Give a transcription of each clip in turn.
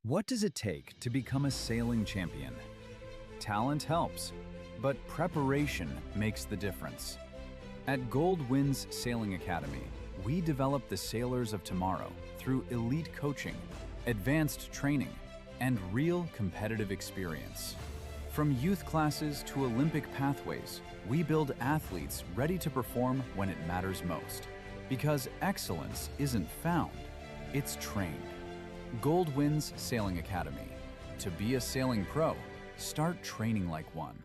What does it take to become a sailing champion? Talent helps, but preparation makes the difference. At Gold Winds Sailing Academy, we develop the sailors of tomorrow through elite coaching, advanced training, and real competitive experience. From youth classes to Olympic pathways, we build athletes ready to perform when it matters most. Because excellence isn't found, it's trained. Gold Winds Sailing Academy. To be a sailing pro, start training like one.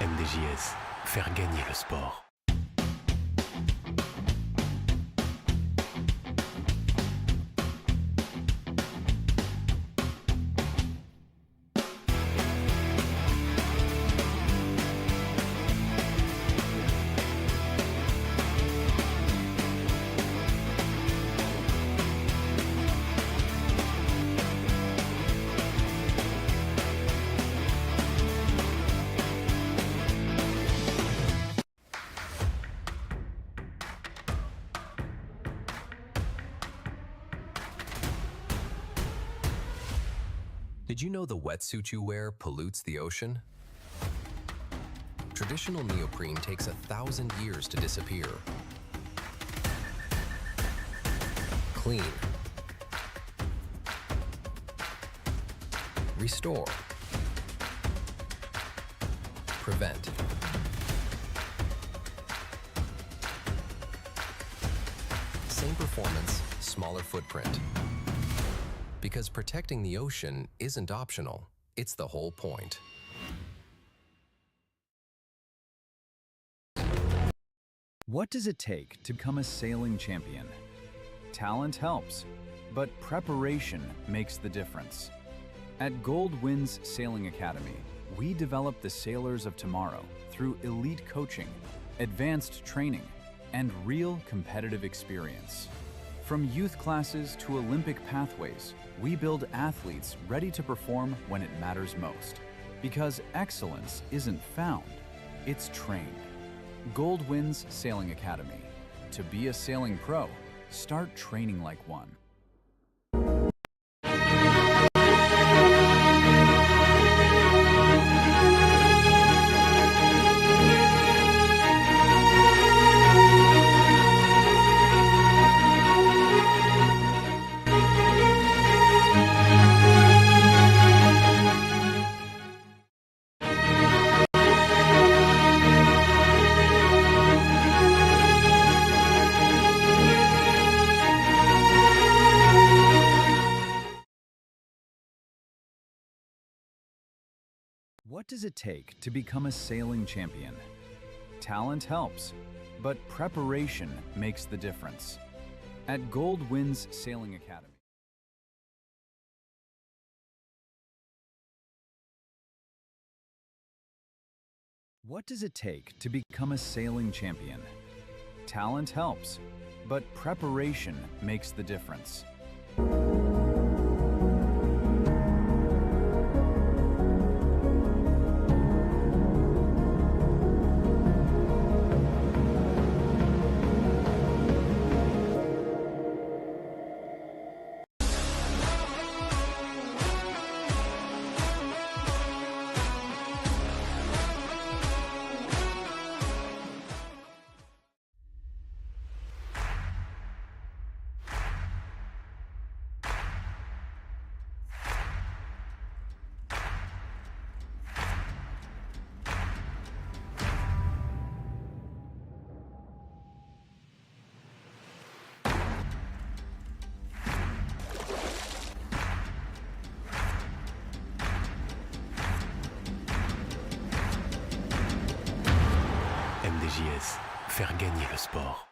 MDJS, faire gagner le sport. Did you know the wetsuit you wear pollutes the ocean? Traditional neoprene takes 1,000 years to disappear. Clean. Restore. Prevent. Same performance, smaller footprint. Because protecting the ocean isn't optional, it's the whole point. What does it take to become a sailing champion? Talent helps, but preparation makes the difference. At Gold Winds Sailing Academy, we develop the sailors of tomorrow through elite coaching, advanced training, and real competitive experience. From youth classes to Olympic pathways, we build athletes ready to perform when it matters most. Because excellence isn't found, it's trained. Gold Winds Sailing Academy. To be a sailing pro, start training like one. What does it take to become a sailing champion? Talent helps, but preparation makes the difference. At Gold Winds Sailing Academy. What does it take to become a sailing champion? Talent helps, but preparation makes the difference. sport.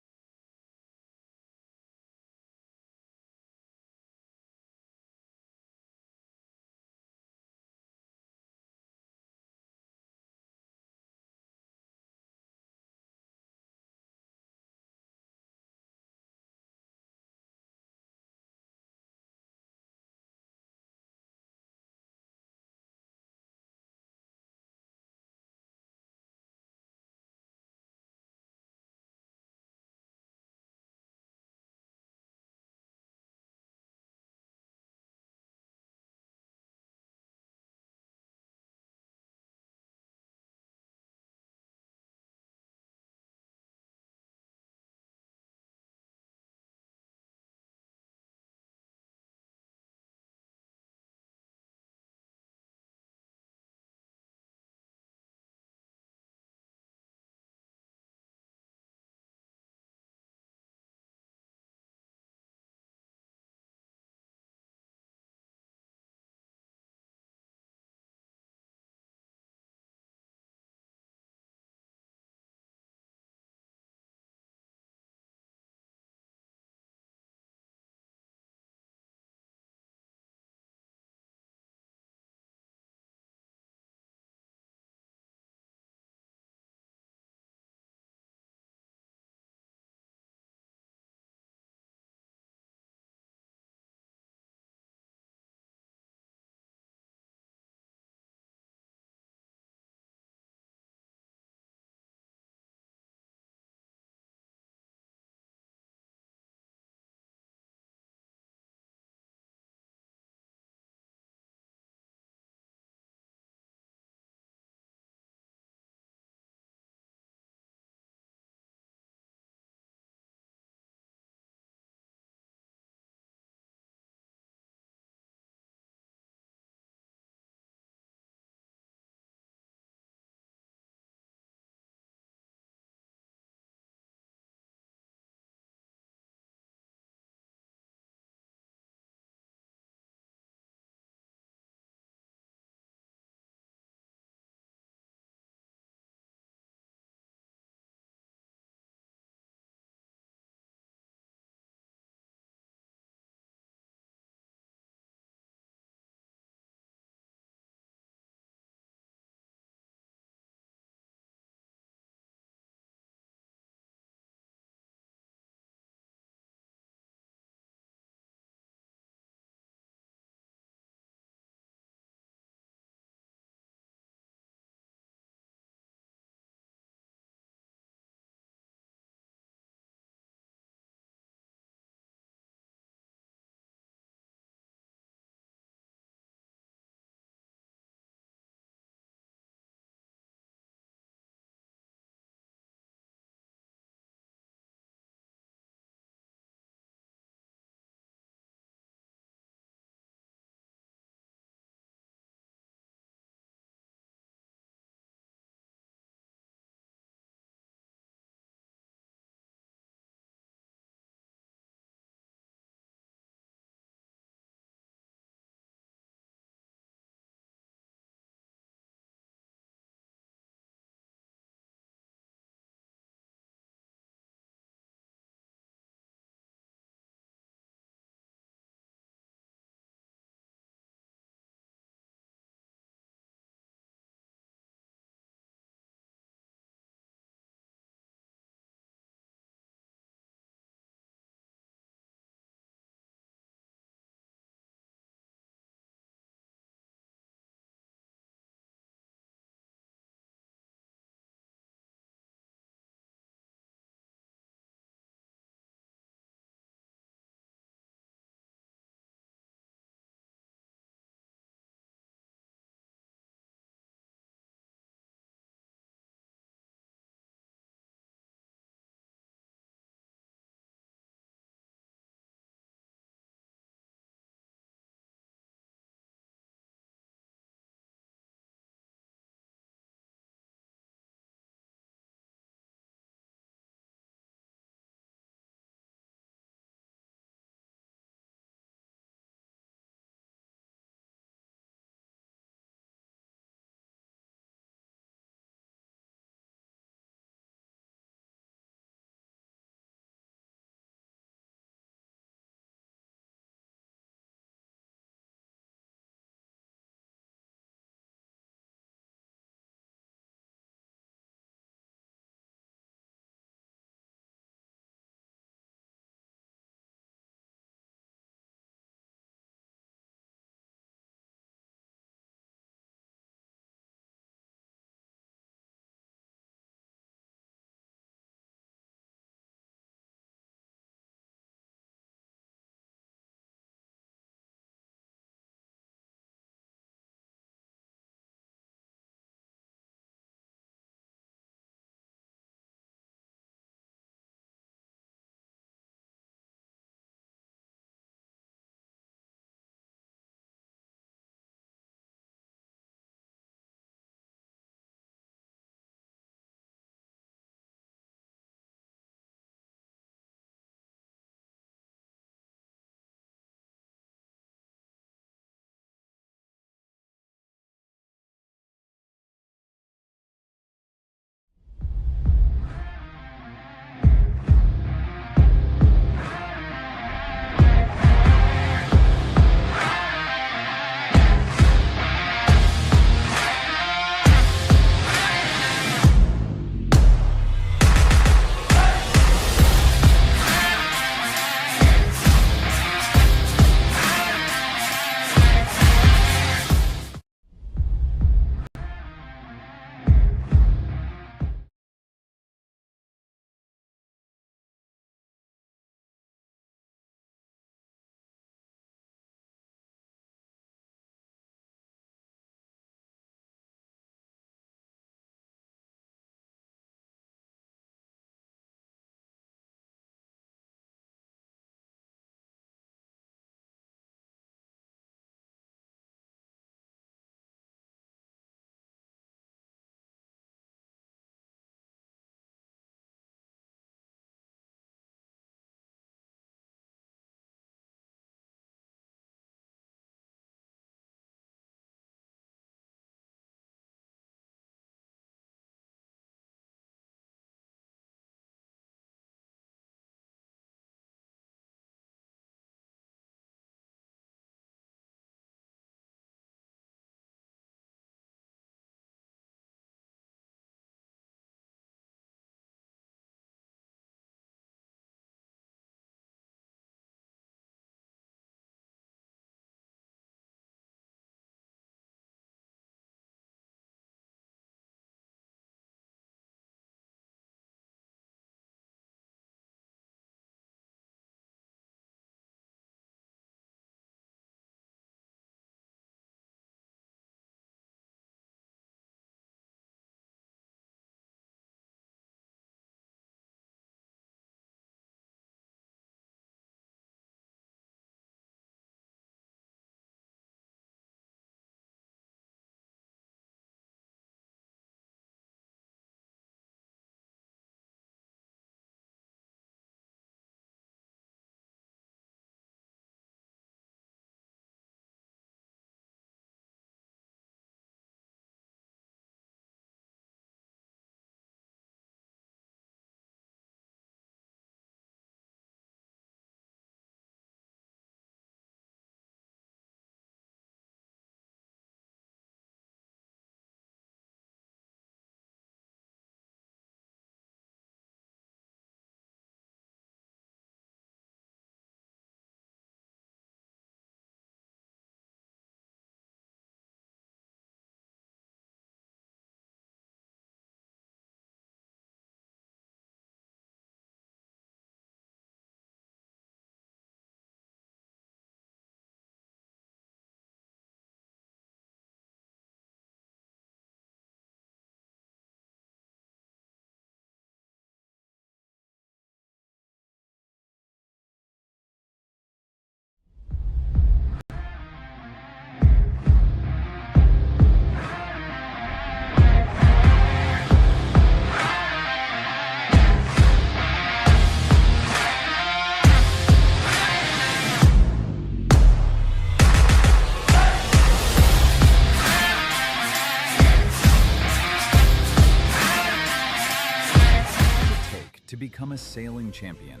become a sailing champion.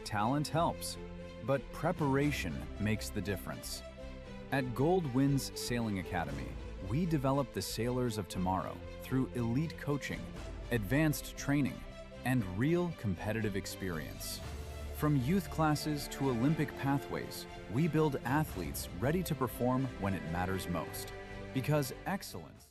Talent helps, but preparation makes the difference. At Gold Winds Sailing Academy, we develop the sailors of tomorrow through elite coaching, advanced training, and real competitive experience. From youth classes to Olympic pathways, we build athletes ready to perform when it matters most. Because excellence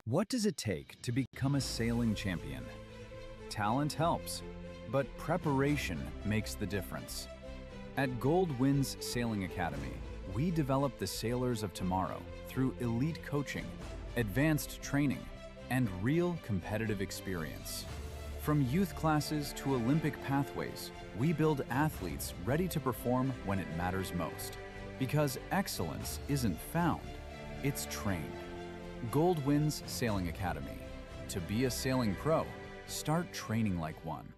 What does it take to become a sailing champion? Talent helps, but preparation makes the difference. At Gold Winds Sailing Academy, we develop the sailors of tomorrow through elite coaching, advanced training, and real competitive experience. From youth classes to Olympic pathways, we build athletes ready to perform when it matters most. Because excellence isn't found, it's trained. Gold Winds Sailing Academy. To be a sailing pro, start training like one.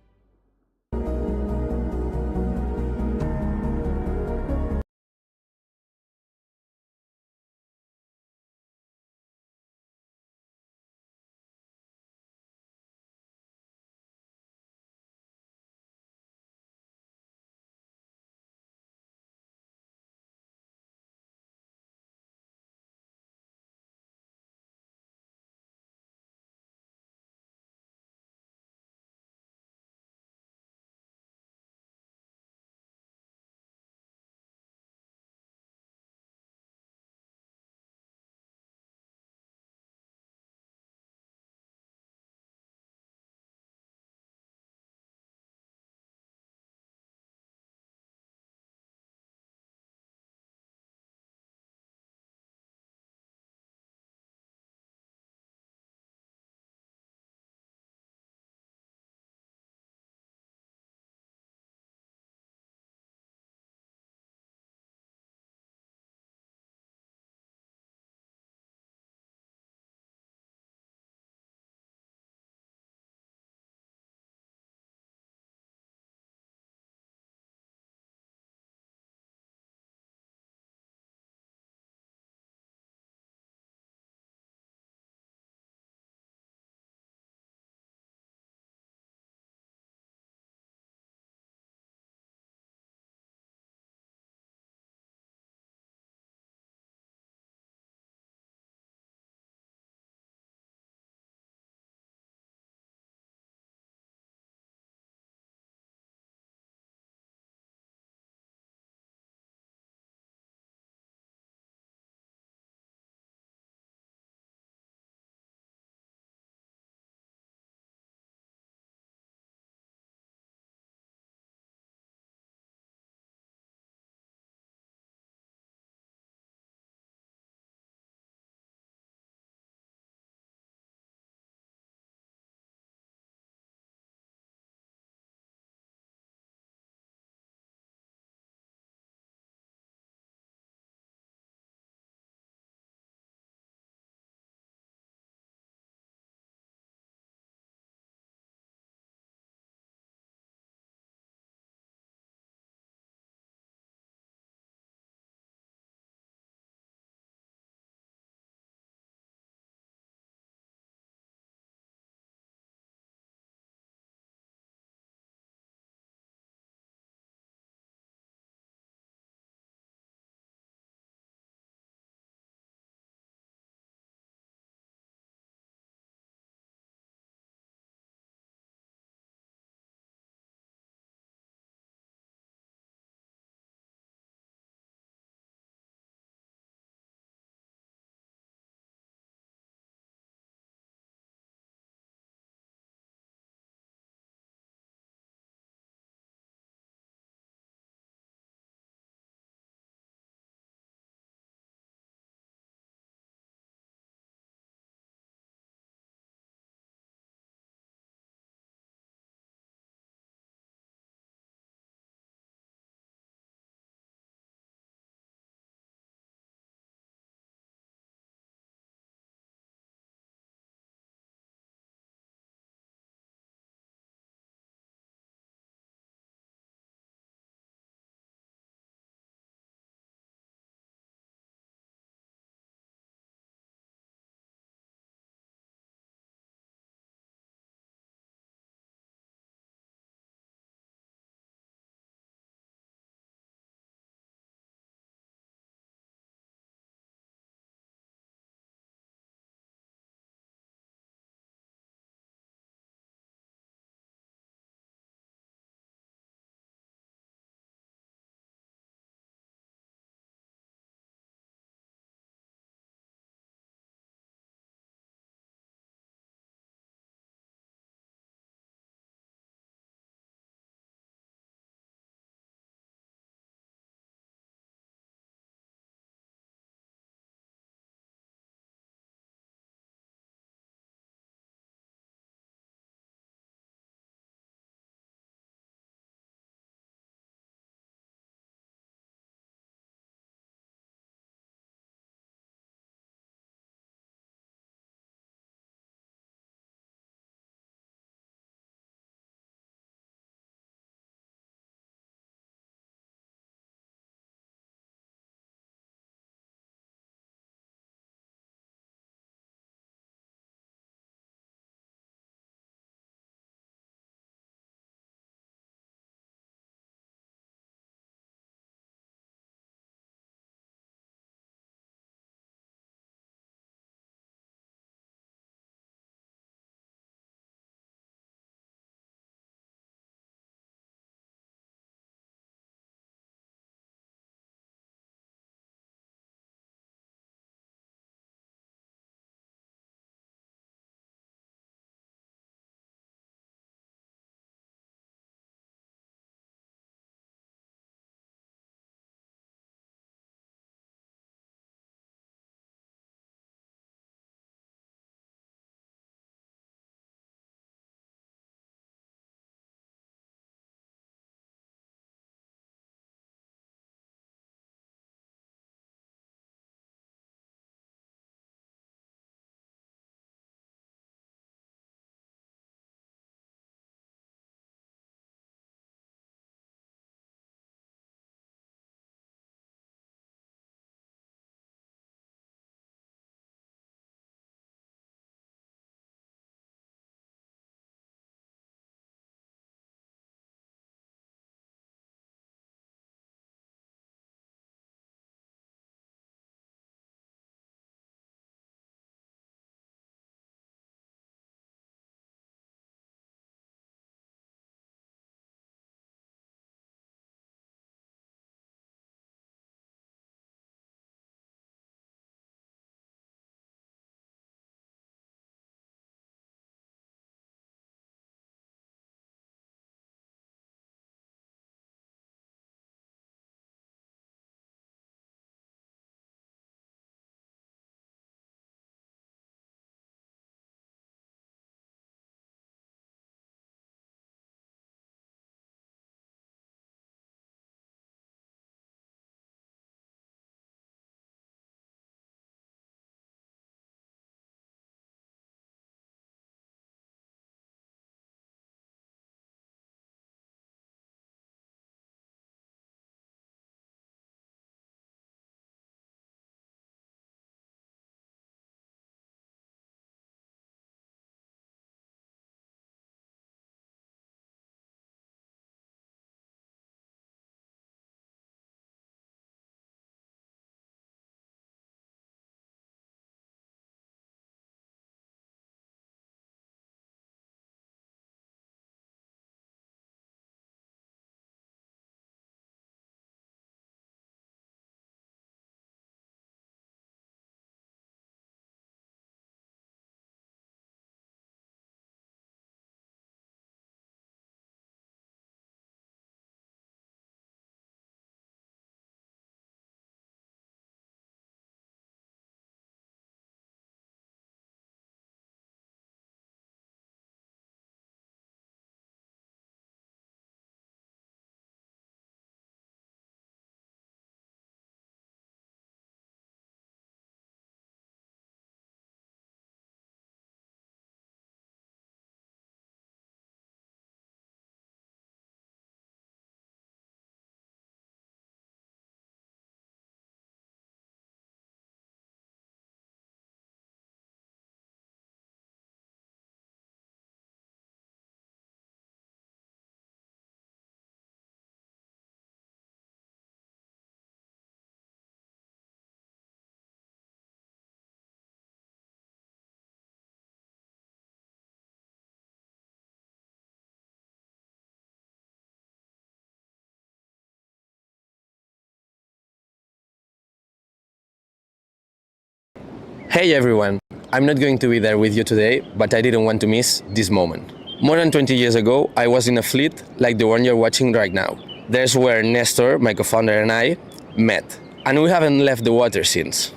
Hey everyone, I'm not going to be there with you today, but I didn't want to miss this moment. More than 20 years ago, I was in a fleet like the one you're watching right now. There's where Nestor, my co-founder, and I met. And we haven't left the water since.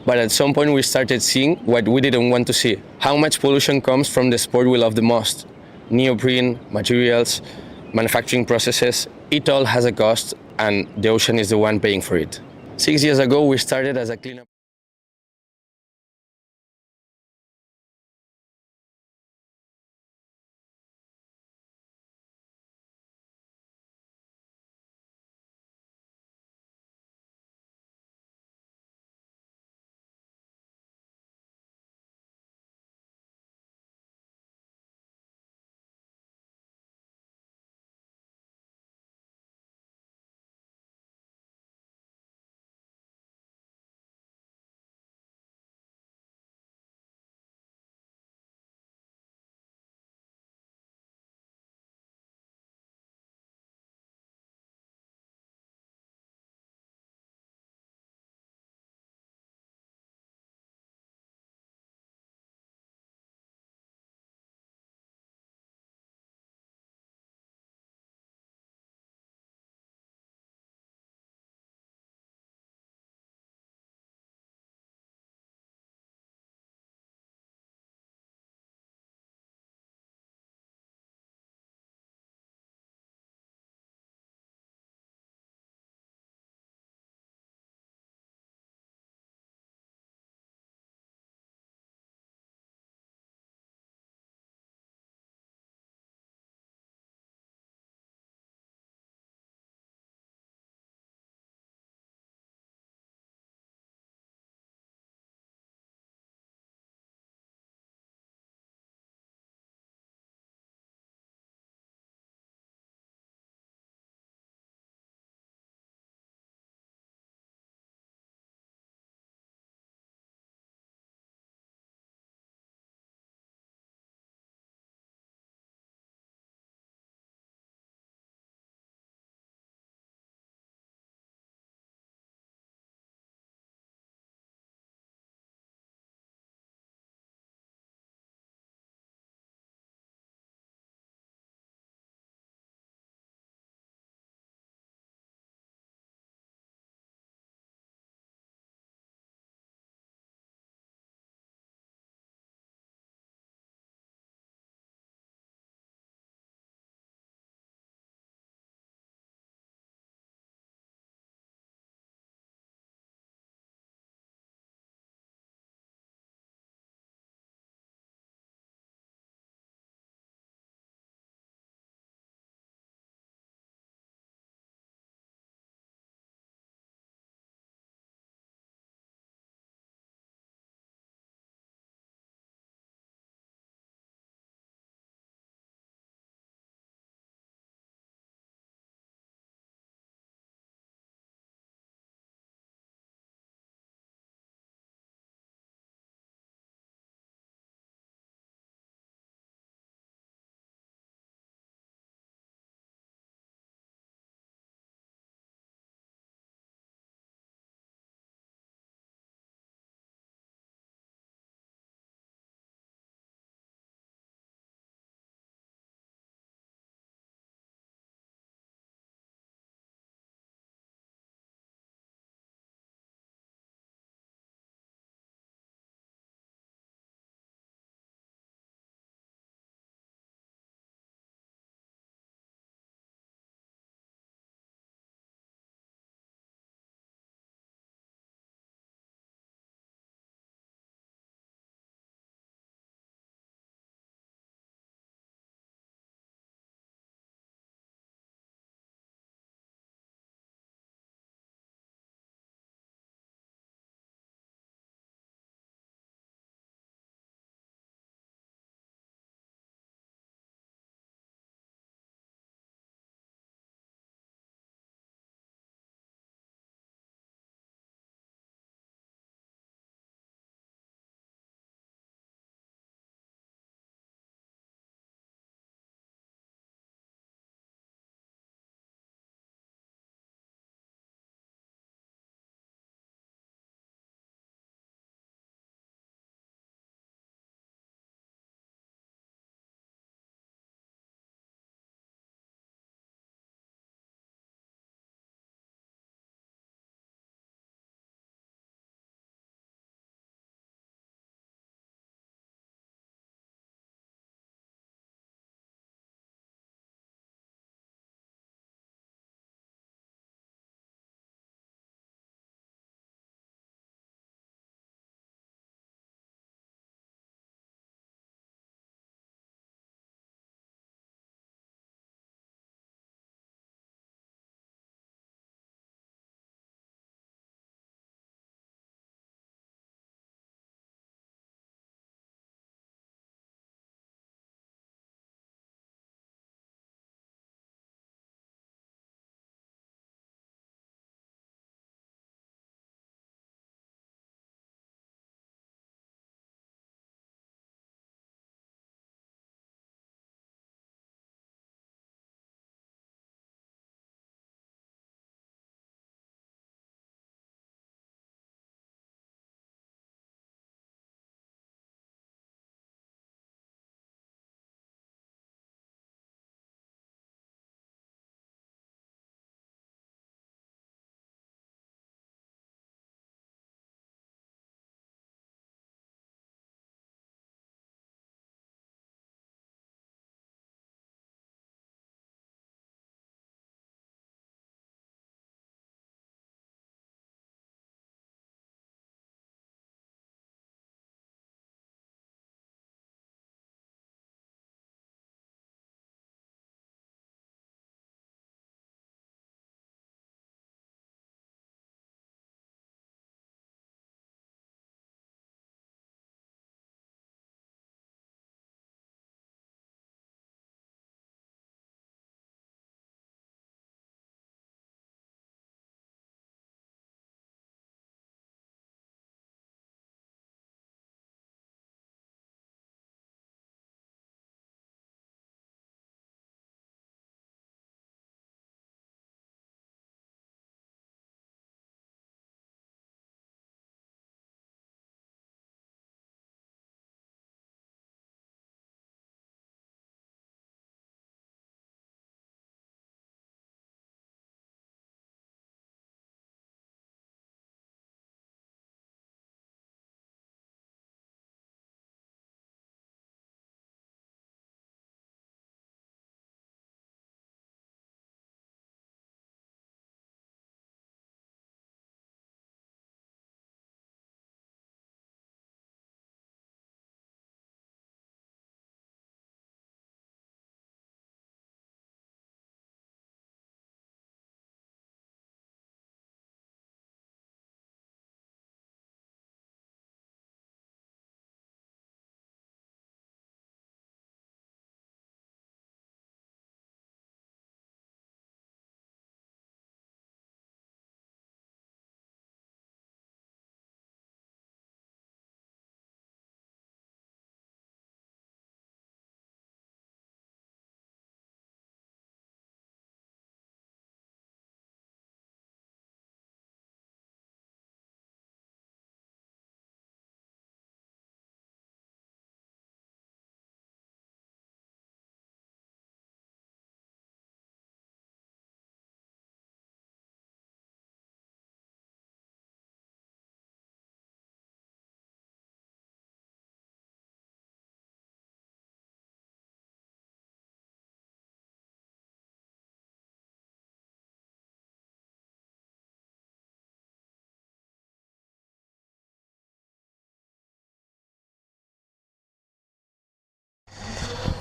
But at some point we started seeing what we didn't want to see. How much pollution comes from the sport we love the most. Neoprene, materials, manufacturing processes, it all has a cost and the ocean is the one paying for it. 6 years ago we started as a cleanup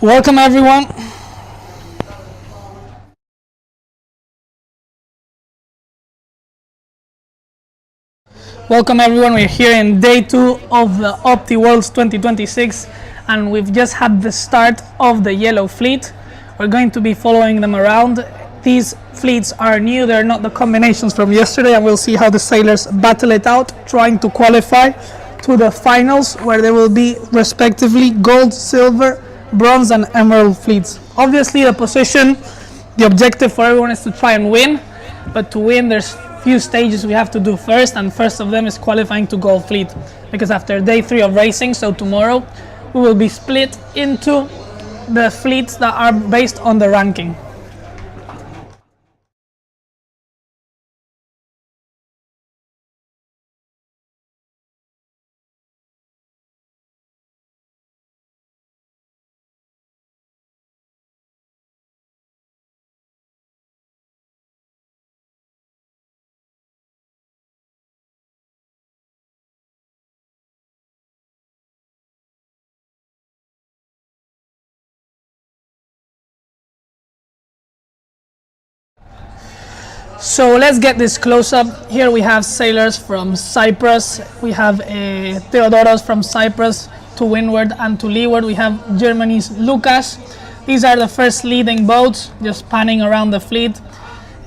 Welcome everyone. Welcome everyone, we're here in day 2 of the Opti Worlds 2026 and we've just had the start of the yellow fleet. We're going to be following them around. These fleets are new, they're not the combinations from yesterday, and we'll see how the sailors battle it out, trying to qualify to the finals where there will be respectively gold, silver, bronze and emerald fleets. Obviously the objective for everyone is to try and win, but to win there's few stages we have to do first, and first of them is qualifying to gold fleet, because after day 3 of racing, so tomorrow, we will be split into the fleets that are based on the ranking. So let's get this close up. Here we have sailors from Cyprus. We have Theodoros from Cyprus to windward, and to leeward we have Germany's Lucas. These are the first leading boats, just panning around the fleet.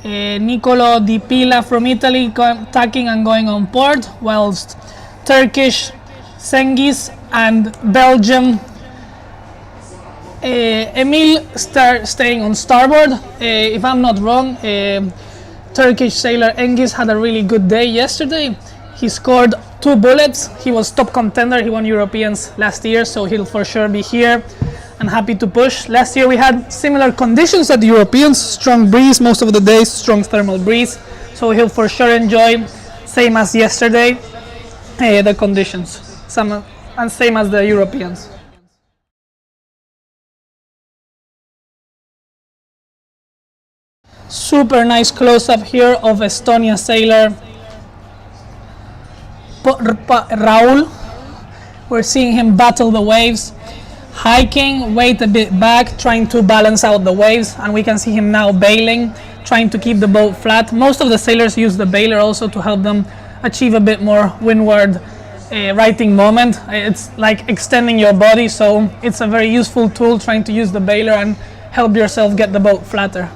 Nicolo Di Pila from Italy tacking and going on port, whilst Turkish Cengiz and Belgium Emil staying on starboard. If I'm not wrong, Turkish sailor Cengiz had a really good day yesterday. He scored 2 bullets. He was top contender. He won Europeans last year, so he'll for sure be here and happy to push. Last year we had similar conditions at the Europeans, strong breeze most of the days, strong thermal breeze, so he'll for sure enjoy, same as yesterday, the conditions, and same as the Europeans. Super nice close-up here of Estonia sailor Raul. We're seeing him battle the waves, hiking, wait a bit back, trying to balance out the waves, and we can see him now bailing, trying to keep the boat flat. Most of the sailors use the bailer also to help them achieve a bit more windward righting moment. It's like extending your body, so it's a very useful tool, trying to use the bailer and help yourself get the boat flatter.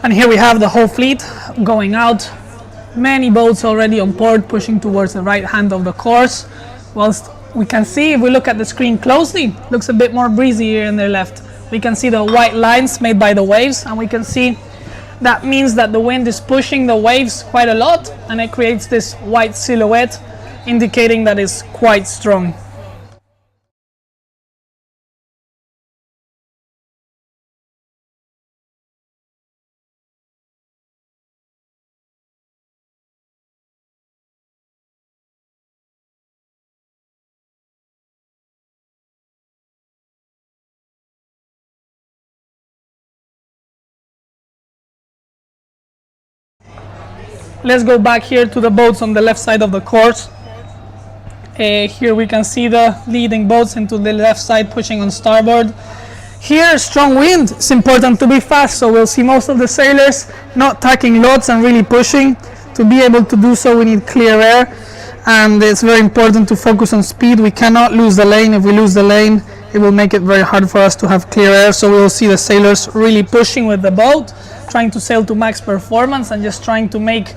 And here we have the whole fleet going out. Many boats already on board, pushing towards the right hand of the course. Whilst we can see, if we look at the screen closely, looks a bit more breezy here in their left. We can see the white lines made by the waves, and we can see that means that the wind is pushing the waves quite a lot, and it creates this white silhouette, indicating that it's quite strong. Let's go back here to the boats on the left side of the course. Here we can see the leading boats into the left side pushing on starboard. Here, strong wind. It's important to be fast, so we'll see most of the sailors not tacking lots and really pushing. To be able to do so, we need clear air, and it's very important to focus on speed. We cannot lose the lane. If we lose the lane, it will make it very hard for us to have clear air, so we will see the sailors really pushing with the boat, trying to sail to max performance and just trying to make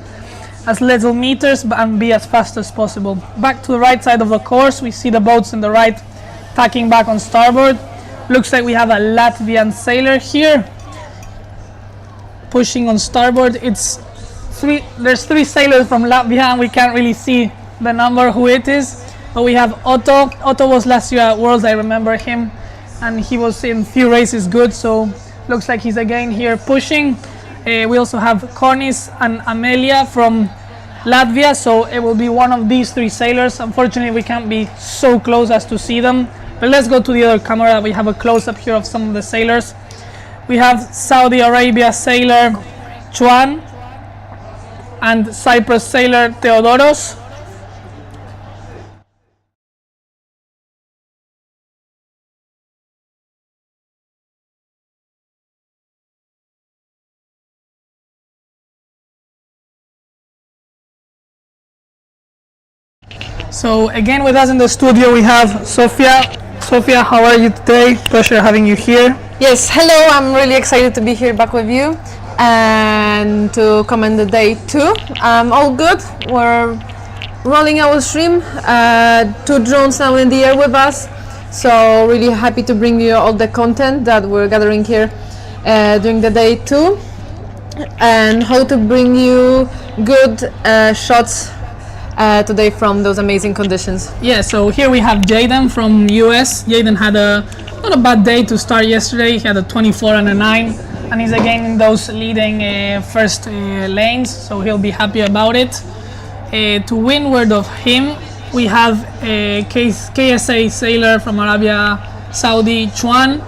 as little meters and be as fast as possible. Back to the right side of the course, we see the boats in the right tacking back on starboard. Looks like we have a Latvian sailor here pushing on starboard. There's 3 sailors from Latvia, and we can't really see the number who it is, but we have Otto. Otto was last year at Worlds, I remember him, and he was in few races good, so looks like he's again here pushing. We also have Konis and Amelia from Latvia, so it will be one of these 3 sailors. Unfortunately, we can't be so close as to see them, But let's go to the other camera. We have a close-up here of some of the sailors. We have Saudi Arabia sailor Chuan and Cyprus sailor Theodoros. So again with us in the studio we have Sofia. Sofia, how are you today? Pleasure having you here. Yes, hello, I'm really excited to be here back with you and to comment the day 2. All good, we're rolling our stream, 2 drones now in the air with us, so really happy to bring you all the content that we're gathering here during the day 2 and how to bring you good shots today from those amazing conditions. Yeah, so here we have Jaden from US. Jaden had not a bad day to start yesterday. He had a 24 and a 9 and he's again in those leading first lanes, so he'll be happy about it. To windward of him we have a KSA sailor from Arabia Saudi, Chuan,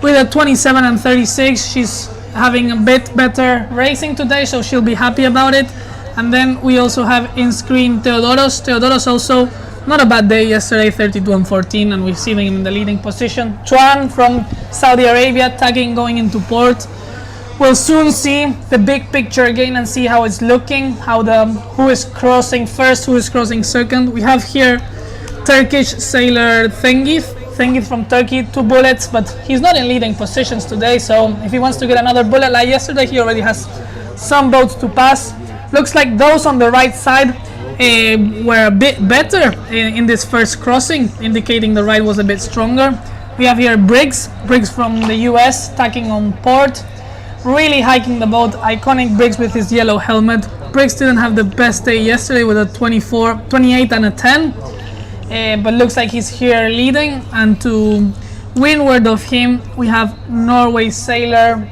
with a 27 and 36. She's having a bit better racing today, so she'll be happy about it. And then we also have in screen Theodoros. Theodoros also not a bad day yesterday, 32 and 14, and we're seeing him in the leading position. Chuan from Saudi Arabia, tagging going into port. We'll soon see the big picture again and see how it's looking, who is crossing first, who is crossing second. We have here Turkish sailor Cengiz from Turkey, 2 bullets, but he's not in leading positions today, so if he wants to get another bullet like yesterday, he already has some boats to pass. Looks like those on the right side were a bit better in this first crossing, indicating the right was a bit stronger. We have here Briggs from the US tacking on port, really hiking the boat. Iconic Briggs with his yellow helmet. Briggs didn't have the best day yesterday with a 28 and a 10, but looks like he's here leading. And to windward of him we have Norway sailor.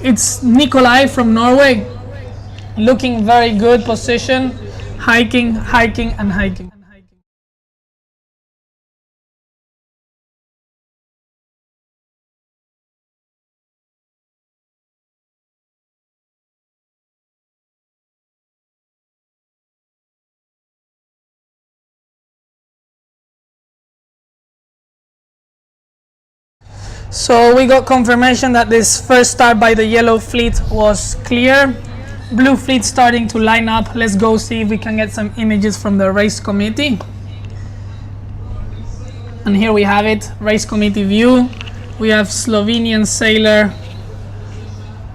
It's Nikolai from Norway, looking very good position, hiking and hiking. So we got confirmation that this first start by the yellow fleet was clear. Blue fleet starting to line up. Let's go see if we can get some images from the race committee. And here we have it, race committee view. We have Slovenian sailor.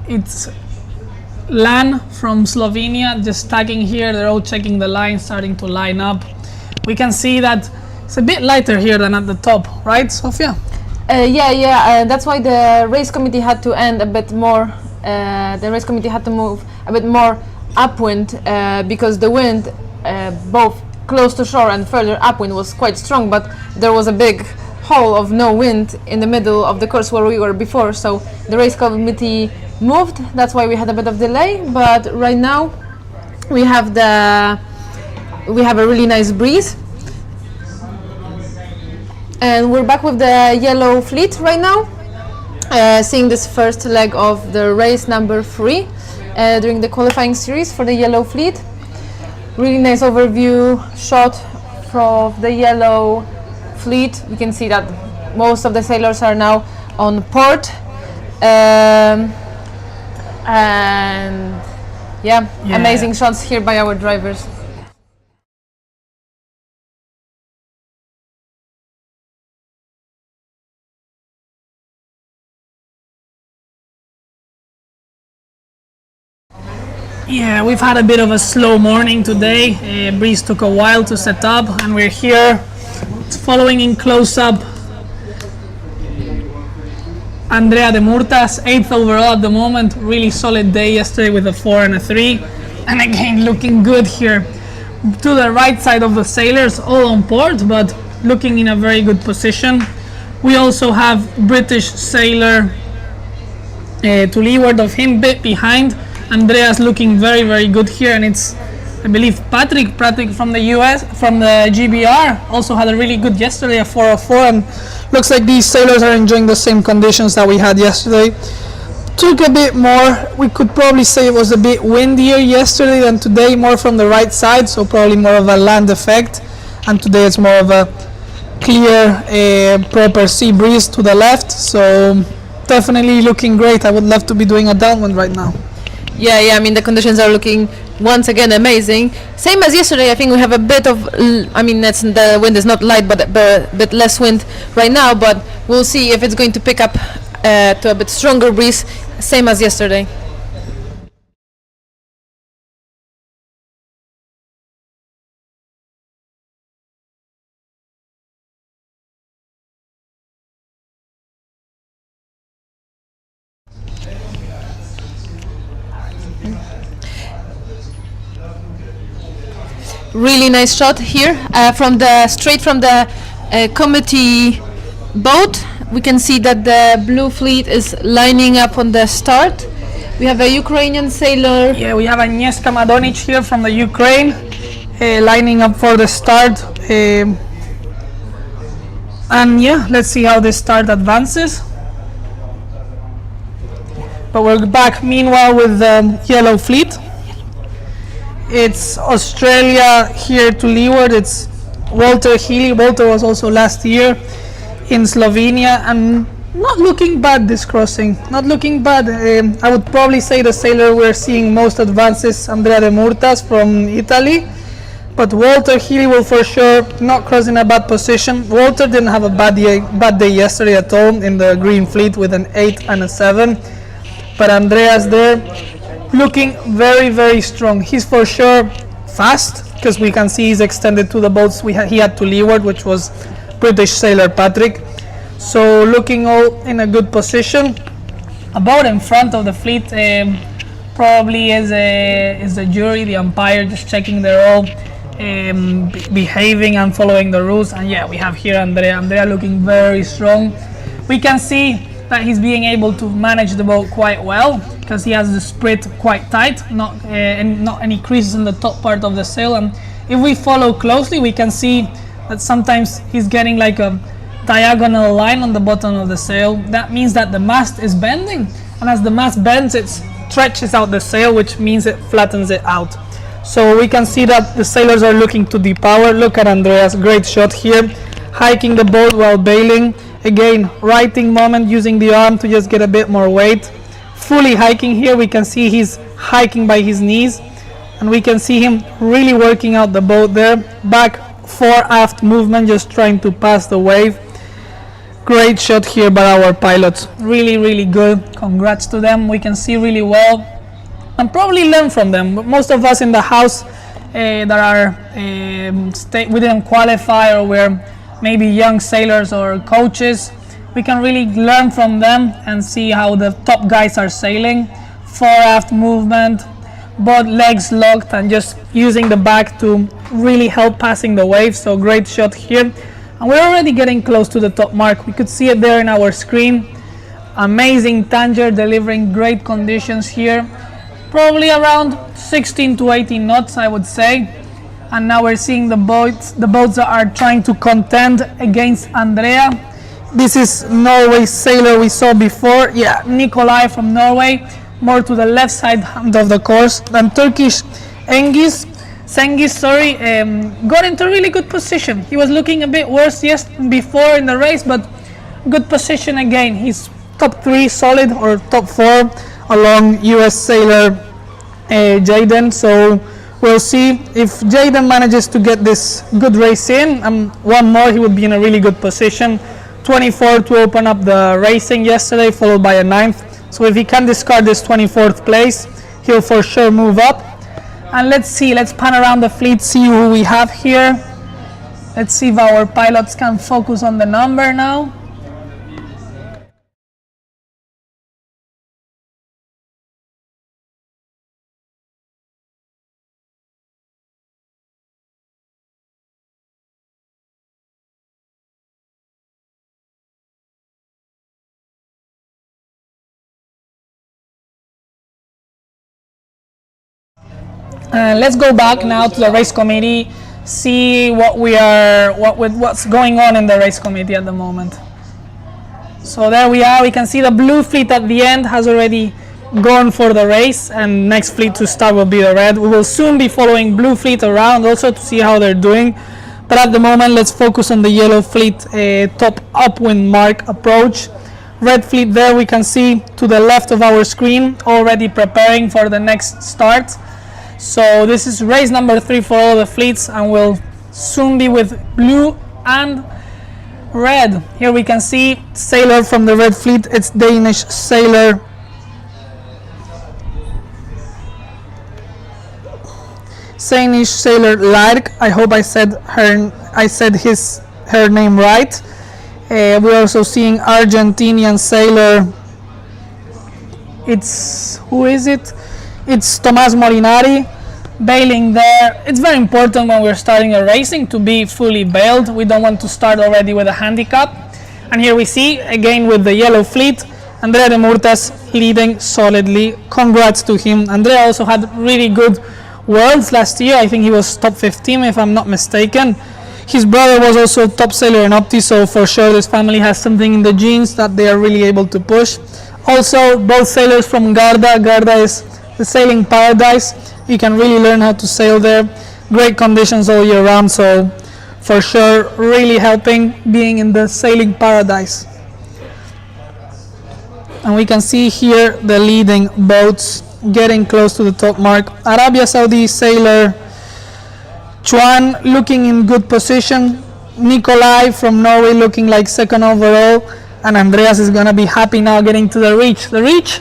It's Lan from Slovenia, just tagging here. They're all checking the line, starting to line up. We can see that it's a bit lighter here than at the top, right, Sofia? Yeah, that's why the race committee had to end a bit more. The race committee had to move a bit more upwind because the wind both close to shore and further upwind was quite strong, but there was a big hole of no wind in the middle of the course where we were before, so the race committee moved. That's why we had a bit of delay, but right now we have a really nice breeze. And we're back with the yellow fleet right now, seeing this first leg of the race number 3 during the qualifying series for the yellow fleet. Really nice overview shot from the yellow fleet. We can see that most of the sailors are now on port, and yeah, amazing shots here by our drivers. Yeah, we've had a bit of a slow morning today. Breeze took a while to set up, and we're here following in close up Andrea de Murtas, 8th overall at the moment. Really solid day yesterday with a 4 and a 3, and again looking good here. To the right side of the sailors, all on port, but looking in a very good position. We also have British sailor to leeward of him, bit behind. Andrea's looking very, very good here, and it's I believe Patrick from the US, from the GBR, also had a really good yesterday, a 404, and looks like these sailors are enjoying the same conditions that we had yesterday. Took a bit more, we could probably say it was a bit windier yesterday than today, more from the right side, so probably more of a land effect, and today it's more of a clear, proper sea breeze to the left, so definitely looking great. I would love to be doing a downwind right now. Yeah, I mean the conditions are looking once again amazing. Same as yesterday, I think we have a bit of, I mean that's, the wind is not light, but a bit less wind right now, but we'll see if it's going to pick up to a bit stronger breeze, same as yesterday. Really nice shot here straight from the committee boat. We can see that the blue fleet is lining up on the start. We have a Ukrainian sailor. Yeah, we have Agnieszka Madonic here from the Ukraine, lining up for the start. And yeah, let's see how this start advances. But we're back meanwhile with the yellow fleet. It's Australia here to leeward. It's Walter Healy. Walter was also last year in Slovenia, and not looking bad this crossing. Not looking bad. I would probably say the sailor we're seeing most advances, Andrea de Murtas from Italy. But Walter Healy will for sure not cross in a bad position. Walter didn't have a bad day yesterday at all in the green fleet with an 8 and a 7. But Andrea's there, looking very, very strong. He's for sure fast, because we can see he's extended to the boats he had to leeward, which was British sailor Patrick. So looking all in a good position. About in front of the fleet probably is the jury, the umpire, just checking they're all behaving and following the rules. And yeah, we have here Andrea looking very strong. We can see that he's being able to manage the boat quite well, because he has the sprit quite tight, not any creases in the top part of the sail. And if we follow closely, we can see that sometimes he's getting like a diagonal line on the bottom of the sail. That means that the mast is bending, and as the mast bends, it stretches out the sail, which means it flattens it out. So we can see that the sailors are looking to depower. Look at Andreas, great shot here, hiking the boat while bailing. Again, righting moment, using the arm to just get a bit more weight. Fully hiking here, we can see he's hiking by his knees, and we can see him really working out the boat there. Back, fore, aft movement, just trying to pass the wave. Great shot here by our pilots. Really, really good. Congrats to them. We can see really well and probably learn from them. But most of us in the house that are we didn't qualify, or we're maybe young sailors or coaches, we can really learn from them and see how the top guys are sailing. Fore aft movement, both legs locked, and just using the back to really help passing the wave. So great shot here, and we're already getting close to the top mark. We could see it there in our screen. Amazing Tanger, delivering great conditions here, probably around 16 to 18 knots, I would say. And now we're seeing the boats that are trying to contend against Andrea. This is Norway's sailor we saw before. Yeah, Nikolai from Norway, more to the left side of the course. And Turkish Cengiz, got into a really good position. He was looking a bit worse before in the race, but good position again. He's top 3 solid, or top 4, along US sailor Jaden. So we'll see if Jaden manages to get this good race in, and one more, he would be in a really good position. 24 to open up the racing yesterday, followed by a 9th. So if he can discard this 24th place, he'll for sure move up. And let's pan around the fleet, see who we have here. Let's see if our pilots can focus on the number now. Let's go back now to the race committee, see what's going on in the race committee at the moment. So there we are, we can see the blue fleet at the end has already gone for the race, and next fleet to start will be the red. We will soon be following blue fleet around also to see how they're doing, but at the moment let's focus on the yellow fleet top upwind mark approach. Red fleet there we can see to the left of our screen, already preparing for the next start. So this is race number 3 for all the fleets, and we'll soon be with blue and red. Here we can see sailor from the red fleet, it's Danish sailor Lark. I hope I said her name right. We're also seeing Argentinian sailor. Who is it? It's Tomás Molinari bailing there. It's very important when we're starting a racing to be fully bailed. We don't want to start already with a handicap. And here we see again with the yellow fleet, Andrea de Murtas leading solidly. Congrats to him. Andrea also had really good worlds last year. I think he was top 15 if I'm not mistaken. His brother was also top sailor in Opti, so for sure this family has something in the genes that they are really able to push. Also, both sailors from Garda. Garda is the sailing paradise. You can really learn how to sail there. Great conditions all year round, so for sure really helping being in the sailing paradise. And we can see here the leading boats getting close to the top mark. Arabia Saudi sailor Chuan looking in good position. Nikolai from Norway looking like second overall. And Andreas is gonna be happy now getting to the reach. The reach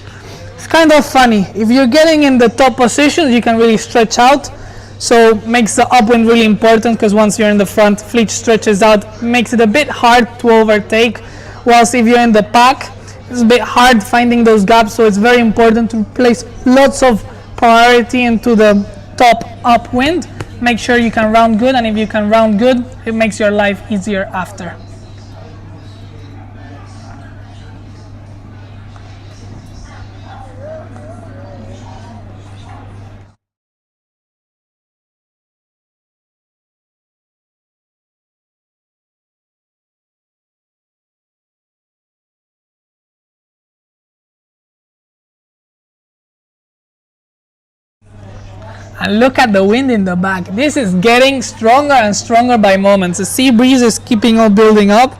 is kind of funny. If you're getting in the top positions, you can really stretch out. So makes the upwind really important, because once you're in the front, fleet stretches out, makes it a bit hard to overtake. Whilst if you're in the pack, it's a bit hard finding those gaps. So it's very important to place lots of priority into the top upwind. Make sure you can round good, and if you can round good, it makes your life easier after. And look at the wind in the back. This is getting stronger and stronger by moments. The sea breeze is keeping on building up.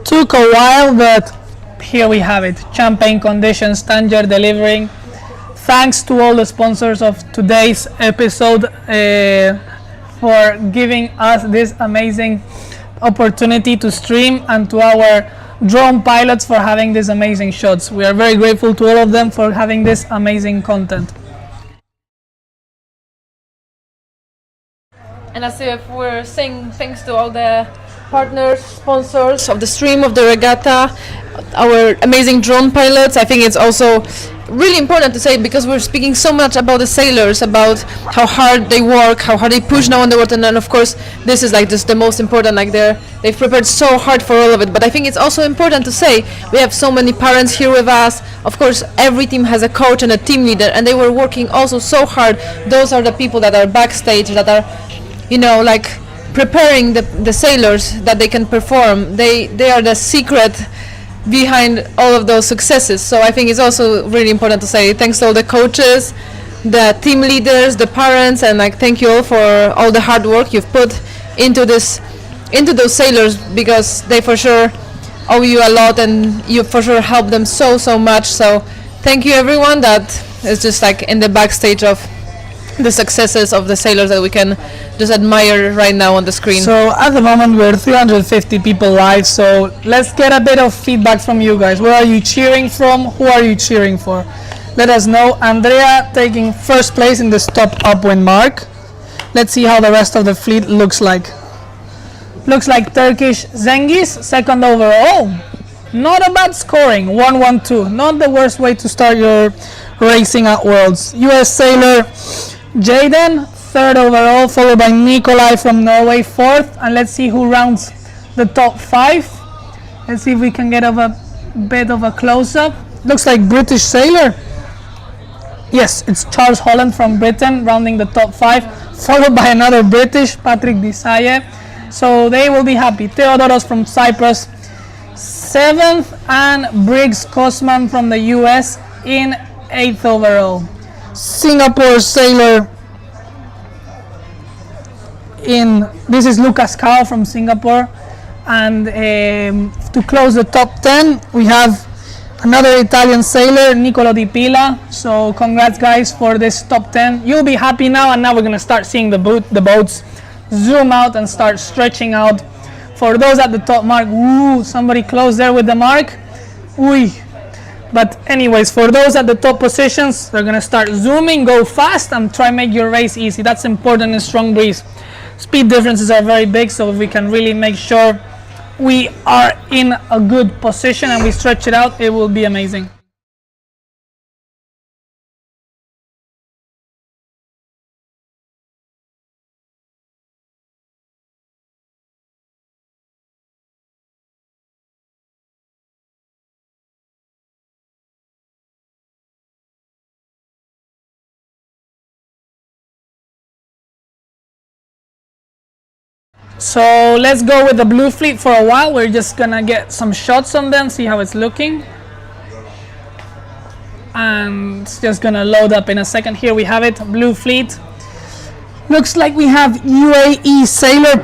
Took a while, but here we have it. Champagne conditions, Tanger delivering. Thanks to all the sponsors of today's episode for giving us this amazing opportunity to stream, and to our drone pilots for having these amazing shots. We are very grateful to all of them for having this amazing content. And as if we're saying thanks to all the partners, sponsors of the stream, of the regatta, our amazing drone pilots. I think it's also really important to say, because we're speaking so much about the sailors, about how hard they work, how hard they push now on the water, and then of course this is like just the most important, like they've prepared so hard for all of it. But I think it's also important to say we have so many parents here with us. Of course every team has a coach and a team leader, and they were working also so hard. Those are the people that are backstage, that are, you know, like preparing the sailors that they can perform. They are the secret behind all of those successes. So I think it's also really important to say thanks to all the coaches, the team leaders, the parents, and like thank you all for all the hard work you've put into those sailors, because they for sure owe you a lot, and you for sure helped them so much. So thank you everyone that is just like in the backstage of the successes of the sailors that we can just admire right now on the screen. So at the moment we're 350 people live, so let's get a bit of feedback from you guys. Where are you cheering from? Who are you cheering for? Let us know. Andrea taking first place in this top upwind mark. Let's see how the rest of the fleet looks like. Looks like Turkish Zengiz, second overall. Not a bad scoring, 1-1-2. Not the worst way to start your racing at Worlds. US sailor Jaden, third overall, followed by Nikolai from Norway, fourth. And let's see who rounds the top 5. Let's see if we can get a bit of a close-up. Looks like British sailor Yes, it's Charles Holland from Britain rounding the top 5, followed by another British, Patrick Desailly. So they will be happy. Theodoros from Cyprus, 7th, and Briggs Kosman from the US in 8th overall. Singapore sailor this is Lucas Cao from Singapore, and to close the top 10 we have another Italian sailor, Nicolo Di Pila. So congrats guys for this top 10. You'll be happy now, and now we're gonna start seeing the boats zoom out and start stretching out. For those at the top mark, ooh, somebody close there with the mark. Ooh. But anyways, for those at the top positions, they're gonna start zooming, go fast, and try make your race easy. That's important in strong breeze. Speed differences are very big, so if we can really make sure we are in a good position and we stretch it out, it will be amazing. So let's go with the blue fleet for a while. We're just gonna get some shots on them, see how it's looking. And it's just gonna load up in a second. Here we have it, blue fleet. Looks like we have UAE sailor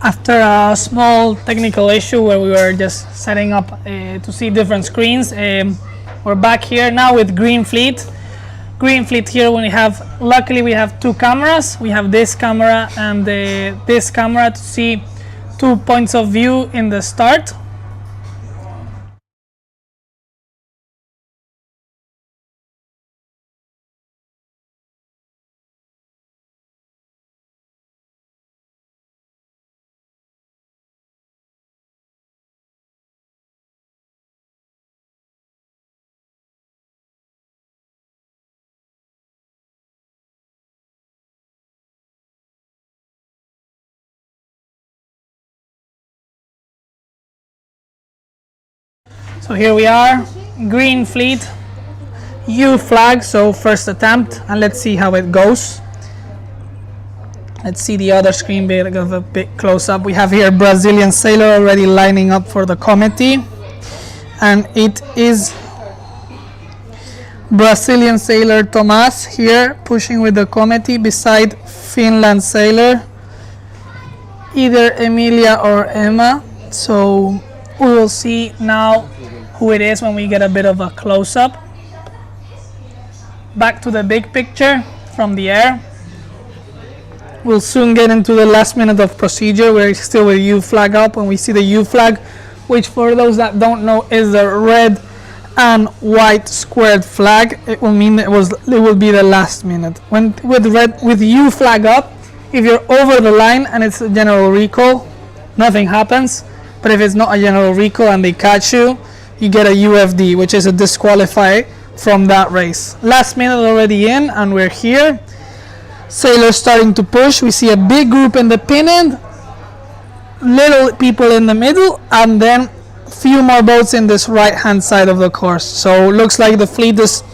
After a small technical issue where we were just setting up to see different screens, we're back here now with Green Fleet. Green Fleet here, luckily we have two cameras. We have this camera and this camera to see 2 points of view in the start. So here we are, Green Fleet, U flag, so first attempt, and let's see how it goes. Let's see the other screen a bit close up. We have here Brazilian sailor already lining up for the committee, and it is Brazilian sailor Tomás here pushing with the committee beside Finland sailor, either Emilia or Emma. So we will see now who it is when we get a bit of a close-up. Back to the big picture from the air. We'll soon get into the last minute of procedure. We're still with U flag up. When we see the U flag, which for those that don't know is the red and white squared flag, it will mean it will be the last minute. When with U flag up, if you're over the line and it's a general recall, nothing happens. But if it's not a general recall and they catch you, you get a UFD, which is a disqualify from that race. Last minute already in, and we're here. Sailors starting to push. We see a big group in the pin end, little people in the middle, and then few more boats in this right hand side of the course. So looks like the fleet is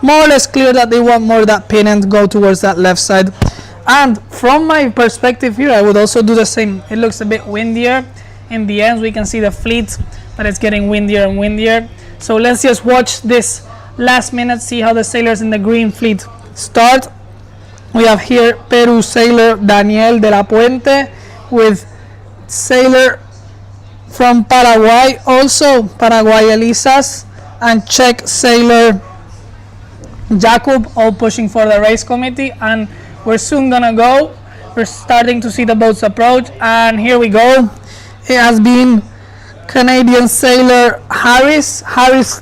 more or less clear that they want more of that pin end, go towards that left side. And from my perspective here, I would also do the same. It looks a bit windier. In the end, we can see the fleet, but it's getting windier and windier. So let's just watch this last minute, see how the sailors in the Green Fleet start. We have here Peru sailor Daniel de la Puente with sailor from Paraguay, also Paraguay Elisas, and Czech sailor Jakub, all pushing for the race committee. And we're soon gonna go. We're starting to see the boats approach, and here we go. It has been Canadian sailor Harris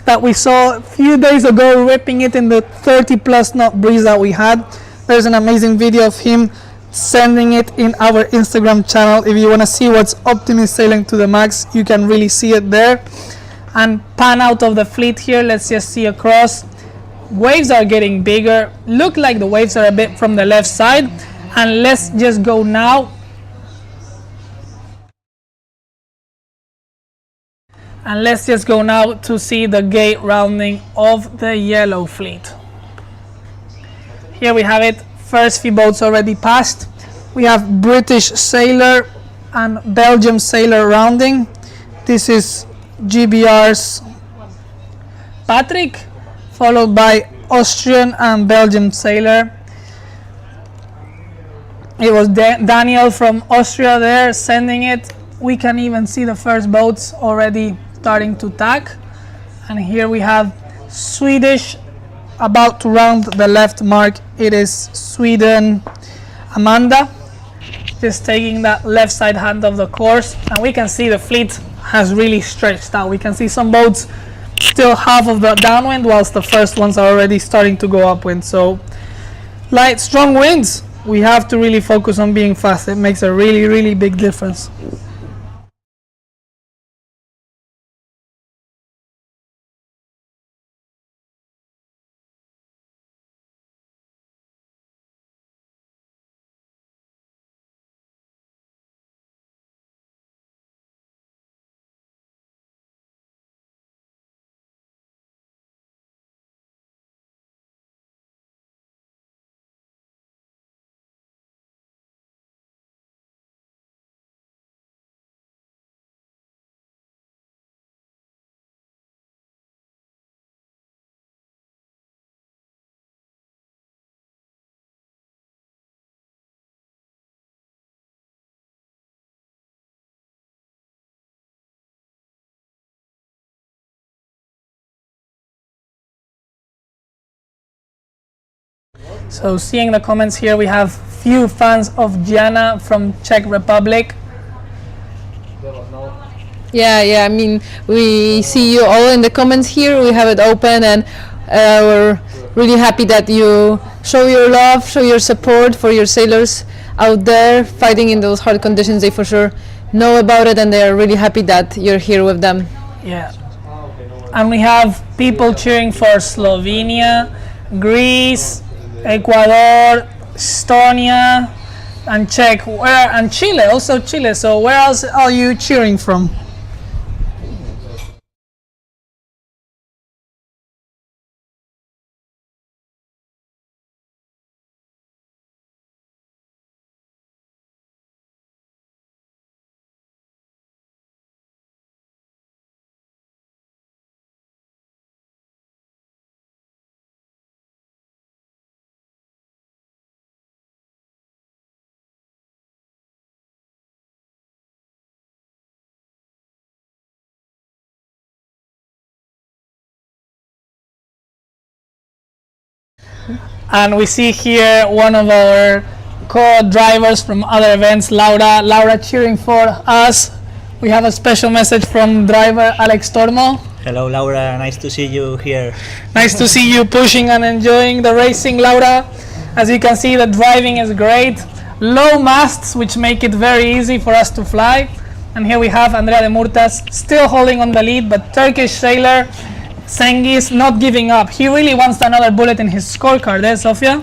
that we saw a few days ago ripping it in the 30 plus knot breeze that we had. There's an amazing video of him sending it in our Instagram channel. If you want to see what's Optimist sailing to the max, you can really see it there. And pan out of the fleet here, let's just see across. Waves are getting bigger, look like the waves are a bit from the left side. And let's just go now. And let's just go now to see the gate rounding of the yellow fleet. Here we have it, first few boats already passed. We have British sailor and Belgium sailor rounding. This is GBR's Patrick, followed by Austrian and Belgium sailor. It was Daniel from Austria there sending it. We can even see the first boats already starting to tack. And here we have Swedish about to round the left mark. It is Sweden Amanda, just taking that left side hand of the course. And we can see the fleet has really stretched out. We can see some boats still half of the downwind, whilst the first ones are already starting to go upwind. So light, strong winds. We have to really focus on being fast. It makes a really, really big difference. So seeing the comments here, we have few fans of Gianna from Czech Republic. Yeah, I mean, we see you all in the comments here. We have it open, and we're really happy that you show your love, show your support for your sailors out there fighting in those hard conditions. They for sure know about it, and they are really happy that you're here with them. Yeah. And we have people cheering for Slovenia, Greece, Ecuador, Estonia, and Czech, and Chile, also Chile. So where else are you cheering from? And we see here one of our co-drivers from other events, Laura cheering for us. We have a special message from driver Alex Tormo. Hello Laura, nice to see you here. Nice to see you pushing and enjoying the racing, Laura. As you can see, the driving is great. Low masts, which make it very easy for us to fly. And here we have Andrea de Murtas still holding on the lead, but Turkish sailor Cengiz not giving up. He really wants another bullet in his scorecard, eh, Sofia?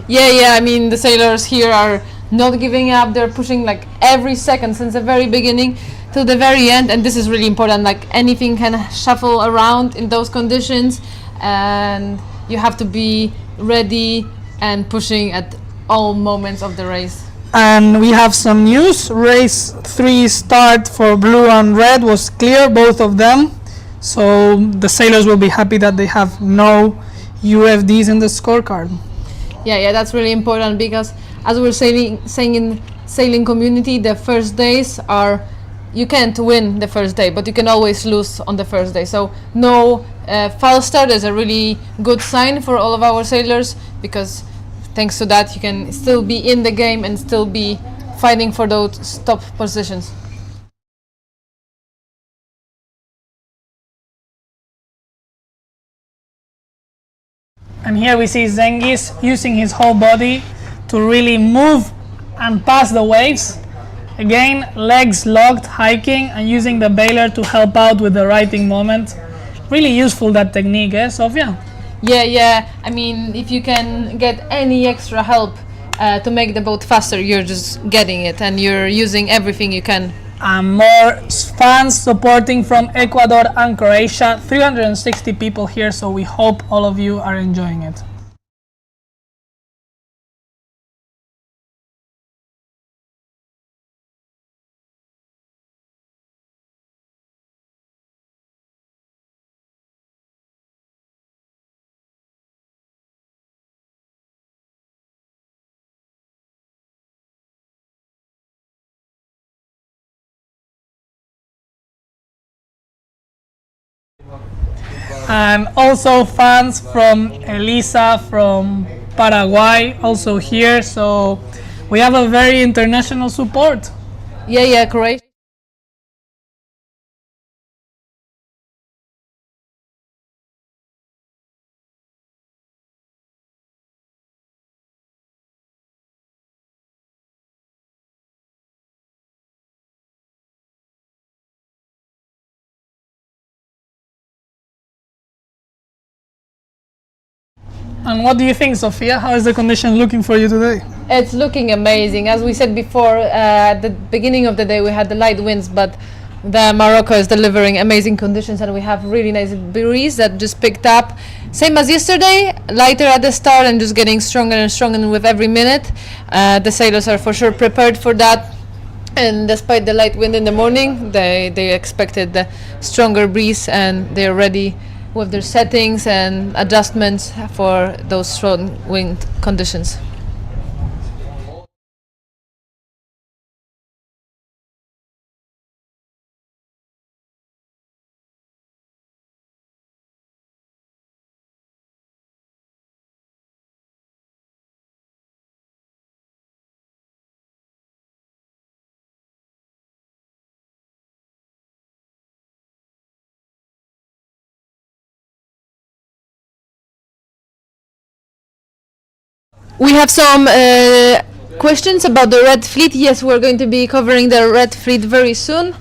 Yeah, I mean, the sailors here are not giving up. They're pushing like every second since the very beginning to the very end, and this is really important. Like anything can shuffle around in those conditions, and you have to be ready and pushing at all moments of the race. And we have some news. Race 3 start for blue and red was clear, both of them. So the sailors will be happy that they have no UFDs in the scorecard. Yeah, that's really important, because as we're saying in sailing community, the first days are, you can't win the first day, but you can always lose on the first day. So no false start is a really good sign for all of our sailors, because thanks to that you can still be in the game and still be fighting for those top positions. And here we see Cengiz using his whole body to really move and pass the waves. Again, legs locked, hiking, and using the bailer to help out with the righting moment. Really useful, that technique, eh, Sofia? Yeah. I mean, if you can get any extra help to make the boat faster, you're just getting it, and you're using everything you can. And more fans supporting from Ecuador and Croatia. 360 people here, so we hope all of you are enjoying it. And also fans from Elisa from Paraguay also here, so we have a very international support. Yeah, Croatia. And what do you think, Sofia? How is the condition looking for you today? It's looking amazing. As we said before, at the beginning of the day we had the light winds, but the Morocco is delivering amazing conditions, and we have really nice breeze that just picked up. Same as yesterday, lighter at the start and just getting stronger and stronger with every minute. The sailors are for sure prepared for that, and despite the light wind in the morning, they expected the stronger breeze, and they're ready with their settings and adjustments for those strong wind conditions. We have some questions about the Red Fleet. Yes, we're going to be covering the Red Fleet very soon.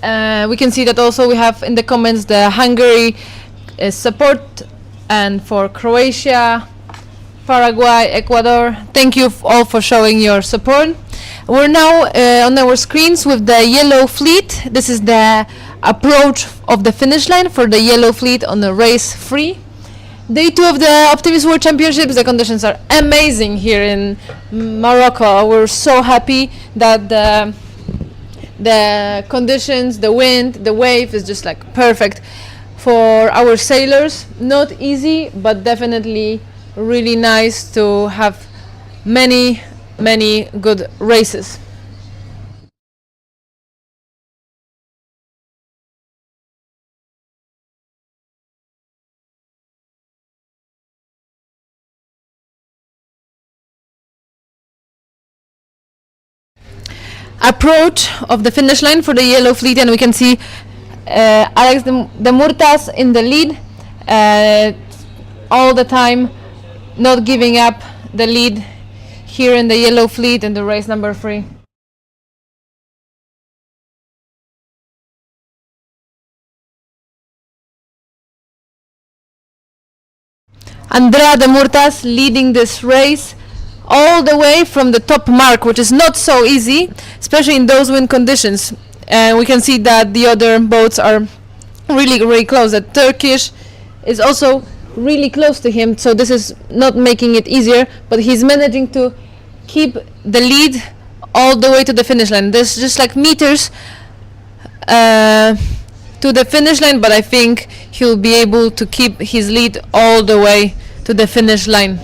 We can see that also we have in the comments the Hungary support, and for Croatia, Paraguay, Ecuador. Thank you all for showing your support. We're now on our screens with the Yellow Fleet. This is the approach of the finish line for the Yellow Fleet on the race 3. Day 2 of the Optimist World Championships. The conditions are amazing here in Morocco. We're so happy that the conditions, the wind, the wave is just like perfect for our sailors. Not easy, but definitely really nice to have many good races. Approach of the finish line for the Yellow Fleet, and we can see Alex de Murtas in the lead all the time, not giving up the lead here in the Yellow Fleet in the race number 3. Andrea de Murtas leading this race all the way from the top mark, which is not so easy, especially in those wind conditions. And we can see that the other boats are really close. The Turkish is also really close to him, so this is not making it easier, but he's managing to keep the lead all the way to the finish line. There's just like meters to the finish line, but I think he'll be able to keep his lead all the way to the finish line.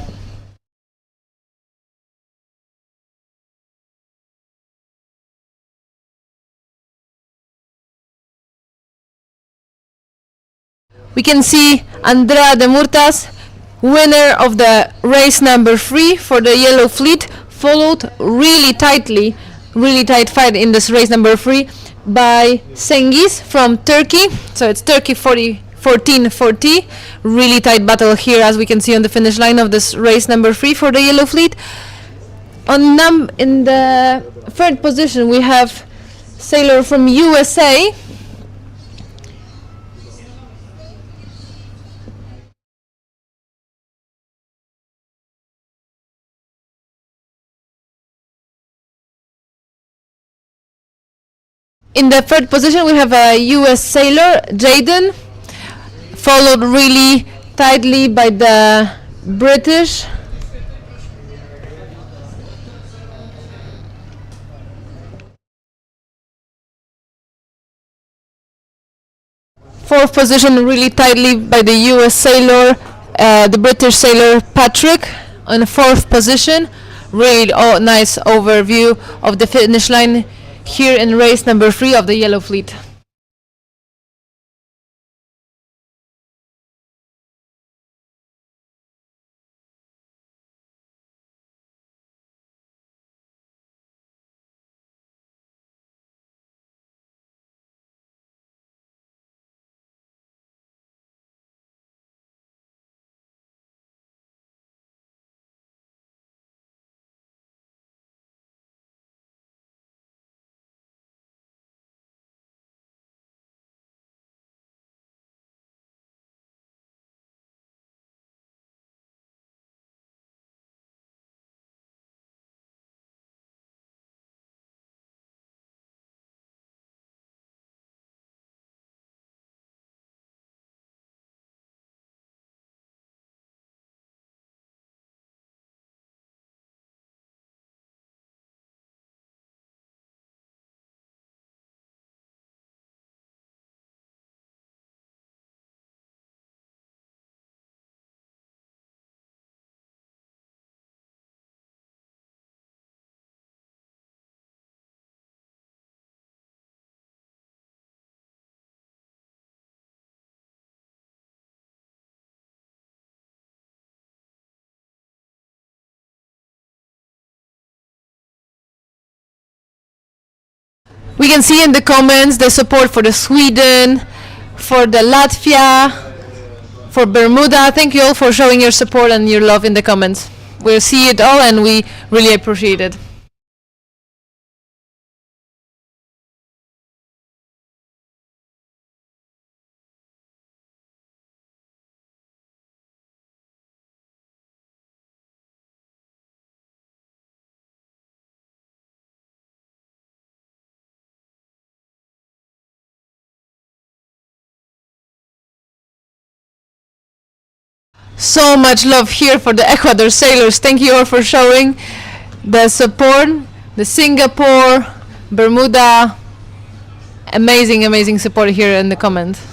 We can see Andrea de Murtas, winner of the race number 3 for the Yellow Fleet, followed really tight fight in this race number 3 by Cengiz from Turkey. So it's Turkey 14-40. Really tight battle here, as we can see on the finish line of this race number 3 for the Yellow Fleet. In the 3rd position we have sailor from USA, in the 3rd position we have a US sailor, Jaden, followed really tightly by the British. Fourth position really tightly by the US sailor, the British sailor Patrick on the 4th position. Really nice overview of the finish line here in race number 3 of the Yellow Fleet. We can see in the comments the support for the Sweden, for the Latvia, for Bermuda. Thank you all for showing your support and your love in the comments. we'll see it all, and we really appreciate it. So much love here for the Ecuador sailors. Thank you all for showing the support. The Singapore, Bermuda, amazing support here in the comments.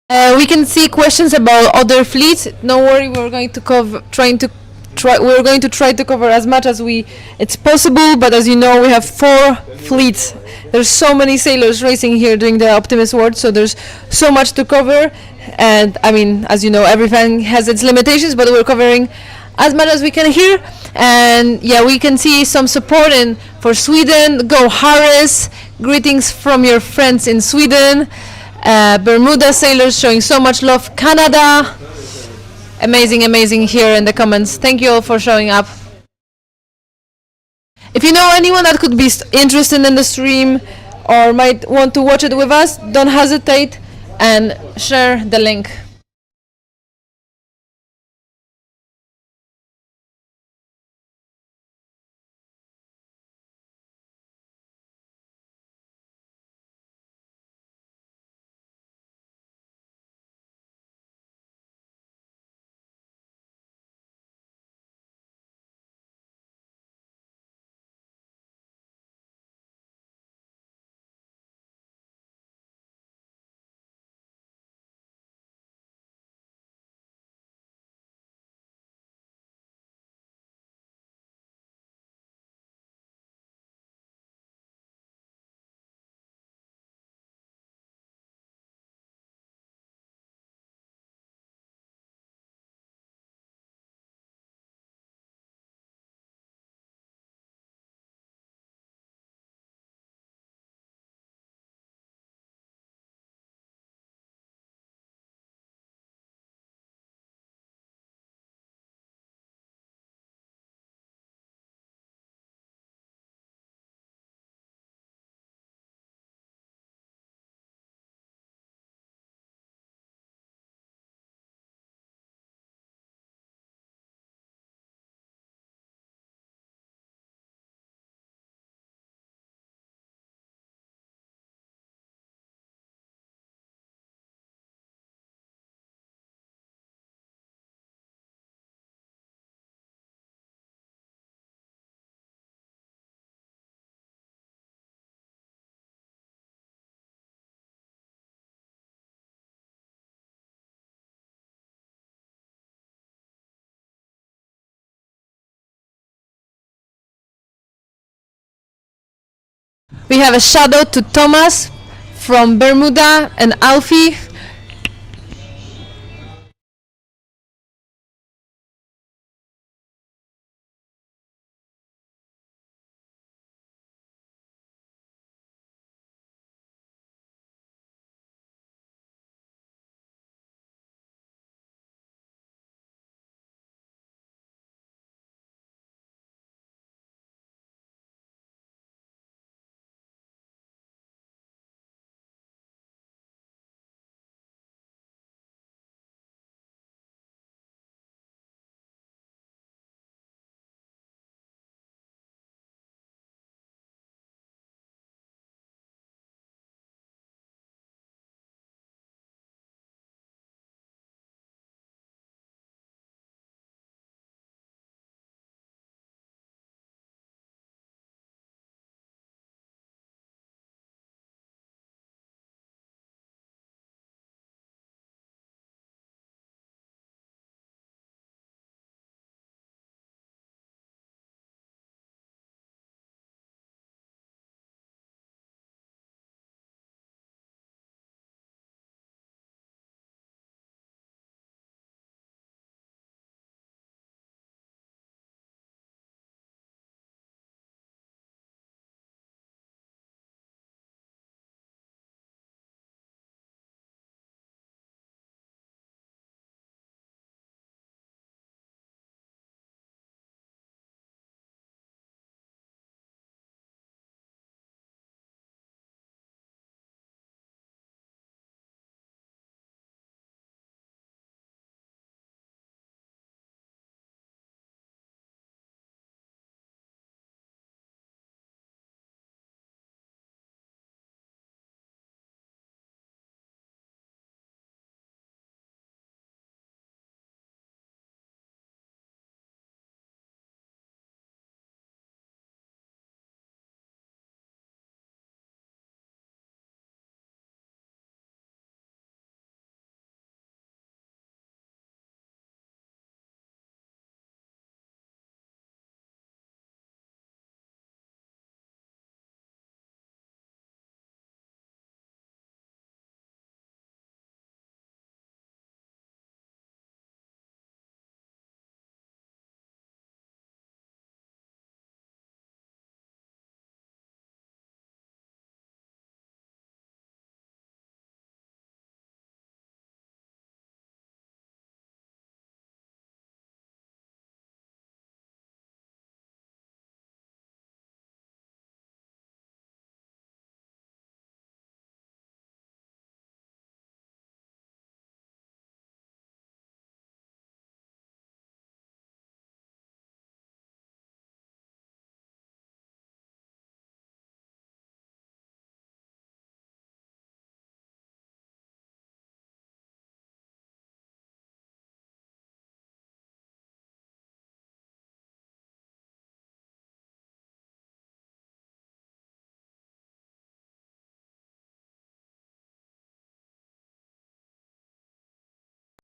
We can see questions about other fleets. No worry, we're going to we're going to try to cover as much as it's possible. But as you know, we have 4 fleets. There's so many sailors racing here during the Optimist World, so there's so much to cover. And I mean, as you know, everything has its limitations, but we're covering as much as we can here. And yeah, we can see some support for Sweden. Go Harris! Greetings from your friends in Sweden. Bermuda sailors showing so much love. Canada, amazing here in the comments. Thank you all for showing up. If you know anyone that could be interested in the stream or might want to watch it with us, don't hesitate and share the link. We have a shout out to Thomas from Bermuda and Alfie.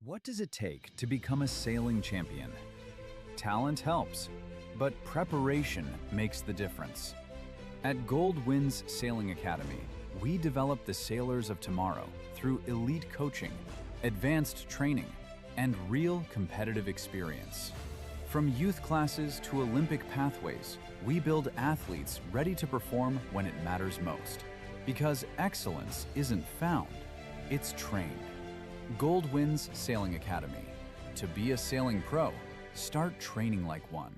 What does it take to become a sailing champion? Talent helps, but preparation makes the difference. At Gold Winds Sailing Academy, we develop the sailors of tomorrow through elite coaching, advanced training, and real competitive experience. From youth classes to Olympic pathways, we build athletes ready to perform when it matters most. Because excellence isn't found, it's trained. Gold Winds Sailing Academy. To be a sailing pro, start training like one.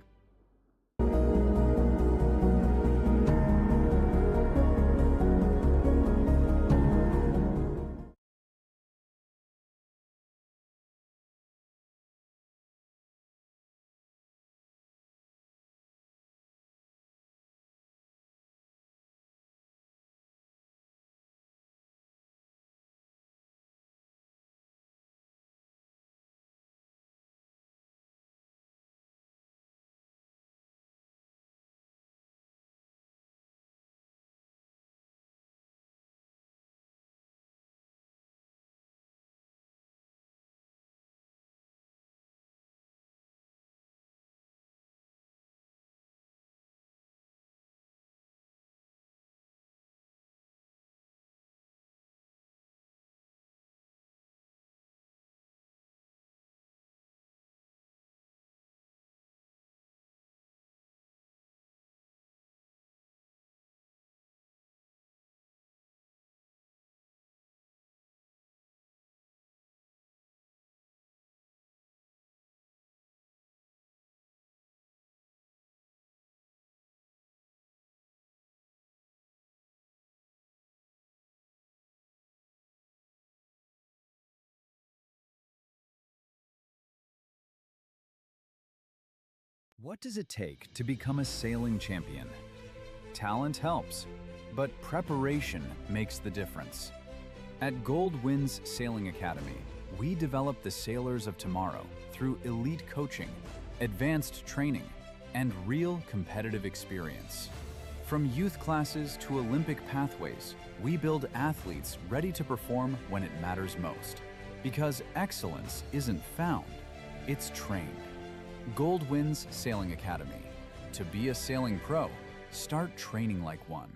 What does it take to become a sailing champion? Talent helps, but preparation makes the difference. At Gold Winds Sailing Academy, we develop the sailors of tomorrow through elite coaching, advanced training, and real competitive experience. From youth classes to Olympic pathways, we build athletes ready to perform when it matters most. Because excellence isn't found, it's trained. Gold Winds Sailing Academy. To be a sailing pro, start training like one.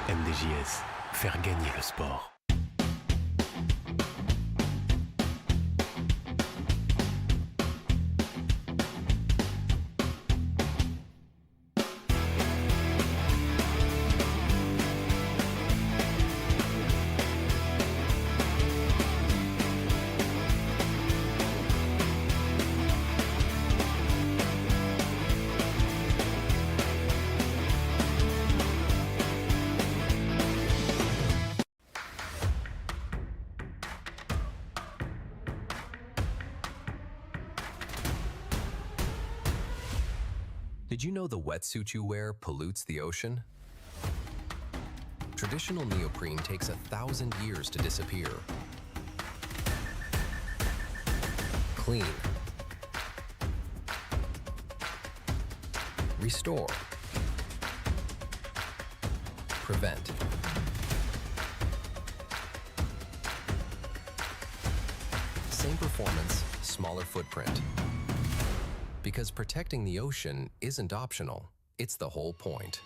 MDJS, faire gagner le sport. Did you know the wetsuit you wear pollutes the ocean? Traditional neoprene takes 1,000 years to disappear. Clean. Restore. Prevent. Same performance, smaller footprint. Because protecting the ocean isn't optional, it's the whole point.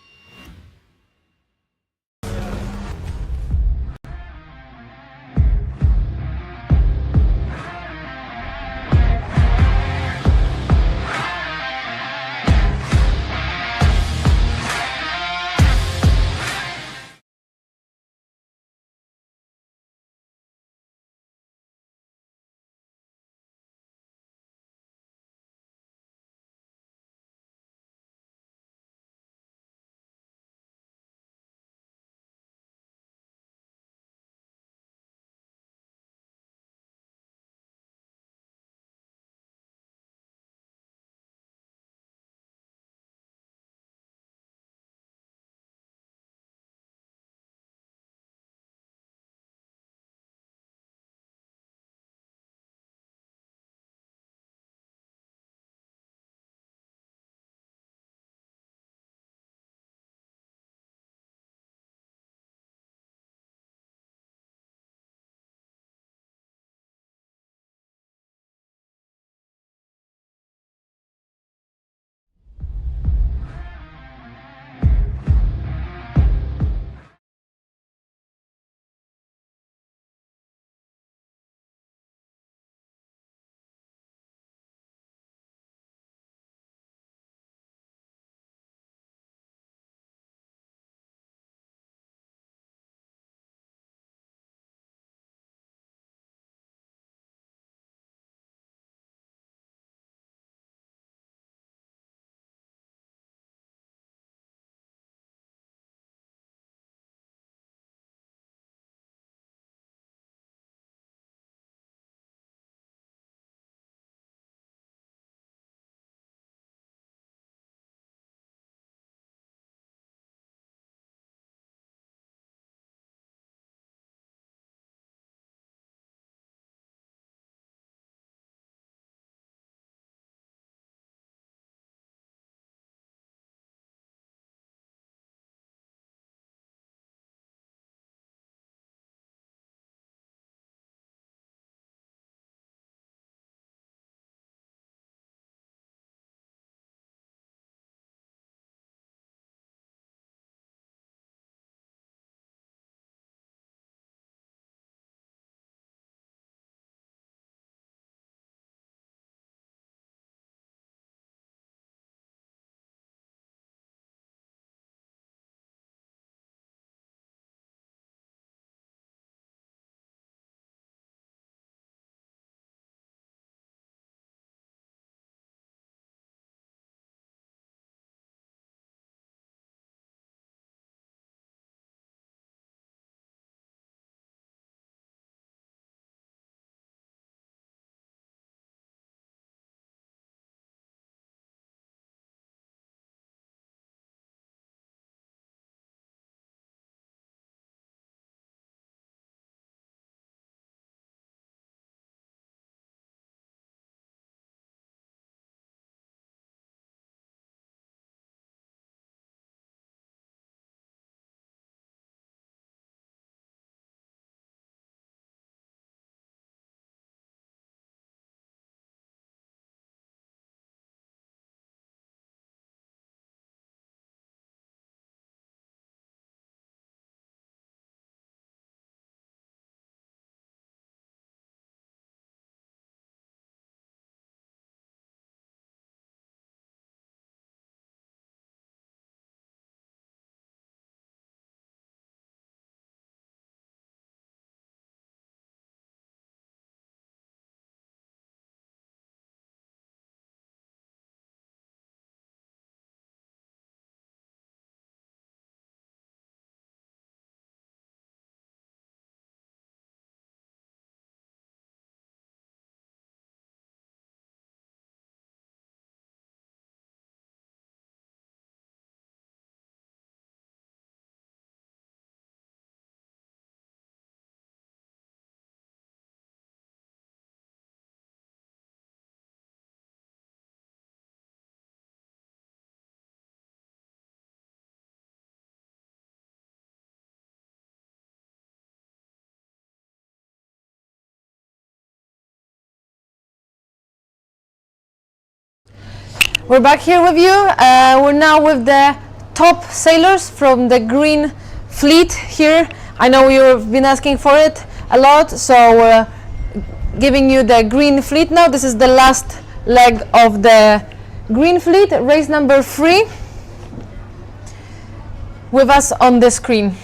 We're back here with you. We're now with the top sailors from the green fleet here. I know you've been asking for it a lot, so we're giving you the green fleet now. This is the last leg of the green fleet, race number 3, with us on the screen.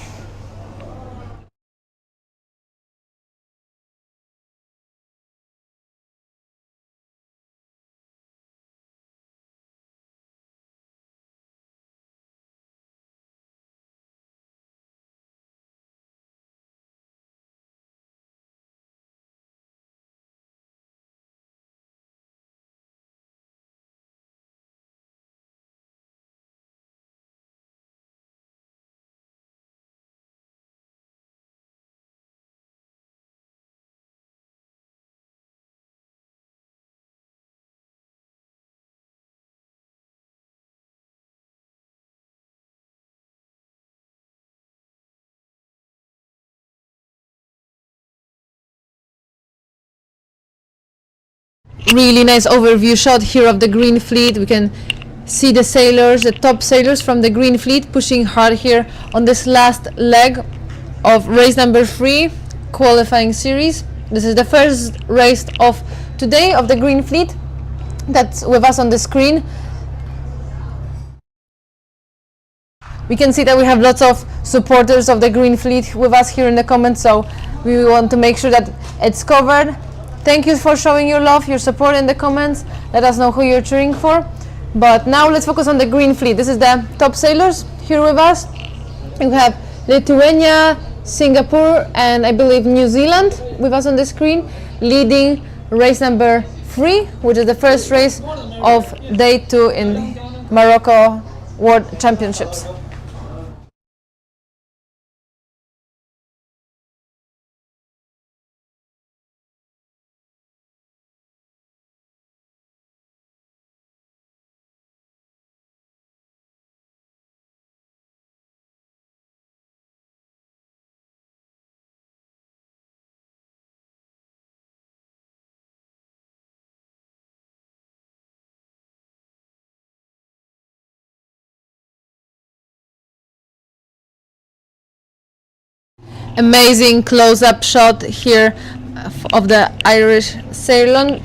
Really nice overview shot here of the green fleet. We can see the sailors, the top sailors from the green fleet pushing hard here on this last leg of race number 3 qualifying series. This is the first race of today of the green fleet that's with us on the screen. We can see that we have lots of supporters of the green fleet with us here in the comments, so we want to make sure that it's covered. Thank you for showing your love, your support in the comments. Let us know who you're cheering for. But now let's focus on the green fleet. This is the top sailors here with us. We have Lithuania, Singapore, and I believe New Zealand with us on the screen, leading race number 3, which is the first race of day 2 in Morocco World Championships. Amazing close-up shot here of the Irish sailor.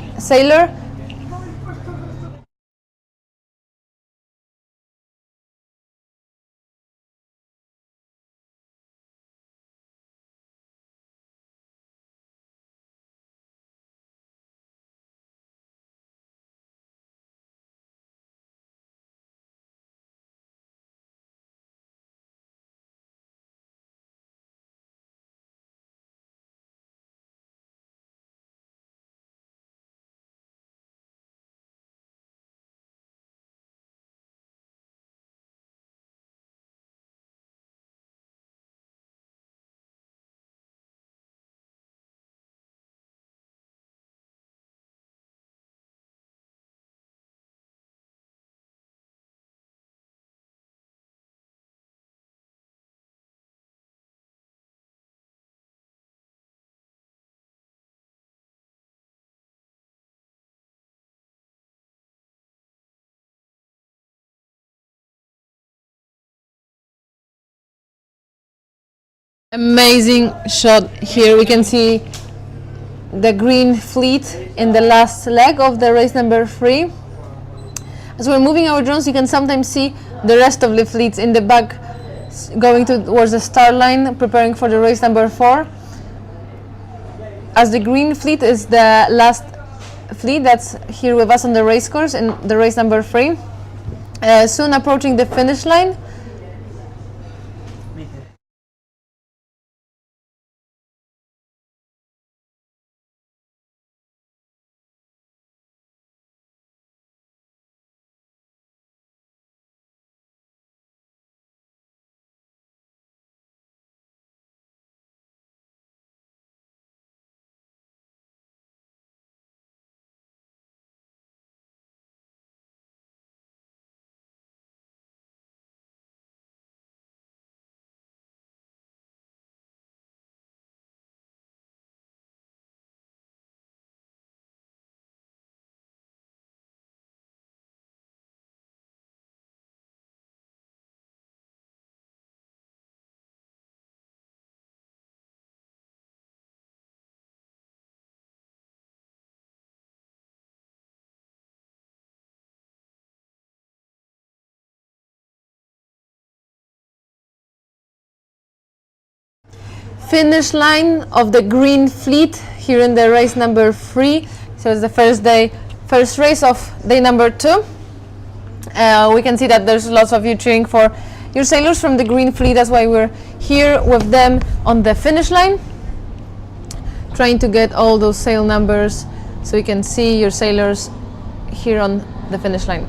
Amazing shot here. We can see the green fleet in the last leg of the race number 3. As we're moving our drones, you can sometimes see the rest of the fleets in the back going towards the start line, preparing for the race number 4. As the green fleet is the last fleet that's here with us on the race course in the race number 3. Soon approaching the finish line. finish line of the green fleet here in the race number 3. So it's the first race of day number 2. We can see that there's lots of you cheering for your sailors from the green fleet. That's why we're here with them on the finish line, trying to get all those sail numbers so you can see your sailors here on the finish line.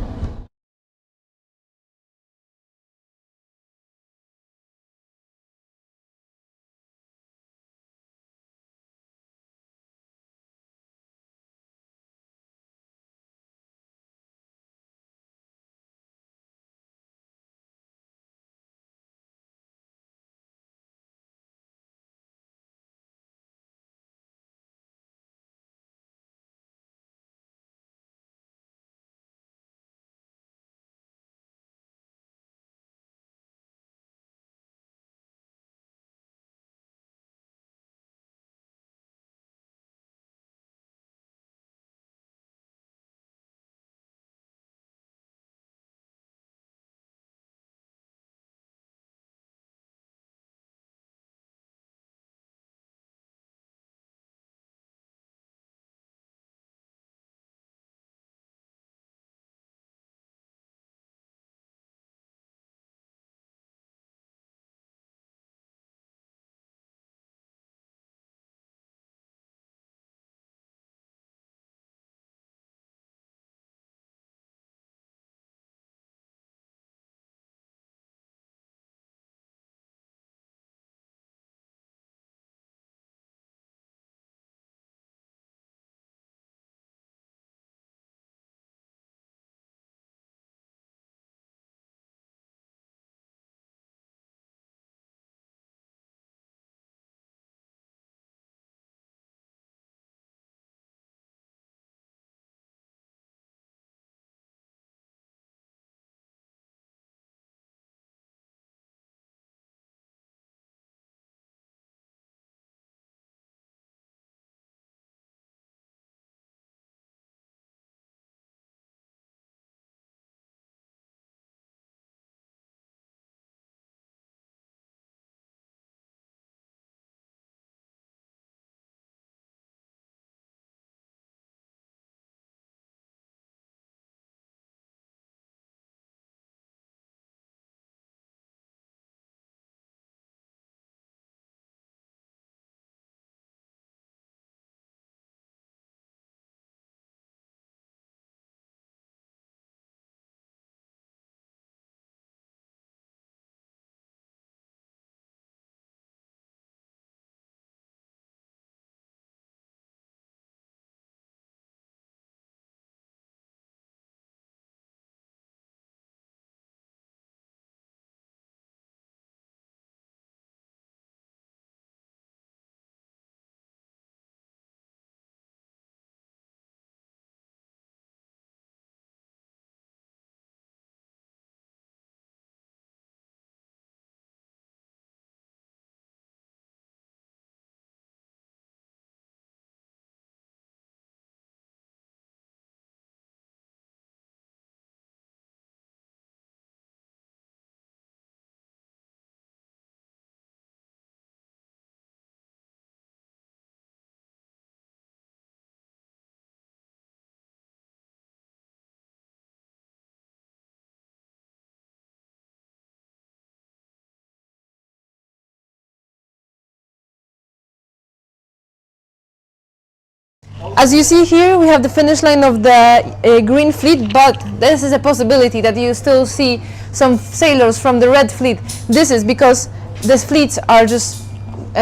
As you see here, we have the finish line of the green fleet, but this is a possibility that you still see some sailors from the red fleet. This is because these fleets are just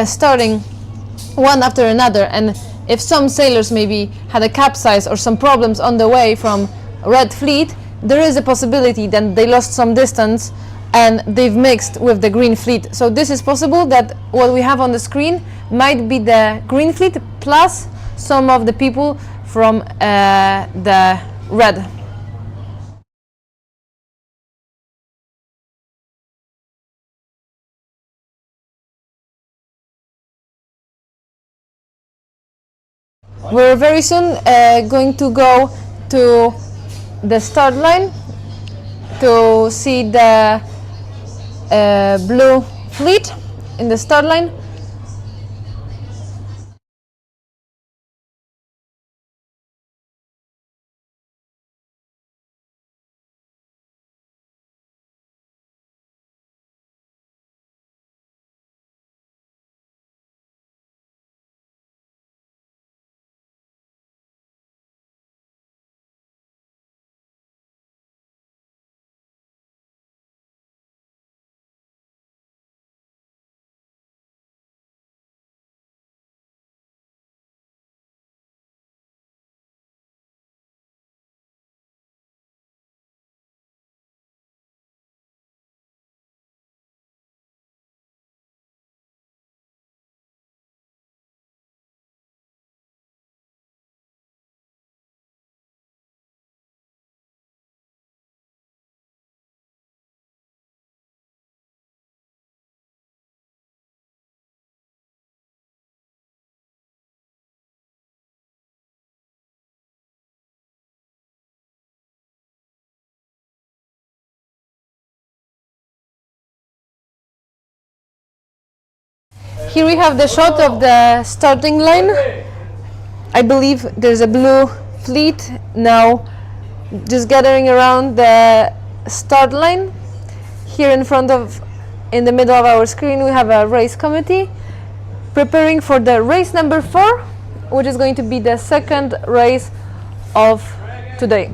starting one after another, and if some sailors maybe had a capsize or some problems on the way from red fleet, there is a possibility that they lost some distance and they've mixed with the green fleet. So this is possible that what we have on the screen might be the green fleet plus some of the people from the red. We're very soon going to go to the start line to see the blue fleet in the start line. Here we have the shot of the starting line. I believe there's a blue fleet now just gathering around the start line. Here in the middle of our screen, we have a race committee preparing for the race number 4, which is going to be the second race of today.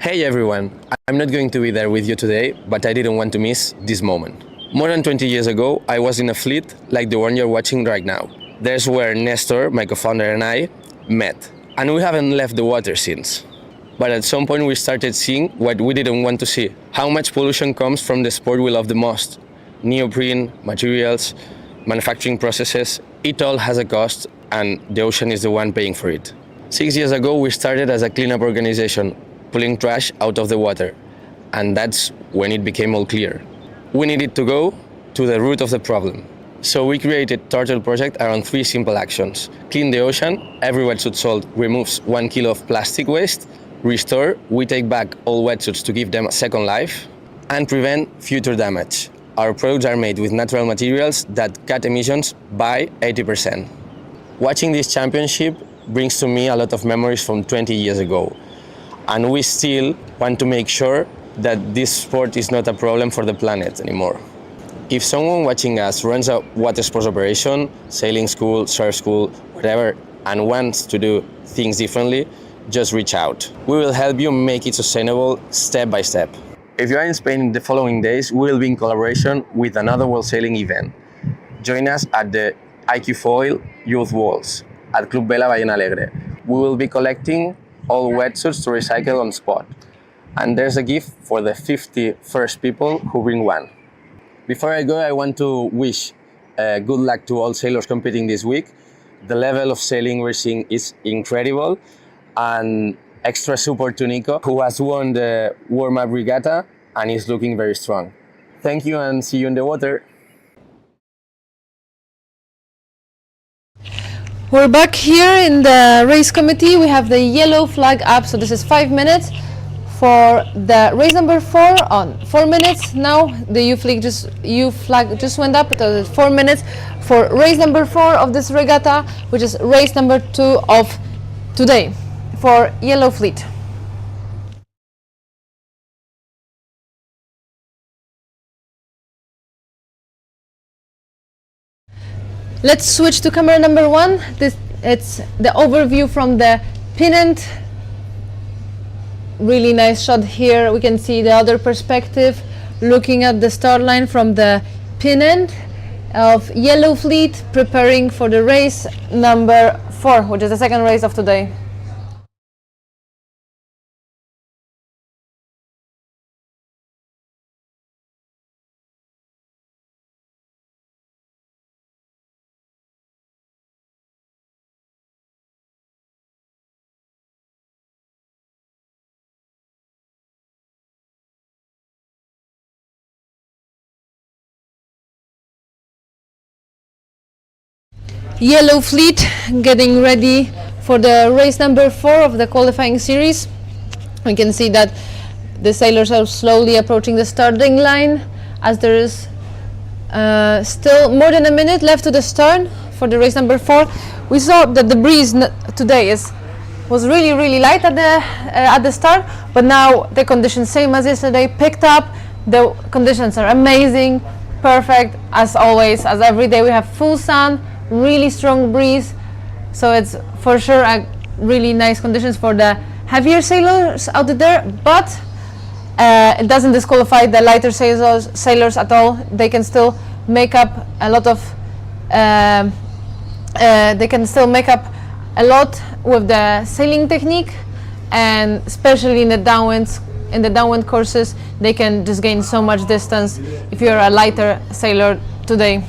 Hey everyone, I'm not going to be there with you today, but I didn't want to miss this moment. More than 20 years ago, I was in a fleet like the one you're watching right now. There's where Nestor, my co-founder, and I met. And we haven't left the water since. But at some point we started seeing what we didn't want to see. How much pollution comes from the sport we love the most. Neoprene, materials, manufacturing processes, it all has a cost and the ocean is the one paying for it. 6 years ago we started as a cleanup organization, pulling trash out of the water. And that's when it became all clear. We needed to go to the root of the problem. So we created Turtle Project around 3 simple actions. Clean the ocean, every wetsuit sold removes 1 kilo of plastic waste. Restore, we take back all wetsuits to give them a second life. And prevent future damage. Our products are made with natural materials that cut emissions by 80%. Watching this championship brings to me a lot of memories from 20 years ago. And we still want to make sure that this sport is not a problem for the planet anymore. If someone watching us runs a water sports operation, sailing school, surf school, whatever, and wants to do things differently, just reach out. We will help you make it sustainable step by step. If you are in Spain in the following days, we will be in collaboration with another World Sailing event. Join us at the IQ Foil Youth Walls at Club Vela Ballena Alegre. We will be collecting all wetsuits to recycle on spot. And there's a gift for the 50 first people who bring one. Before I go, I want to wish good luck to all sailors competing this week. The level of sailing we're seeing is incredible, and extra support to Nico, who has won the warm-up regatta and is looking very strong. Thank you and see you in the water. We're back here in the race committee. We have the yellow flag up, so this is 5 minutes. For the race number 4 on 4 minutes. Now the U flag just went up, so it's 4 minutes for race number 4 of this regatta, which is race number 2 of today for Yellow Fleet. Let's switch to camera number 1. It's the overview from the pennant. Really nice shot here. We can see the other perspective, looking at the start line from the pennant of Yellow Fleet, preparing for the race number 4, which is the second race of today. Yellow Fleet getting ready for the race number 4 of the qualifying series. We can see that the sailors are slowly approaching the starting line as there is still more than a minute left to the start for the race number 4. We saw that the breeze today was really light at the start, but now the conditions, same as yesterday, picked up. The conditions are amazing, perfect as always, as every day. We have full sun, really strong breeze, so it's for sure a really nice conditions for the heavier sailors out there, but it doesn't disqualify the lighter sailors at all. They can still make up a lot of with the sailing technique, and especially in the downwind courses, they can just gain so much distance if you're a lighter sailor today.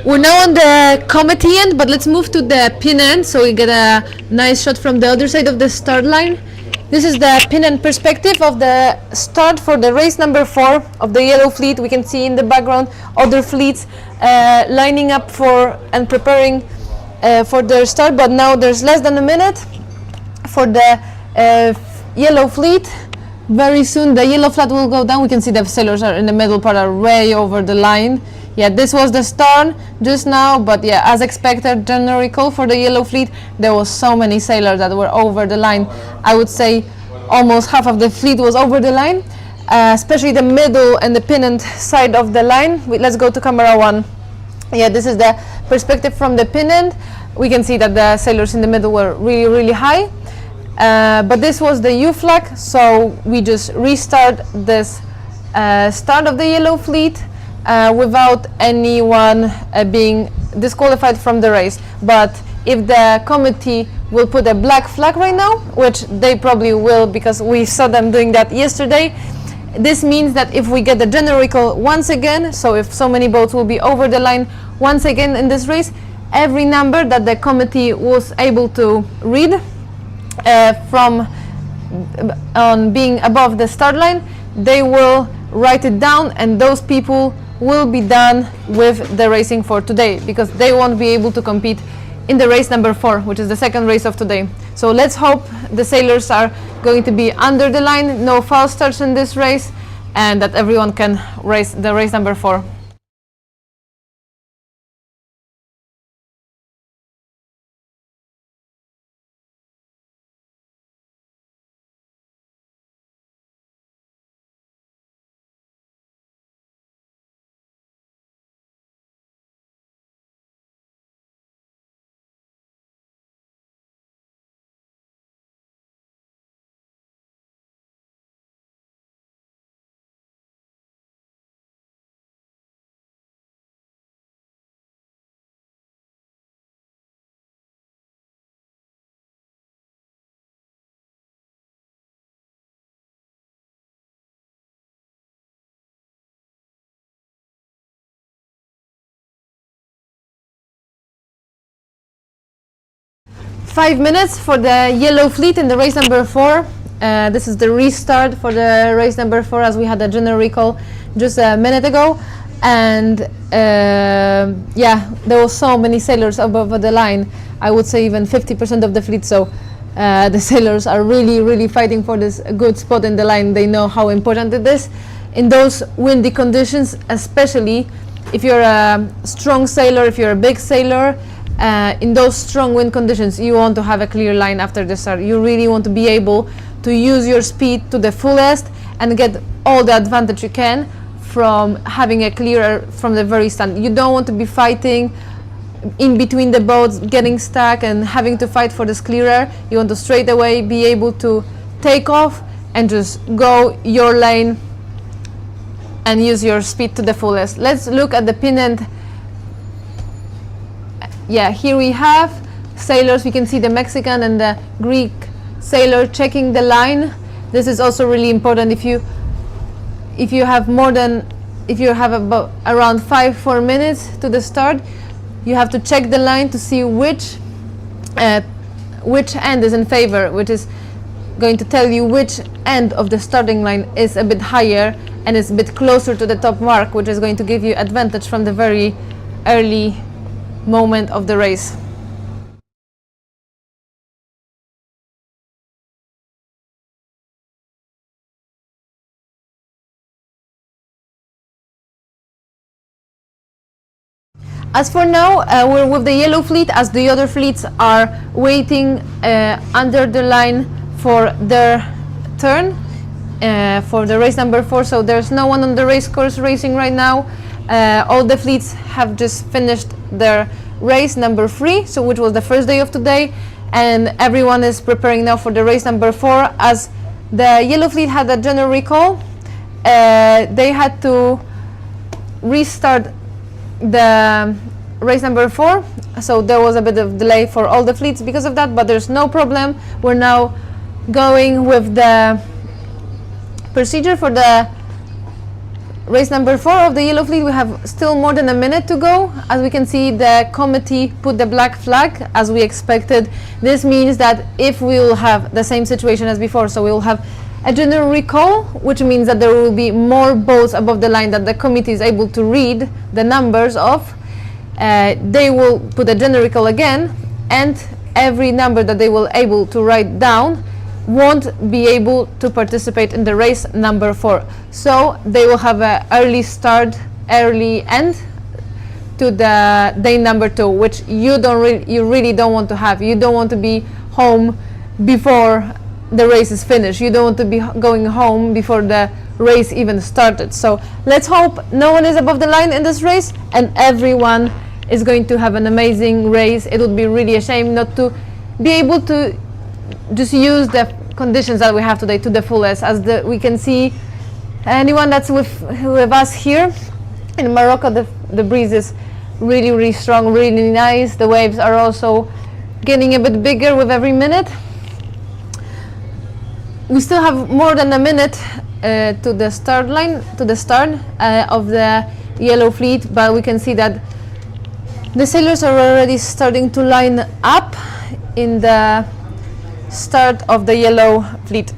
We're now on the committee end, but let's move to the pin end so we get a nice shot from the other side of the start line. This is the pin end perspective of the start for the race number 4 of the yellow fleet. We can see in the background other fleets lining up for and preparing for their start, but now there's less than a minute for the yellow fleet. Very soon the yellow flag will go down. We can see the sailors are in the middle part, are way over the line. Yeah, this was the start just now, but yeah, as expected, January call for the yellow fleet, there was so many sailors that were over the line. I would say almost half of the fleet was over the line, especially the middle and the pin end side of the line. Let's go to camera 1. Yeah, this is the perspective from the pin end. We can see that the sailors in the middle were really, really high. But this was the U flag, so we just restart this start of the yellow fleet without anyone being disqualified from the race. But if the committee will put a black flag right now, which they probably will because we saw them doing that yesterday, this means that if we get the January call once again, so if so many boats will be over the line once again in this race, every number that the committee was able to read from on being above the start line, they will write it down, and those people will be done with the racing for today because they won't be able to compete in the race number 4, which is the second race of today. So let's hope the sailors are going to be under the line, no false starts in this race, and that everyone can race the race number 4. Five minutes for the yellow fleet in the race number 4. This is the restart for the race number 4, as we had a general recall just a minute ago, and yeah, there were so many sailors above the line. I would say even 50% of the fleet. So the sailors are really fighting for this good spot in the line. They know how important it is in those windy conditions, especially if you're a strong sailor, if you're a big sailor. In those strong wind conditions, you want to have a clear line after the start. You really want to be able to use your speed to the fullest and get all the advantage you can from having a clear from the very start. You don't want to be fighting in between the boats, getting stuck and having to fight for this clearer. You want to straight away be able to take off and just go your lane and use your speed to the fullest. Let's look at the pin end. Yeah, here we have sailors. We can see the Mexican and the Greek sailor checking the line. This is also really important. If you have about around 4 minutes to the start, you have to check the line to see which end is in favor, which is going to tell you which end of the starting line is a bit higher and is a bit closer to the top mark, which is going to give you advantage from the very early moment of the race. As for now, we're with the yellow fleet, as the other fleets are waiting under the line for their turn for the race number 4. So there's no one on the race course racing right now. All the fleets have just finished their race number 3, so which was the first day of today, and everyone is preparing now for the race number 4. As the yellow fleet had a general recall, they had to restart the race number 4, so there was a bit of delay for all the fleets because of that, but there's no problem. We're now going with the procedure for the race number 4 of the yellow fleet, we have still more than a minute to go. As we can see, the committee put the black flag as we expected. This means that if we will have the same situation as before, so we will have a general recall, which means that there will be more boats above the line that the committee is able to read the numbers of. They will put a general recall again, and every number that they will able to write down won't be able to participate in the race number 4. So they will have an early start, early end to the day number 2, which you really don't want to have. You don't want to be home before the race is finished. You don't want to be going home before the race even started. So let's hope no one is above the line in this race and everyone is going to have an amazing race. It would be really a shame not to be able to just use the conditions that we have today to the fullest. As we can see, anyone that's with us here in Morocco, the breeze is really strong, really nice. The waves are also getting a bit bigger with every minute. We still have more than a minute to the start line, to the start of the yellow fleet, but we can see that the sailors are already starting to line up in the start of the yellow fleet.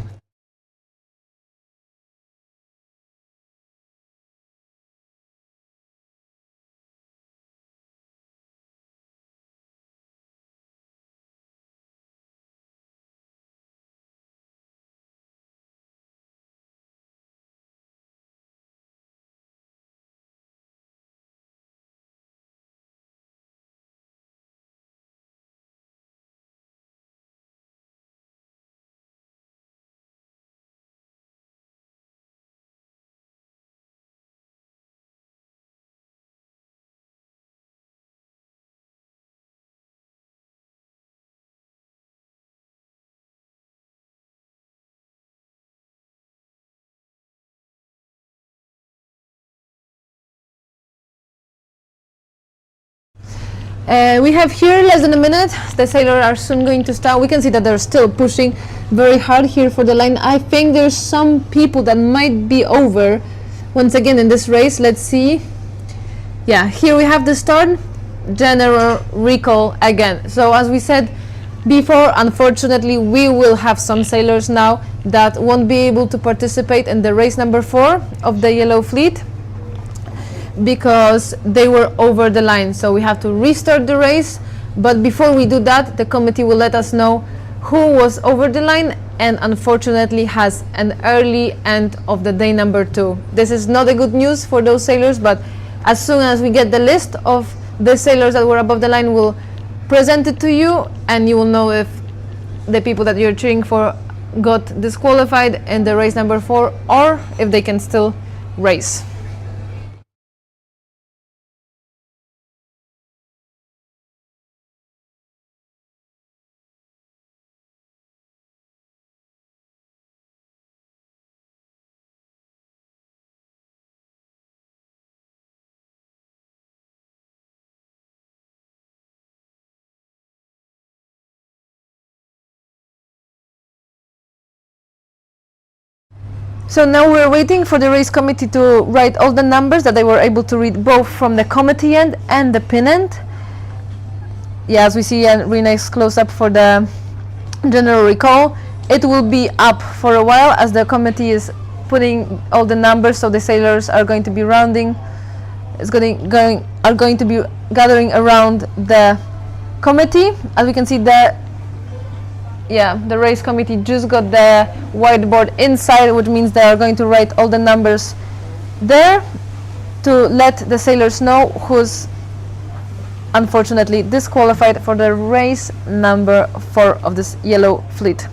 We have here less than a minute. The sailors are soon going to start. We can see that they're still pushing very hard here for the line. I think there's some people that might be over once again in this race. Let's see. Yeah, here we have the start. General recall again. So as we said before, unfortunately we will have some sailors now that won't be able to participate in the race number 4 of the yellow fleet because they were over the line. So we have to restart the race, but before we do that, the committee will let us know who was over the line and unfortunately has an early end of the day number 2. This is not a good news for those sailors, but as soon as we get the list of the sailors that were above the line, we'll present it to you and you will know if the people that you're cheering for got disqualified in the race number 4 or if they can still race. So now we're waiting for the race committee to write all the numbers that they were able to read both from the committee end and the pin end. Yeah, as we see a really nice close-up for the general recall. It will be up for a while as the committee is putting all the numbers, so the sailors are going to be rounding, are going to be gathering around the committee. As we can see, the race committee just got the whiteboard inside, which means they are going to write all the numbers there to let the sailors know who's unfortunately disqualified for the race number 4 of this yellow fleet.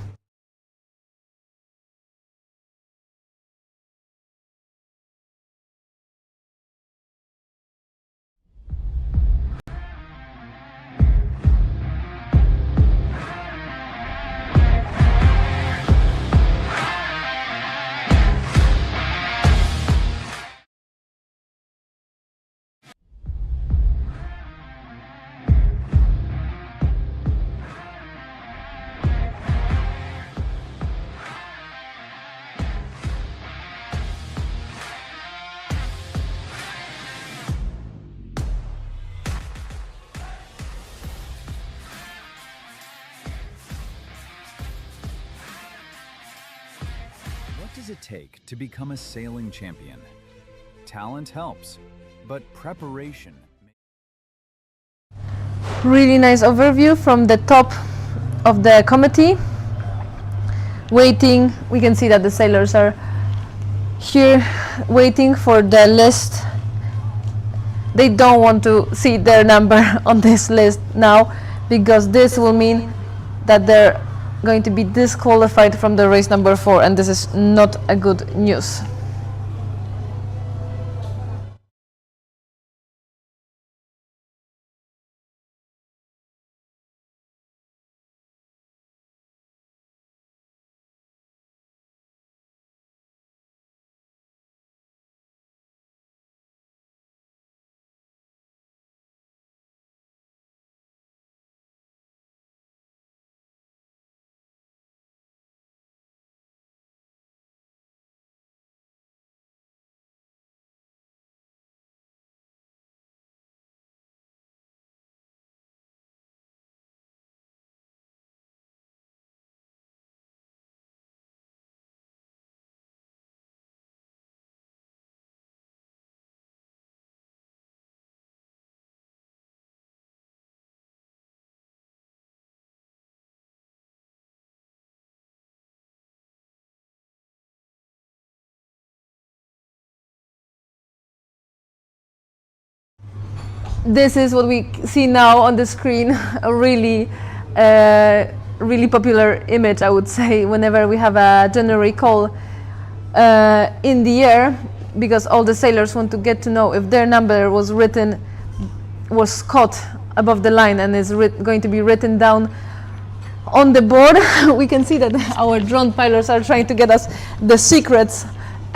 does it take to become a sailing champion? Talent helps, but preparation. Really nice overview from the top of the committee. Waiting, we can see that the sailors are here waiting for the list. They don't want to see their number on this list now, because this will mean that they're going to be disqualified from the race number 4, and this is not a good news. This is what we see now on the screen, a really popular image, I would say, whenever we have a January call in the air, because all the sailors want to get to know if their number was caught above the line and is going to be written down on the board. We can see that our drone pilots are trying to get us the secrets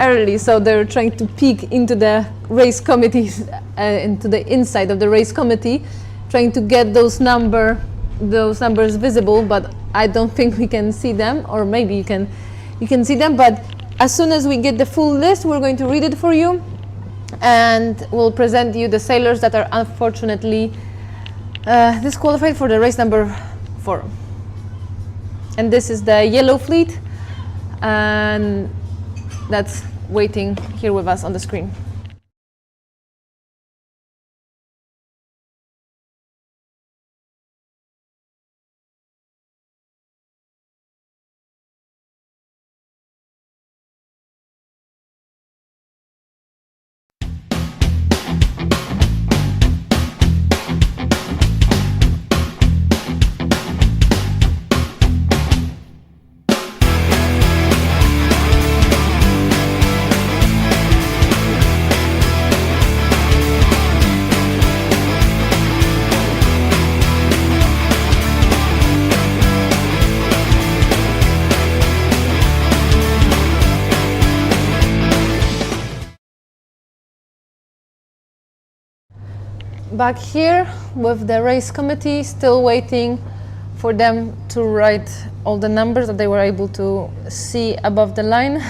early, so they're trying to peek into the race committees, into the inside of the race committee, trying to get those numbers visible, but I don't think we can see them, or maybe you can see them. But as soon as we get the full list, we're going to read it for you, and we'll present you the sailors that are unfortunately disqualified for the race number 4. And this is the yellow fleet, and that's waiting here with us on the screen. Back here with the race committee, still waiting for them to write all the numbers that they were able to see above the line.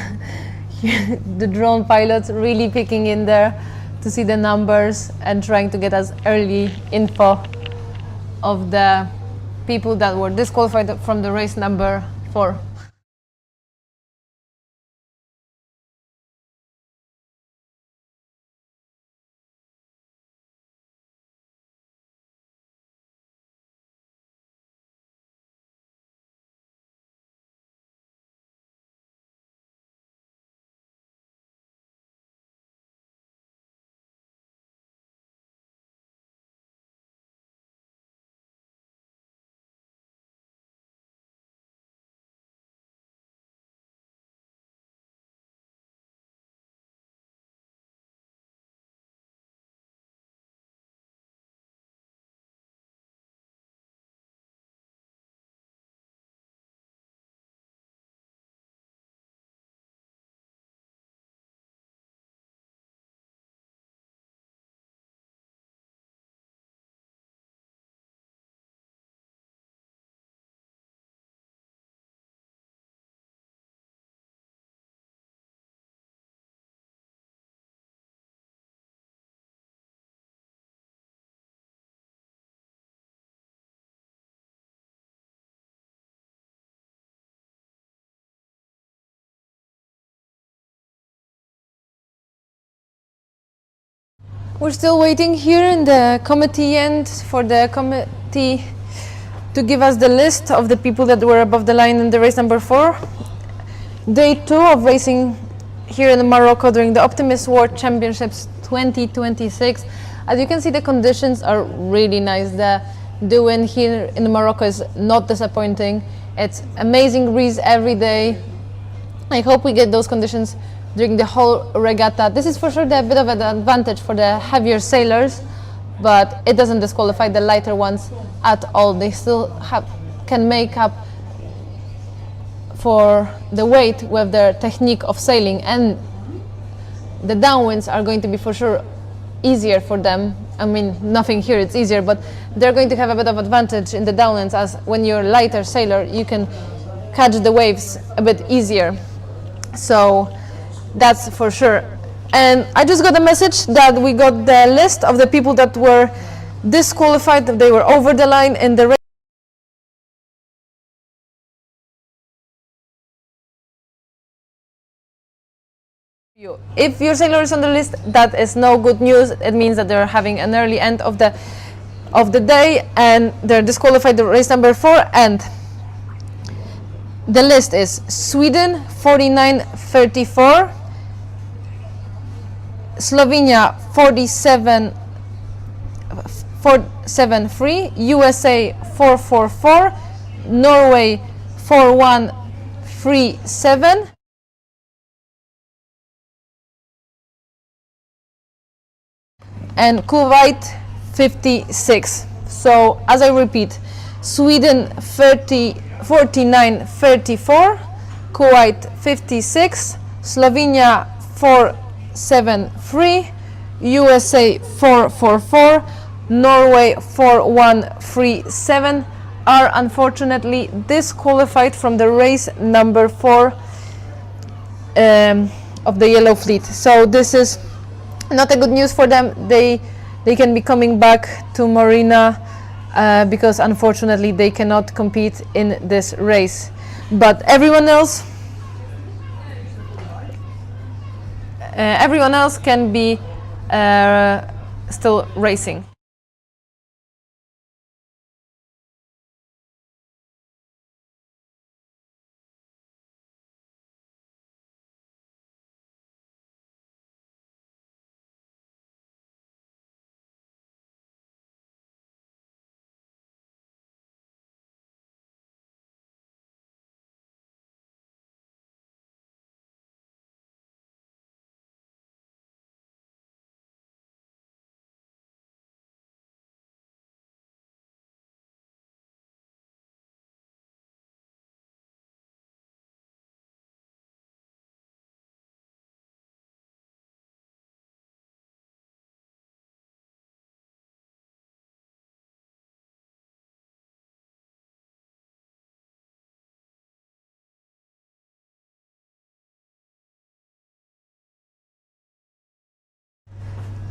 The drone pilots really picking in there to see the numbers and trying to get us early info of the people that were disqualified from the race number 4. We're still waiting here in the committee end for the committee to give us the list of the people that were above the line in the race number 4. Day 2 of racing here in Morocco during the Optimist World Championships 2026. As you can see, the conditions are really nice. The wind here in Morocco is not disappointing. It's amazing breeze every day. I hope we get those conditions during the whole regatta. This is for sure a bit of an advantage for the heavier sailors, but it doesn't disqualify the lighter ones at all. They still can make up for the weight with their technique of sailing, and the downwinds are going to be for sure easier for them. I mean, nothing here it's easier, but they're going to have a bit of advantage in the downwinds, as when you're a lighter sailor you can catch the waves a bit easier. So that's for sure. And I just got a message that we got the list of the people that were disqualified, that they were over the line in the race. If your sailor is on the list, that is no good news. It means that they're having an early end of the day and they're disqualified the race number 4. And the list is Sweden 49.34, Slovenia 47.3, USA 4.44, Norway 4.137, and Kuwait 56. So as I repeat, Sweden 49.34, Kuwait 56, Slovenia 4.73, USA 4.44, Norway 4.137 are unfortunately disqualified from the race number 4 of the Yellow Fleet. So this is not a good news for them. They can be coming back to Marina because unfortunately they cannot compete in this race. But everyone else can be still racing.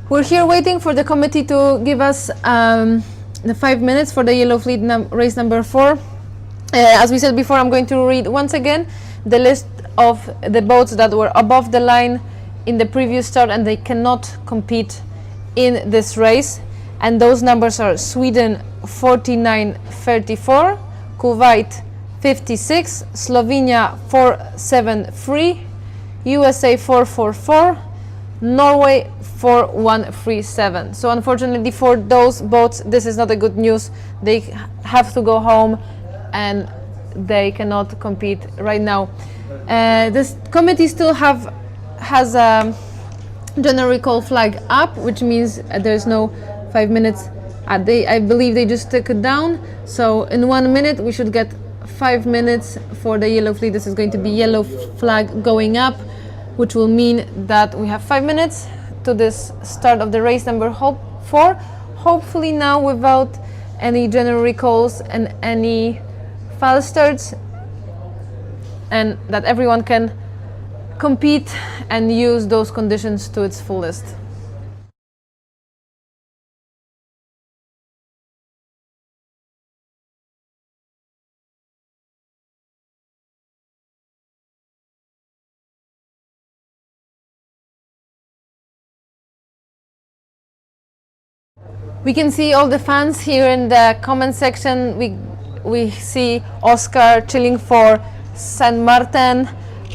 We're here waiting for the committee to give us the 5 minutes for the Yellow Fleet race number 4. As we said before, I'm going to read once again the list of the boats that were above the line in the previous start and they cannot compete in this race. And those numbers are Sweden 49.34, Kuwait 56, Slovenia 4.73, USA 4.44, Norway 4.137. So unfortunately for those boats, this is not a good news. They have to go home and they cannot compete right now. This committee still has a general recall flag up, which means there's no 5 minutes. I believe they just took it down. So in 1 minute we should get 5 minutes for the Yellow Fleet. This is going to be yellow flag going up, which will mean that we have 5 minutes to this start of the race number 4. Hopefully now without any general recalls and any false starts, and that everyone can compete and use those conditions to its fullest. We can see all the fans here in the comment section. We see Oscar chilling for San Martin.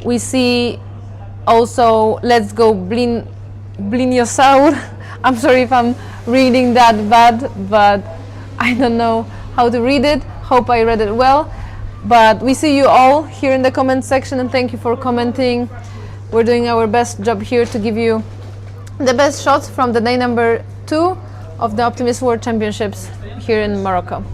We see also Let's Go Bliniosaur. I'm sorry if I'm reading that bad, but I don't know how to read it. Hope I read it well. But we see you all here in the comment section, and thank you for commenting. We're doing our best job here to give you the best shots from the day number 2 of the Optimist World Championships here in Morocco.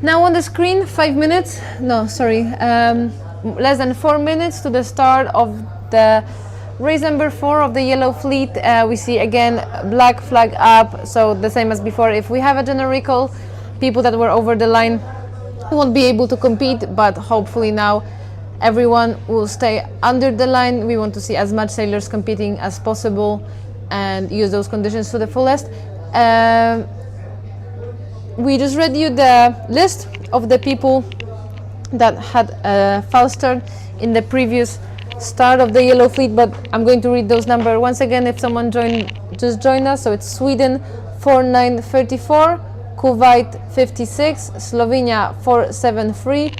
Now on the screen, 5 minutes, no, sorry, less than 4 minutes to the start of the race number 4 of the Yellow Fleet. We see again black flag up, so the same as before. If we have a general recall, people that were over the line won't be able to compete, but hopefully now everyone will stay under the line. We want to see as much sailors competing as possible and use those conditions to the fullest. We just read you the list of the people that had a false start in the previous start of the Yellow Fleet, but I'm going to read those numbers once again if someone just joined us. So it's Sweden 4934, Kuwait 56, Slovenia 473,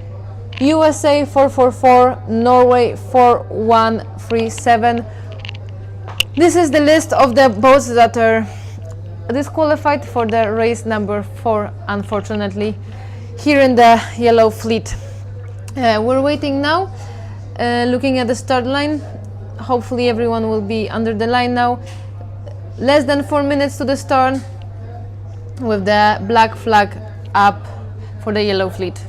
USA 444, Norway 4137. This is the list of the boats that are disqualified for the race number 4, unfortunately, here in the Yellow Fleet. We're waiting now, looking at the start line. Hopefully everyone will be under the line now. Less than 4 minutes to the start with the black flag up for the Yellow Fleet.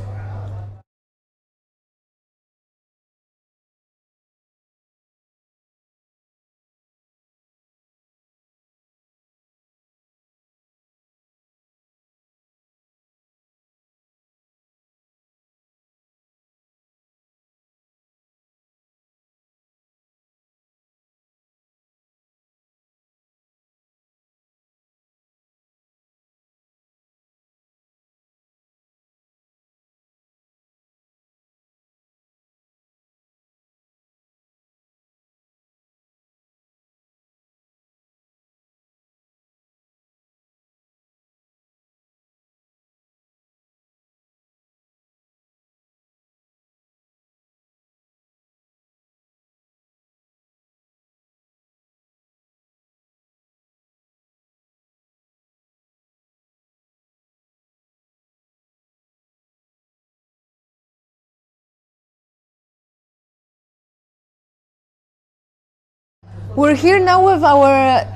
We're here now with our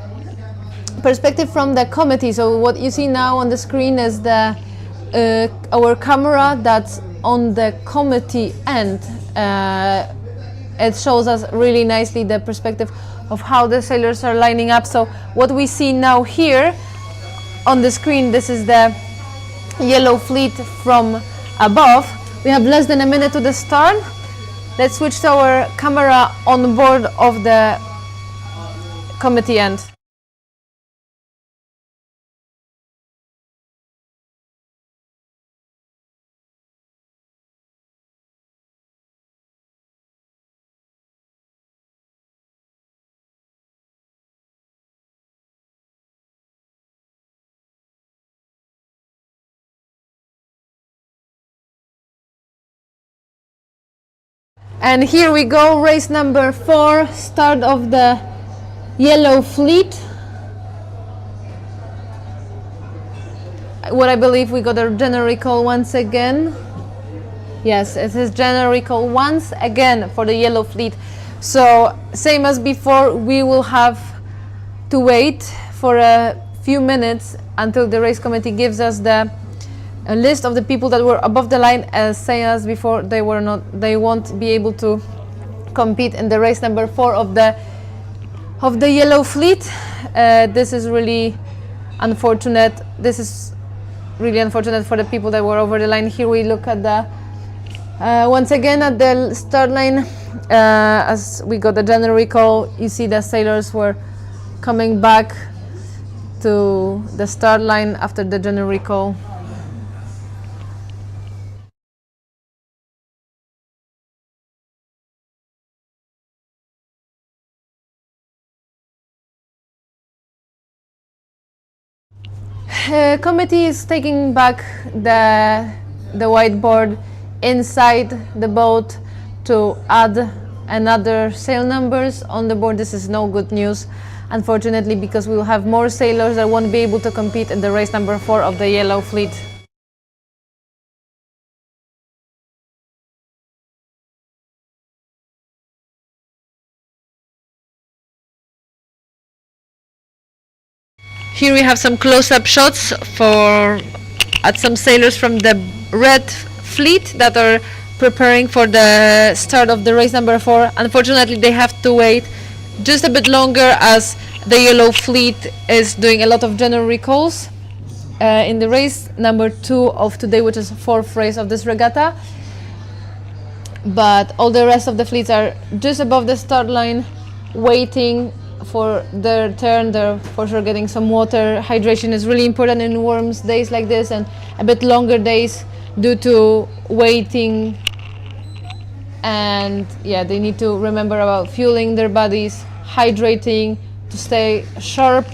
perspective from the committee. So what you see now on the screen is the our camera that's on the committee end. It shows us really nicely the perspective of how the sailors are lining up. So what we see now here on the screen, this is the Yellow Fleet from above. We have less than a minute to the start. Let's switch to our camera on board of the committee end. And here we go, race number 4, start of the yellow fleet. What I believe we got a generical once again. Yes, it is generical once again for the yellow fleet. So same as before, we will have to wait for a few minutes until the race committee gives us the a list of the people that were above the line. As same as before, they won't be able to compete in the race number 4 of the yellow fleet. This is really unfortunate. This is really unfortunate for the people that were over the line. Here we look at the once again at the start line. As we got the generical, you see the sailors were coming back to the start line after the generical. Committee is taking back the whiteboard inside the boat to add another sail numbers on the board. This is no good news, unfortunately, because we will have more sailors that won't be able to compete in the race number 4 of the yellow fleet. Here we have some close-up shots at some sailors from the red fleet that are preparing for the start of the race number 4. Unfortunately, they have to wait just a bit longer as the yellow fleet is doing a lot of genericals in the race number 2 of today, which is 4th race of this regatta. But all the rest of the fleets are just above the start line, waiting for their turn. They're for sure getting some water. Hydration is really important in warm days like this and a bit longer days due to waiting. And yeah, they need to remember about fueling their bodies, hydrating to stay sharp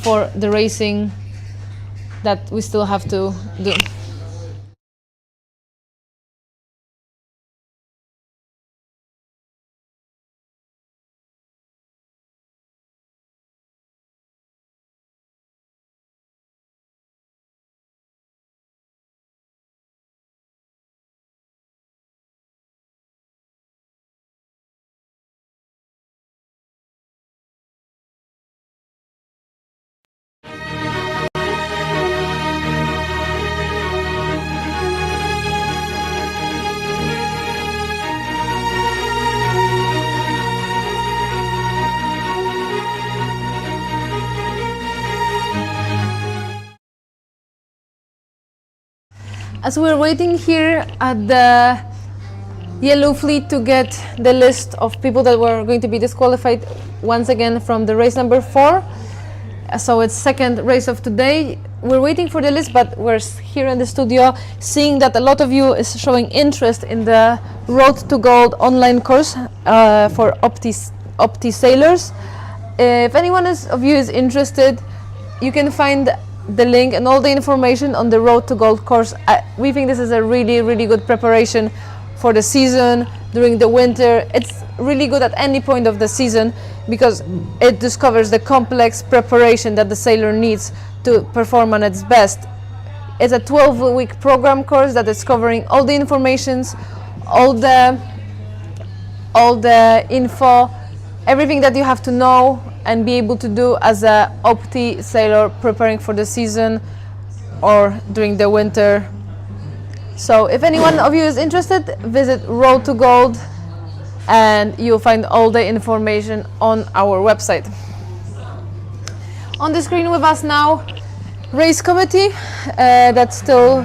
for the racing that we still have to do. As we're waiting here at the yellow fleet to get the list of people that were going to be disqualified once again from the race number 4, so it's second race of today. We're waiting for the list, but we're here in the studio seeing that a lot of you is showing interest in the Road to Gold online course for Opti sailors. If anyone of you is interested, you can find the link and all the information on the Road to Gold course. We think this is a really, really good preparation for the season during the winter. It's really good at any point of the season because it discovers the complex preparation that the sailor needs to perform on its best. It's a 12-week program course that is covering all the informations, all the info, everything that you have to know and be able to do as a Opti sailor preparing for the season or during the winter. So if anyone of you is interested, visit Road to Gold and you'll find all the information on our website. On the screen with us now, race committee that's still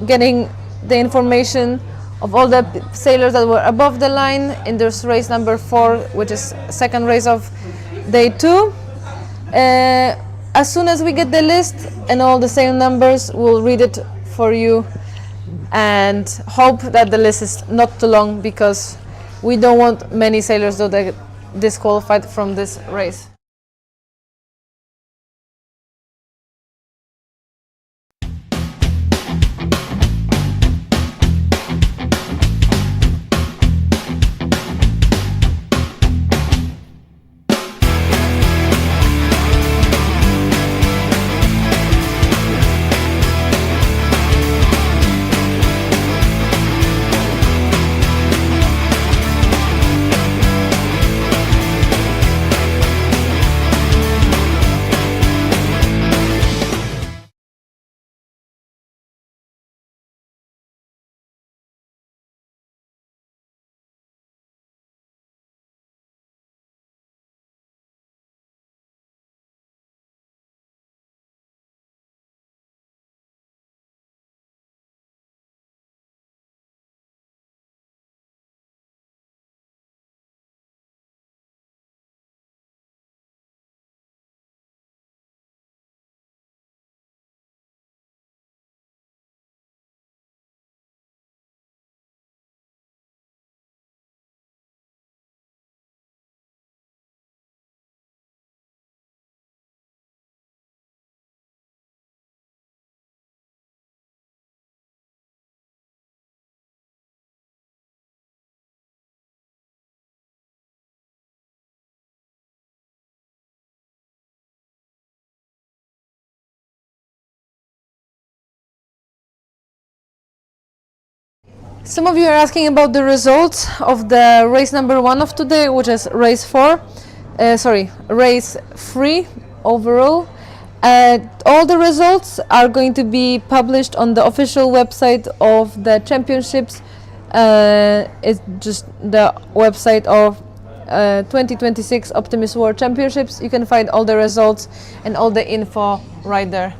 getting the information of all the sailors that were above the line in this race number 4, which is second race of day 2. As soon as we get the list and all the same numbers, we'll read it for you and hope that the list is not too long because we don't want many sailors to get disqualified from this race. Some of you are asking about the results of the race number 1 of today, which is race 4. Race 3 overall. All the results are going to be published on the official website of the championships. It's just the website of 2026 Optimist World Championships. You can find all the results and all the info right there.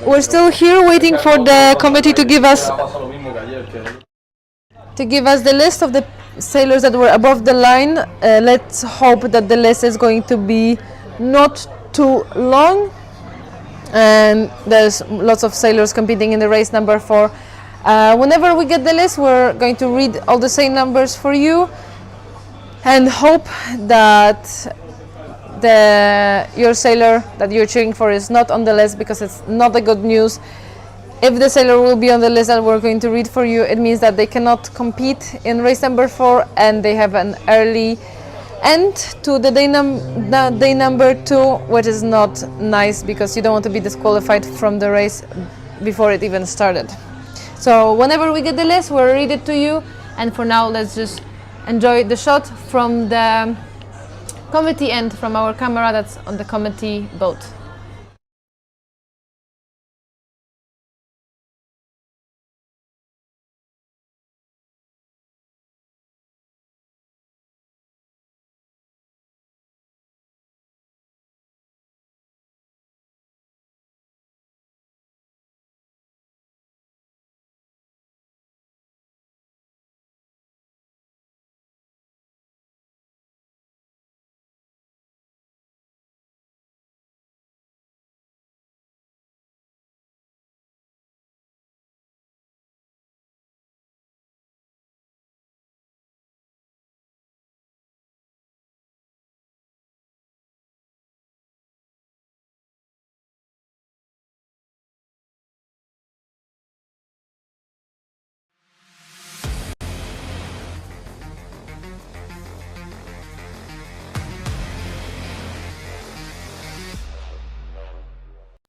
We're still here waiting for the committee to give us the list of the sailors that were above the line. Let's hope that the list is going to be not too long, and there's lots of sailors competing in the race number 4. Whenever we get the list, we're going to read all the same numbers for you and hope that your sailor that you're cheering for is not on the list, because it's not a good news. If the sailor will be on the list that we're going to read for you, it means that they cannot compete in race number 4 and they have an early end to the day number 2, which is not nice because you don't want to be disqualified from the race before it even started. So whenever we get the list, we'll read it to you, and for now let's just enjoy the shot from the committee and from our camera that's on the committee boat.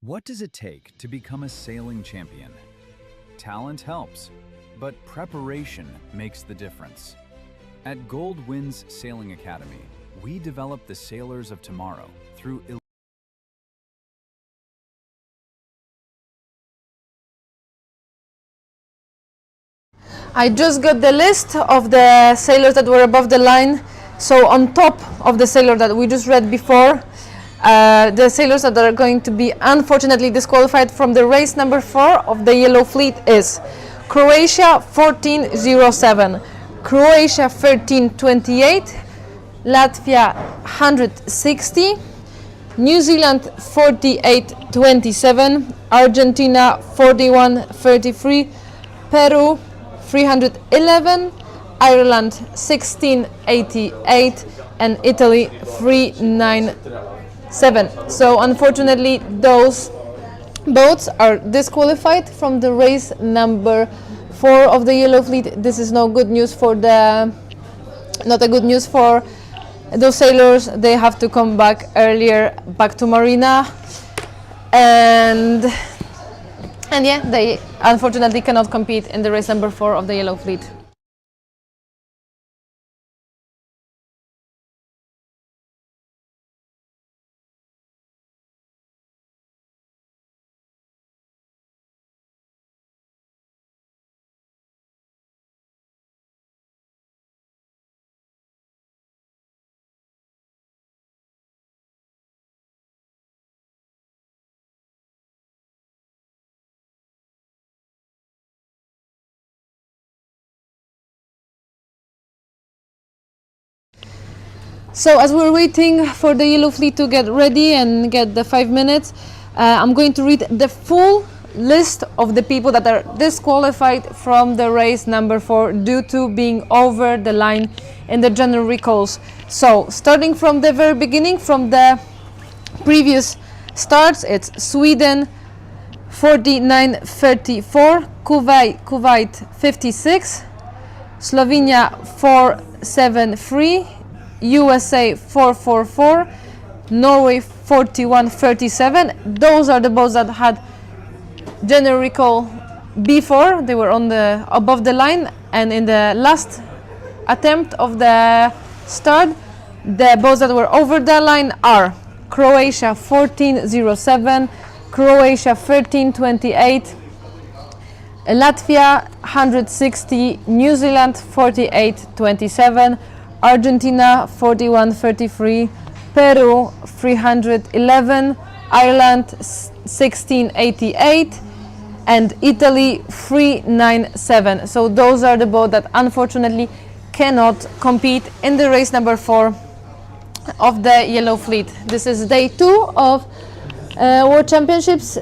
What does it take to become a sailing champion? Talent helps, but preparation makes the difference. At Gold Winds Sailing Academy, we develop the sailors of tomorrow through I just got the list of the sailors that were above the line. So on top of the sailor that we just read before, the sailors that are going to be unfortunately disqualified from the race number 4 of the Yellow Fleet is Croatia 1407, Croatia 1328, Latvia 160, New Zealand 4827, Argentina 4133, Peru 311, Ireland 1688, and Italy 397. So unfortunately those boats are disqualified from the race number 4 of the Yellow Fleet. This is not good news for those sailors. They have to come back earlier, back to Marina, and yeah, they unfortunately cannot compete in the race number 4 of the Yellow Fleet. So as we're waiting for the Yellow Fleet to get ready and get the 5 minutes, I'm going to read the full list of the people that are disqualified from the race number 4 due to being over the line in the general recalls. So starting from the very beginning, from the previous starts, it's Sweden 4934, Kuwait 56, Slovenia 473, USA 444, Norway 4137. Those are the boats that had general recall before. They were on the above the line, and in the last attempt of the start, the boats that were over the line are Croatia 1407, Croatia 1328, Latvia 160, New Zealand 4827, Argentina 4133, Peru 311, Ireland 1688, and Italy 397. So those are the boats that unfortunately cannot compete in the race number 4 of the Yellow Fleet. This is day 2 of World Championships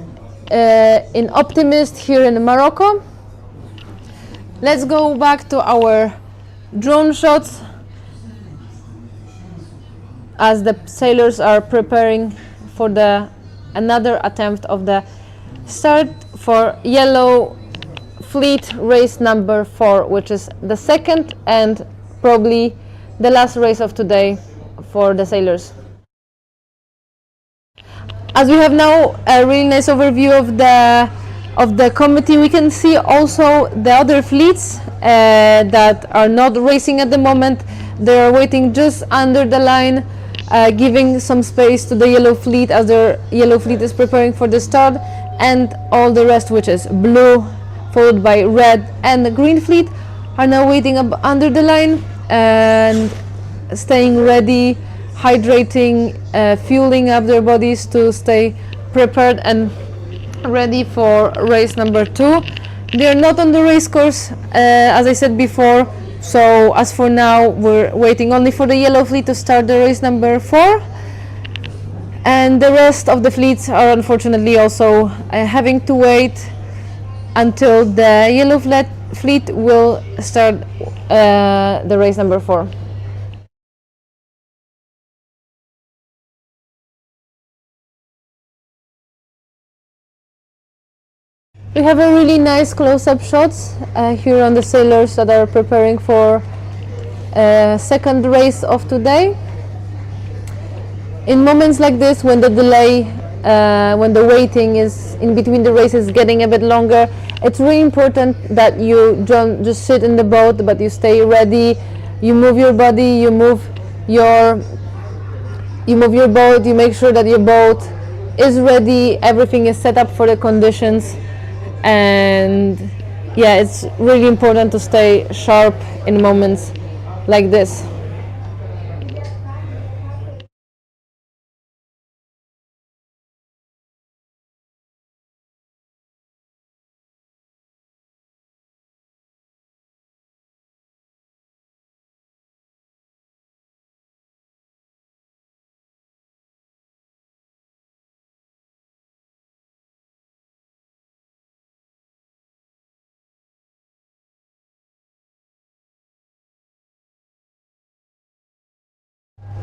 in Optimist here in Morocco. Let's go back to our drone shots as the sailors are preparing for another attempt of the start for Yellow Fleet race number 4, which is the second and probably the last race of today for the sailors. As we have now a really nice overview of the committee, we can see also the other fleets that are not racing at the moment. They are waiting just under the line, giving some space to the Yellow Fleet as the Yellow Fleet is preparing for the start, and all the rest, which is blue followed by red and the green fleet, are now waiting up under the line and staying ready, hydrating, fueling up their bodies to stay prepared and ready for race number 2. They are not on the race course, as I said before. So as for now, we're waiting only for the Yellow Fleet to start the race number 4, and the rest of the fleets are unfortunately also having to wait until the Yellow Fleet will start the race number 4. We have a really nice close-up shots here on the sailors that are preparing for second race of today. In moments like this, when the delay when the waiting is in between the races getting a bit longer. It's really important that you don't just sit in the boat, but you stay ready. You move your body, you move your boat, you make sure that your boat is ready, everything is set up for the conditions. And yeah, it's really important to stay sharp in moments like this.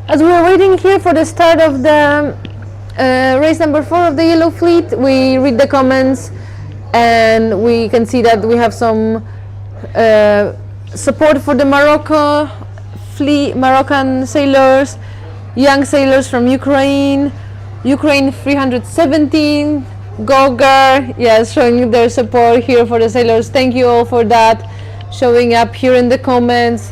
As we are waiting here for the start of the race number 4 of the Yellow Fleet, we read the comments and we can see that we have some support for the Moroccan sailors, young sailors from Ukraine 317, Gogar, yes, showing their support here for the sailors. Thank you all for that, showing up here in the comments.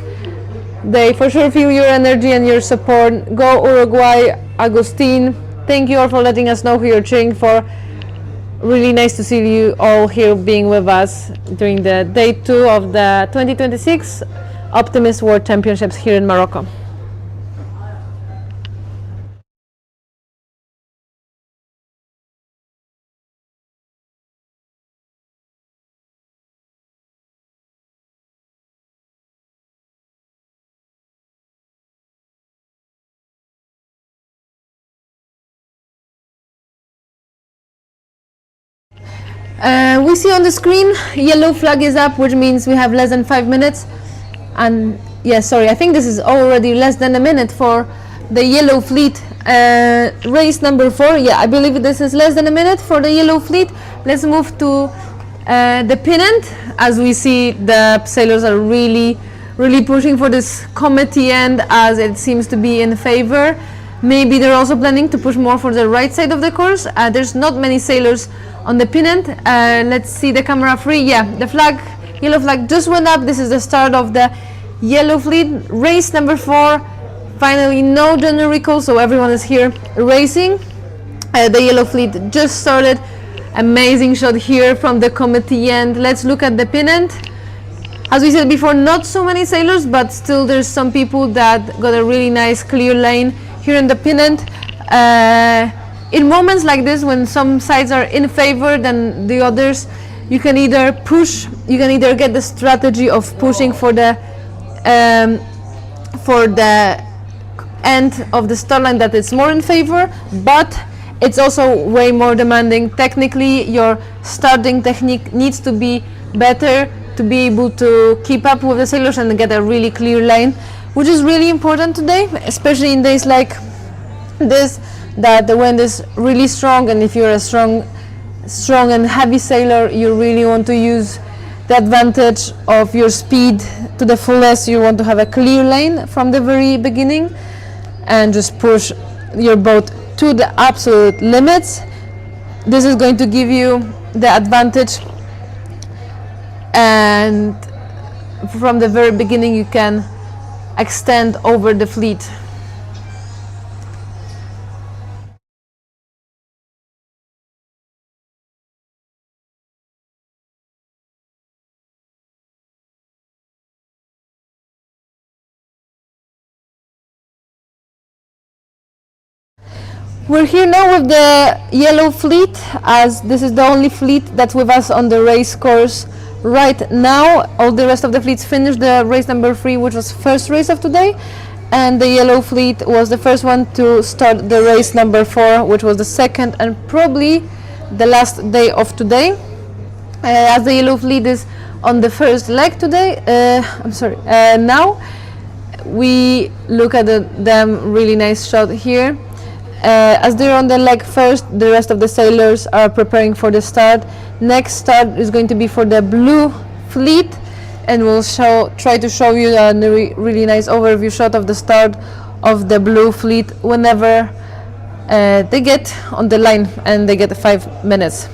They for sure feel your energy and your support. Go Uruguay, Agustin. Thank you all for letting us know who you're cheering for. Really nice to see you all here being with us during the day 2 of the 2026 Optimist World Championships here in Morocco. We see on the screen yellow flag is up, which means we have less than 5 minutes. And yes, sorry, I think this is already less than a minute for the Yellow Fleet race number 4. Yeah, I believe this is less than a minute for the Yellow Fleet. Let's move to the pennant. As we see, the sailors are really pushing for this committee end, as it seems to be in favor. Maybe they're also planning to push more for the right side of the course. There's not many sailors on the pennant. Let's see the camera free. Yeah, the flag, yellow flag just went up. This is the start of the Yellow Fleet race number 4. Finally, no gender recall, so everyone is here racing. The Yellow Fleet just started. Amazing shot here from the committee end. Let's look at the pennant. As we said before, not so many sailors, but still there's some people that got a really nice clear lane here in the pennant. In moments like this, when some sides are in favor than the others, you can either get the strategy of pushing for the end of the start line that it's more in favor, but it's also way more demanding. Technically, your starting technique needs to be better to be able to keep up with the sailors and get a really clear lane, which is really important today, especially in days like this, that the wind is really strong, and if you're a strong and heavy sailor, you really want to use the advantage of your speed to the fullest. You want to have a clear lane from the very beginning and just push your boat to the absolute limits. This is going to give you the advantage, and from the very beginning you can extend over the fleet. We're here now with the Yellow Fleet, as this is the only fleet that's with us on the race course right now. All the rest of the fleets finished the race number 3, which was first race of today, and the Yellow Fleet was the first one to start the race number 4, which was the second and probably the last day of today. As the Yellow Fleet is on the first leg today, now we look at them really nice shot here. As they're on the leg first, the rest of the sailors are preparing for the start. Next start is going to be for the Blue Fleet, and we'll try to show you a really nice overview shot of the start of the Blue Fleet whenever they get on the line and they get 5 minutes.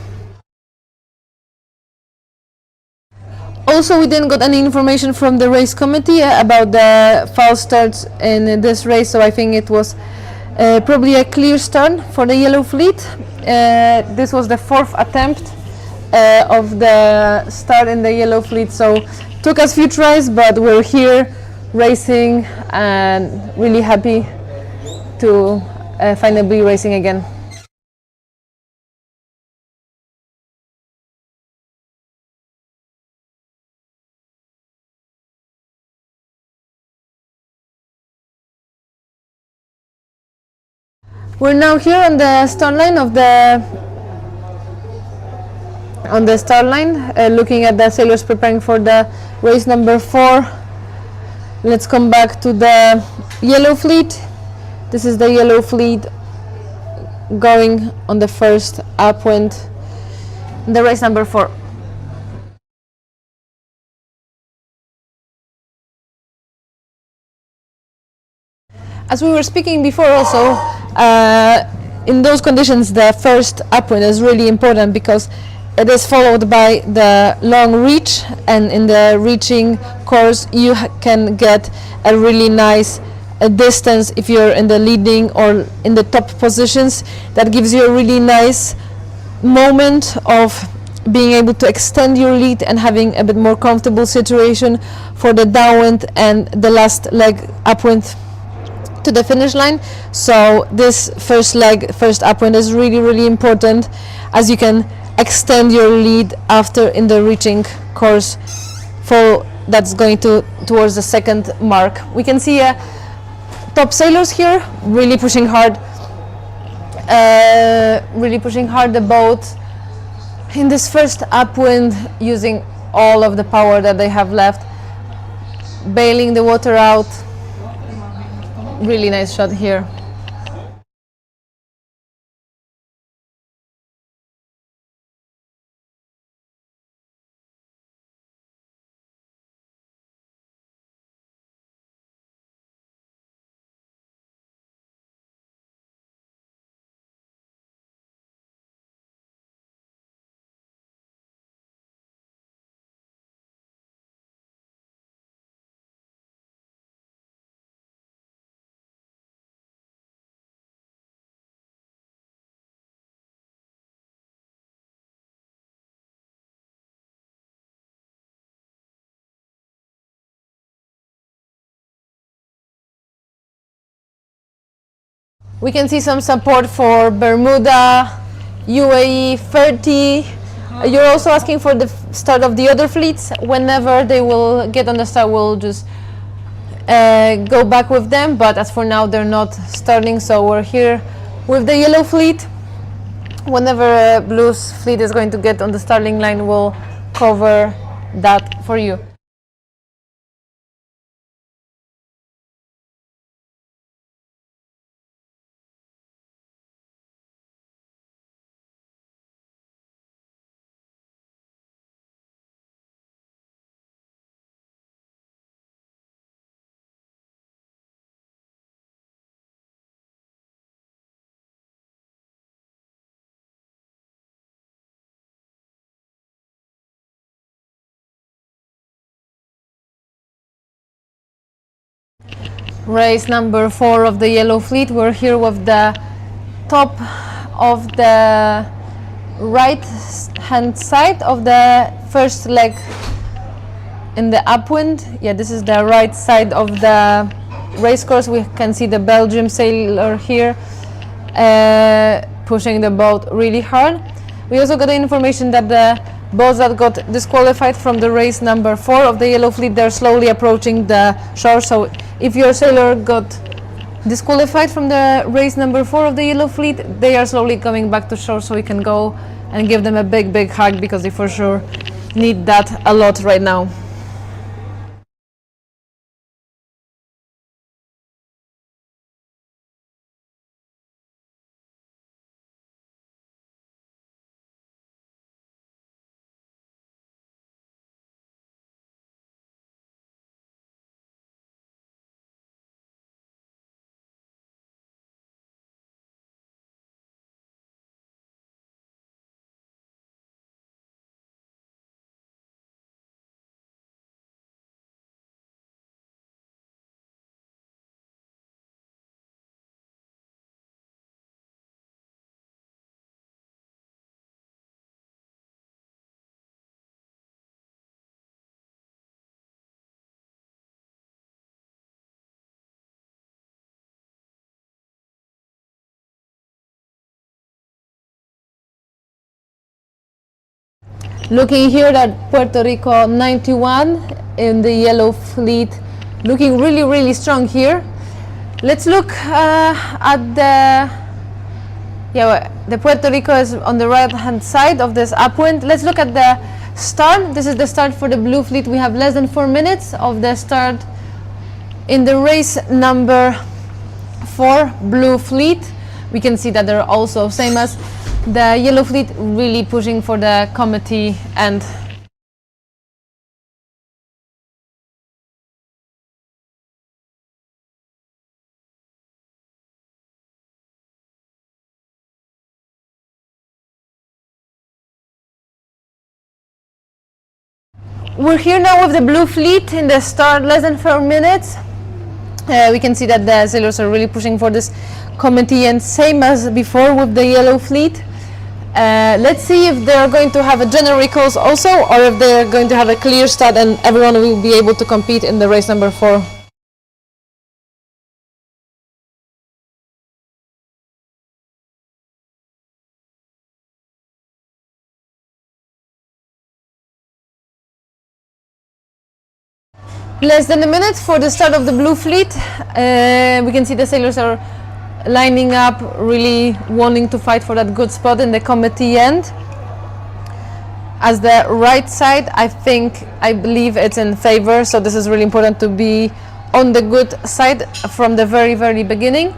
Also, we didn't got any information from the race committee about the false starts in this race, so I think it was probably a clear start for the yellow fleet. This was the 4th attempt of the start in the yellow fleet, so took us few tries, but we're here racing and really happy to finally be racing again. We're now here on the start line looking at the sailors preparing for the race number 4. Let's come back to the yellow fleet. This is the yellow fleet going on the first upwind, the race number 4. As we were speaking before also, in those conditions the first upwind is really important because it is followed by the long reach, and in the reaching course you can get a really nice distance if you're in the leading or in the top positions. That gives you a really nice moment of being able to extend your lead and having a bit more comfortable situation for the downwind and the last leg upwind to the finish line. So this first leg, first upwind is really important, as you can extend your lead after in the reaching course for that's going towards the second mark. We can see top sailors here really pushing hard the boat in this first upwind, using all of the power that they have left, bailing the water out. Really nice shot here. We can see some support for Bermuda, UAE 30. You're also asking for the start of the other fleets. Whenever they will get on the start, we'll just go back with them. But as for now, they're not starting, so we're here with the yellow fleet. Whenever blue's fleet is going to get on the starting line, we'll cover that for you. Race number 4 of the yellow fleet. We're here with the top of the right hand side of the first leg in the upwind. Yeah, this is the right side of the race course. We can see the Belgium sailor here pushing the boat really hard. We also got the information that the boats that got disqualified from the race number 4 of the yellow fleet, they're slowly approaching the shore. So if your sailor got disqualified from the race number 4 of the yellow fleet, they are slowly coming back to shore, so we can go and give them a big hug, because they for sure need that a lot right now. Looking here at Puerto Rico 91 in the yellow fleet, looking really, really strong here. Let's look at the Puerto Rico is on the right hand side of this upwind. Let's look at the start. This is the start for the blue fleet. We have less than 4 minutes of the start in the race number 4 blue fleet. We can see that they're also same as the yellow fleet, really pushing for the committee end. We're here now with the blue fleet in the start, less than 4 minutes. We can see that the sailors are really pushing for this committee, and same as before with the yellow fleet. Let's see if they're going to have a general recalls also, or if they're going to have a clear start and everyone will be able to compete in the race number 4. Less than a minute for the start of the blue fleet. We can see the sailors are lining up, really wanting to fight for that good spot in the committee end. As the right side, I believe it's in favor, so this is really important to be on the good side from the very, very beginning.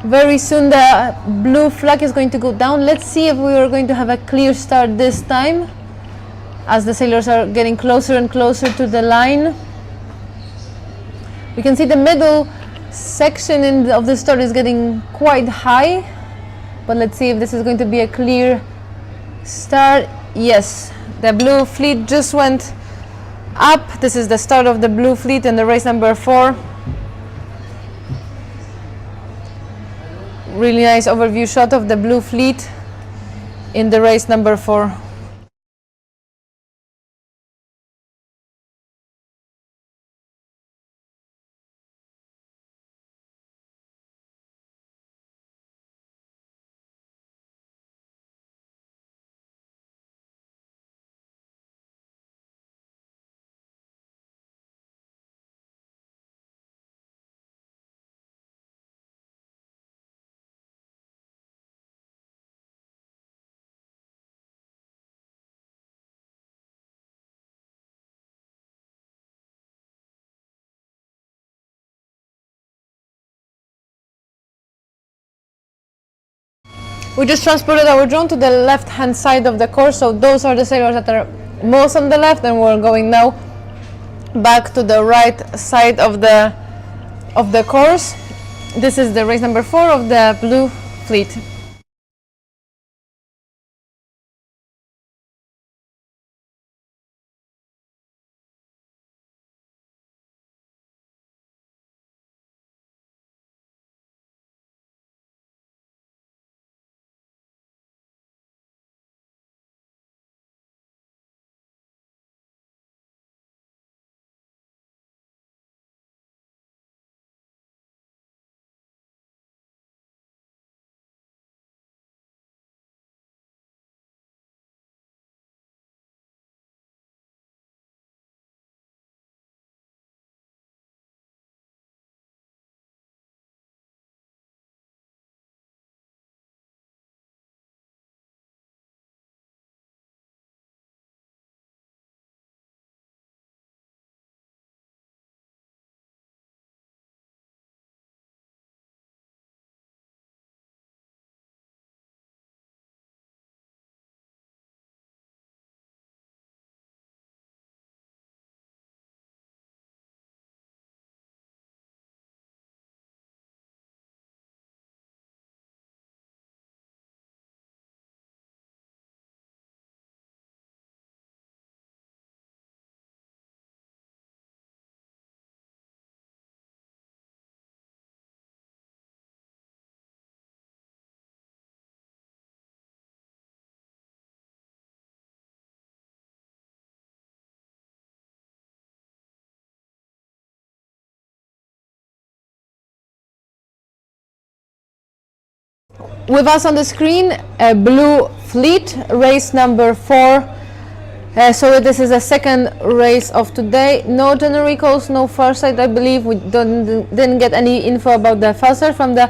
Very soon the blue flag is going to go down. Let's see if we are going to have a clear start this time, as the sailors are getting closer and closer to the line. We can see the middle section of the start is getting quite high, but let's see if this is going to be a clear start. Yes, the blue fleet just went up. This is the start of the blue fleet in the race number 4. Really nice overview shot of the blue fleet in the race number 4. We just transported our drone to the left hand side of the course, so those are the sailors that are most on the left, and we're going now back to the right side of the course. This is the race number 4 of the blue fleet. With us on the screen, a blue fleet, race number 4, So this is the second race of today. No general recalls, no far side. I believe we didn't get any info about the far side from the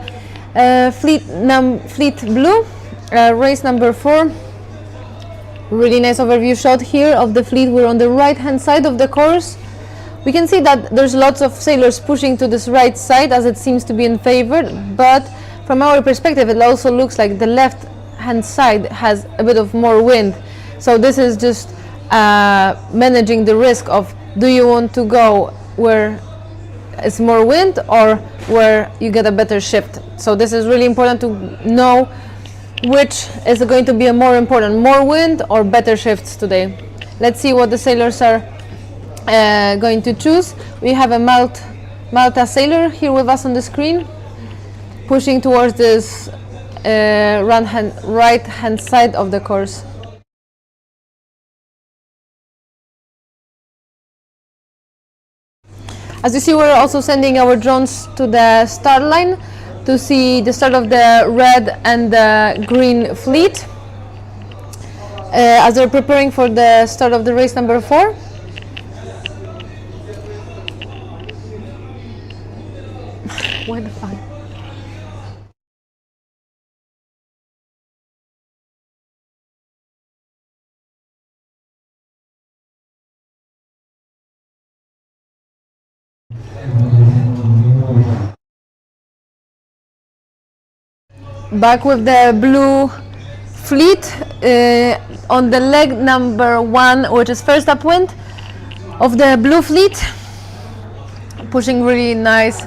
Fleet Blue. Race number 4. Really nice overview shot here of the fleet. We're on the right hand side of the course. We can see that there's lots of sailors pushing to this right side as it seems to be in favor, but from our perspective it also looks like the left hand side has a bit of more wind. So this is just managing the risk of, do you want to go where it's more wind or where you get a better shift. So this is really important to know which is going to be a more important, more wind or better shifts today. Let's see what the sailors are going to choose. We have a Malta sailor here with us on the screen, pushing towards this right hand side of the course. As you see, we're also sending our drones to the start line to see the start of the red and the green fleet as they're preparing for the start of the race number 4. What the fuck? Back with the blue fleet on the leg number 1, which is first upwind of the blue fleet, pushing really nice.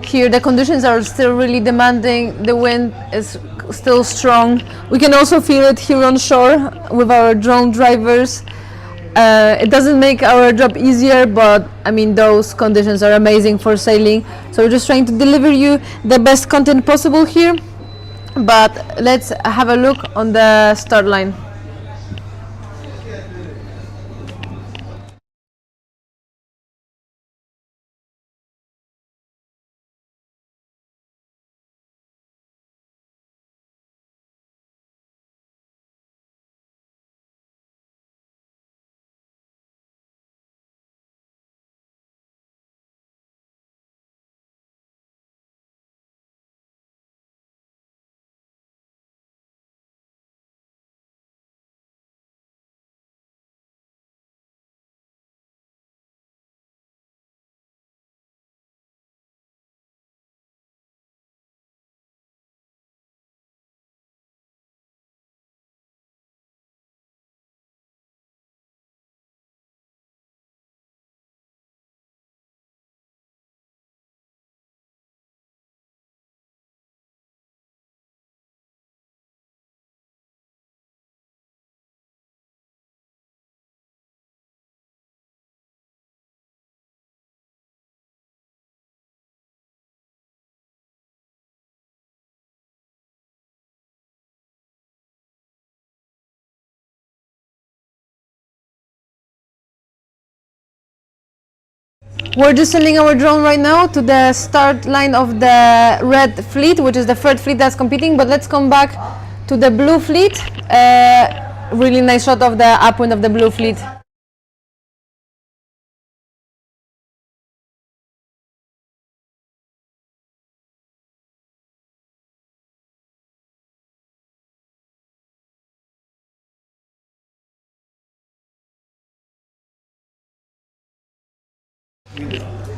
Here the conditions are still really demanding, the wind is still strong. We can also feel it here on shore with our drone drivers. It doesn't make our job easier, but I mean those conditions are amazing for sailing. So we're just trying to deliver you the best content possible here. But let's have a look on the start line. We're just sending our drone right now to the start line of the red fleet, which is the third fleet that's competing. But let's come back to the blue fleet. Really nice shot of the upwind of the blue fleet.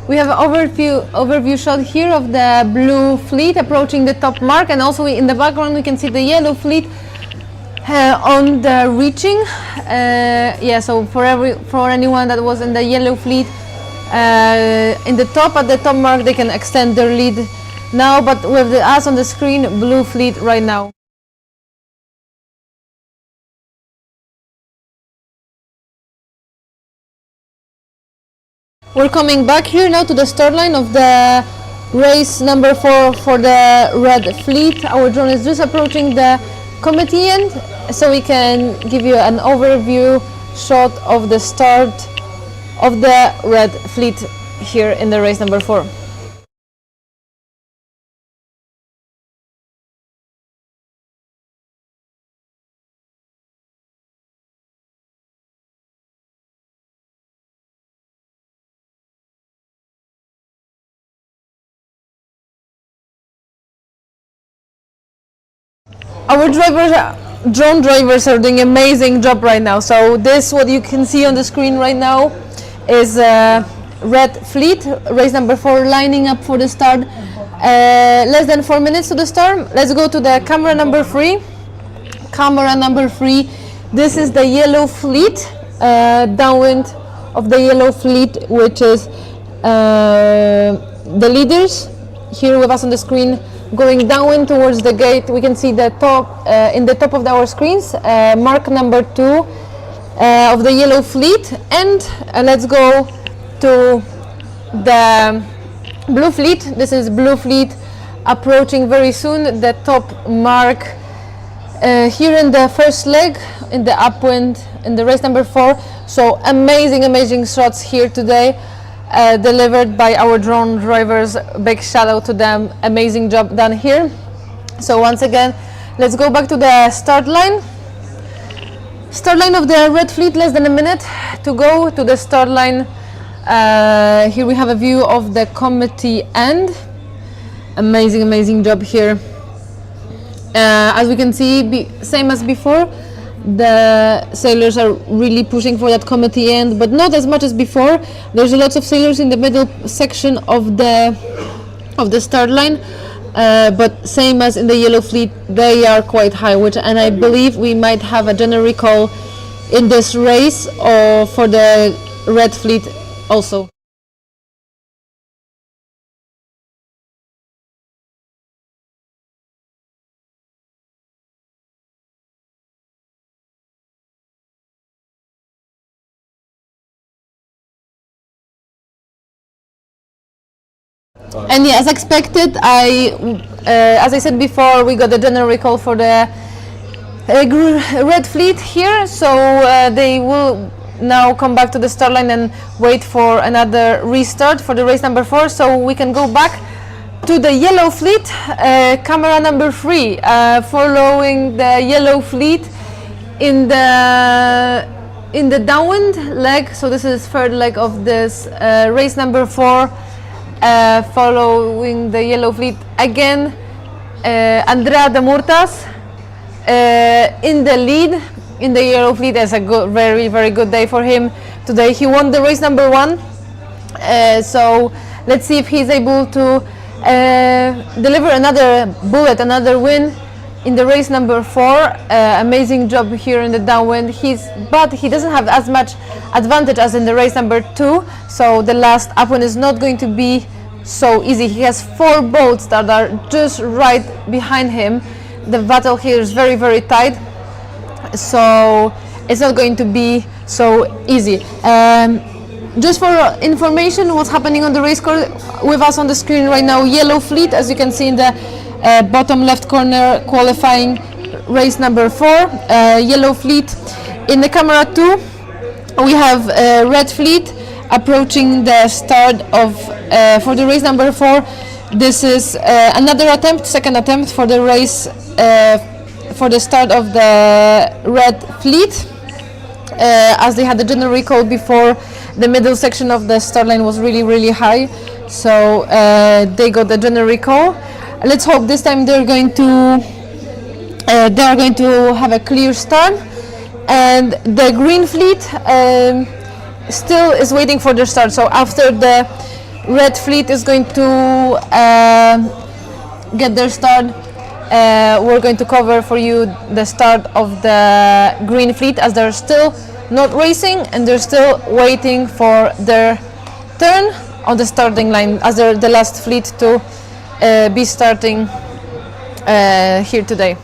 We have an overview shot here of the blue fleet approaching the top mark, and also in the background we can see the yellow fleet on the reaching. Yeah, so for anyone that was in the yellow fleet in the top, at the top mark, they can extend their lead now, but with us on the screen, blue fleet right now. We're coming back here now to the start line of the race number 4 for the red fleet. Our drone is just approaching the committee end, so we can give you an overview shot of the start of the red fleet here in the race number 4. our drone drivers are doing amazing job right now. So this, what you can see on the screen right now, is Red Fleet, race number 4, lining up for the start. Less than 4 minutes to the start. Let's go to the camera number 3. Camera number 3. This is the Yellow Fleet, downwind of the Yellow Fleet, which is the leaders here with us on the screen. Going downwind towards the gate, we can see the top in the top of our screens, mark number 2 of the Yellow Fleet, and let's go to the Blue Fleet. This is Blue Fleet approaching very soon. The top mark here in the first leg, in the upwind, in the race number 4. So amazing shots here today. Delivered by our drone drivers. Big shout out to them. Amazing job done here. So once again, let's go back to the start line. Start line of the Red Fleet, less than a minute to go to the start line. Here we have a view of the committee end. Amazing job here. As we can see, same as before, the sailors are really pushing for that committee end, but not as much as before. There's a lot of sailors in the middle section of the start line, but same as in the Yellow Fleet, they are quite high, and I believe we might have a general recall in this race or for the Red Fleet also. And yeah, as expected, as I said before, we got the general recall for the Red Fleet here, so they will now come back to the start line and wait for another restart for the race number 4, so we can go back to the Yellow Fleet. Camera number 3, following the Yellow Fleet in the downwind leg. So this is third leg of this race number 4. Following the Yellow Fleet again, Andrea de Murtas in the lead in the Yellow Fleet. It's a very good day for him today. He won the race number 1, so let's see if he's able to deliver another bullet, another win in the race number 4. Amazing job here in the downwind. But he doesn't have as much advantage as in the race number 2, so the last upwind is not going to be so easy. He has 4 boats that are just right behind him. The battle here is very tight, so it's not going to be so easy. Just for information, what's happening on the race course with us on the screen right now, Yellow Fleet, as you can see in the bottom left corner, qualifying race number 4. Yellow Fleet. In the camera 2, we have Red Fleet approaching the start of for the race number 4. This is another attempt, second attempt for the race for the start of the Red Fleet. As they had the general recall before, the middle section of the start line was really high, so they got the general recall. Let's hope this time they're going to have a clear start. And the Green Fleet still is waiting for their start. So after the Red Fleet is going to get their start, we're going to cover for you the start of the Green Fleet, as they're still not racing and they're still waiting for their turn on the starting line, as they're the last fleet to be starting here today.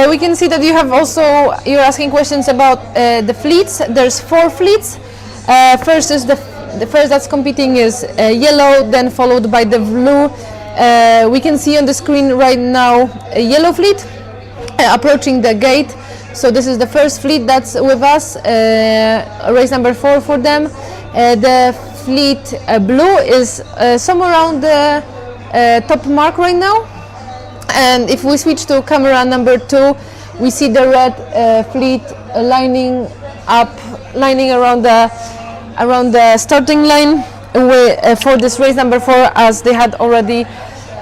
We can see that you're asking questions about the fleets. There's 4 fleets. First is the first that's competing is yellow, then followed by the blue. We can see on the screen right now a Yellow Fleet approaching the gate. So this is the first fleet that's with us, race number 4 for them. The fleet blue is somewhere around the top mark right now. And if we switch to camera number 2, we see the red fleet lining around the starting line for this race number 4, as they had already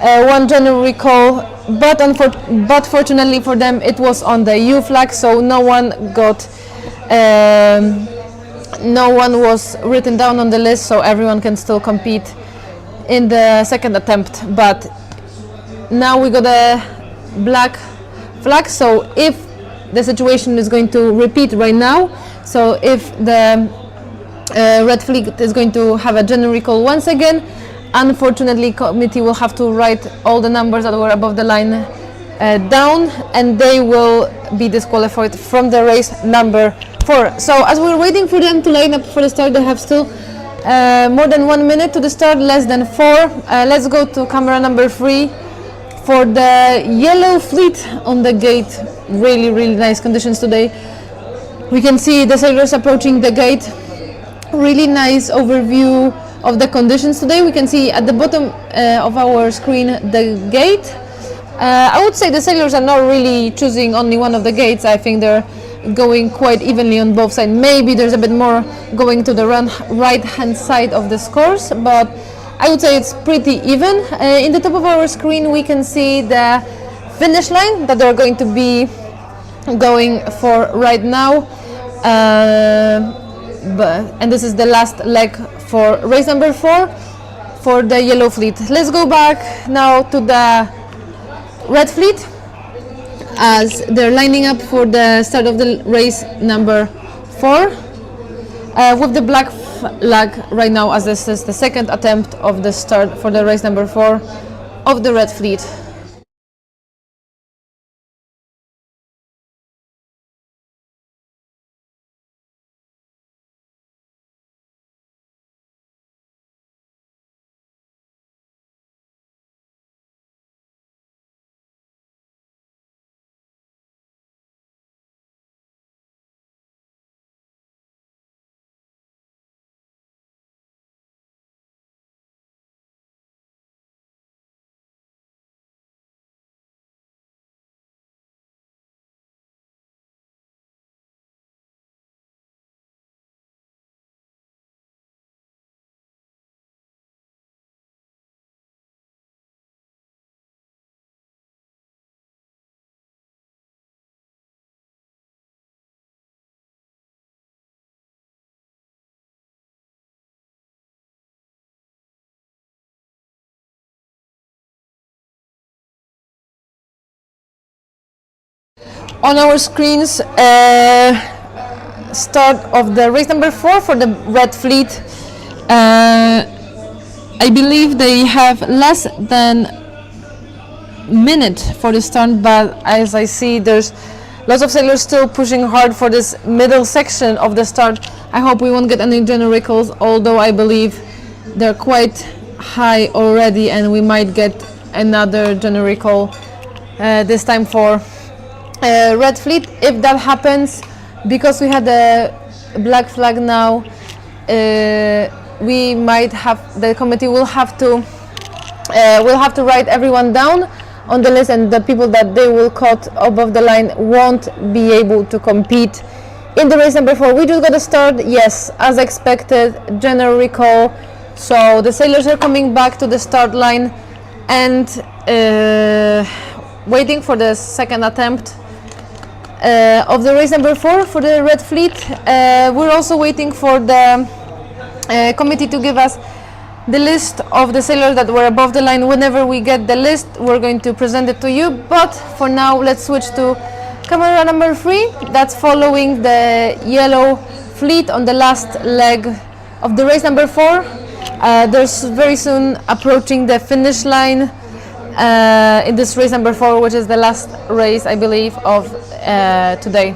one general recall, but fortunately for them it was on the U flag, so no one was written down on the list, so everyone can still compete in the second attempt. But now we got a black flag, so if the situation is going to repeat right now, so if the red fleet is going to have a general recall once again, unfortunately committee will have to write all the numbers that were above the line down, and they will be disqualified from the race number 4. So as we're waiting for them to line up for the start, they have still more than 1 minute to the start, less than 4. Let's go to camera number 3 for the yellow fleet on the gate. Really nice conditions today. We can see the sailors approaching the gate. Really nice overview of the conditions today. We can see at the bottom of our screen the gate. I would say the sailors are not really choosing only one of the gates. I think they're going quite evenly on both sides. Maybe there's a bit more going to the right hand side of the scores, but I would say it's pretty even. In the top of our screen we can see the finish line that they're going to be going for right now. And this is the last leg for race number 4 for the yellow fleet. Let's go back now to the red fleet as they're lining up for the start of the race number 4 with the black flag right now, as this is the second attempt of the start for the race number 4 of the red fleet. On our screens, start of the race number 4 for the red fleet. I believe they have less than minute for the start, but as I see, there's lots of sailors still pushing hard for this middle section of the start. I hope we won't get any general recalls, although I believe they're quite high already, and we might get another general recall this time for red fleet. If that happens, because we had a black flag now, we might have, the committee will have to write everyone down on the list, and the people that they will cut above the line won't be able to compete in the race number 4. We just got to start, yes, as expected, general recall. So the sailors are coming back to the start line and waiting for the second attempt of the race number 4 for the red fleet. We're also waiting for the committee to give us the list of the sailors that were above the line. Whenever we get the list, we're going to present it to you, but for now let's switch to camera number 3 that's following the yellow fleet on the last leg of the race number 4. There's very soon approaching the finish line in this race number 4, which is the last race, I believe, of today.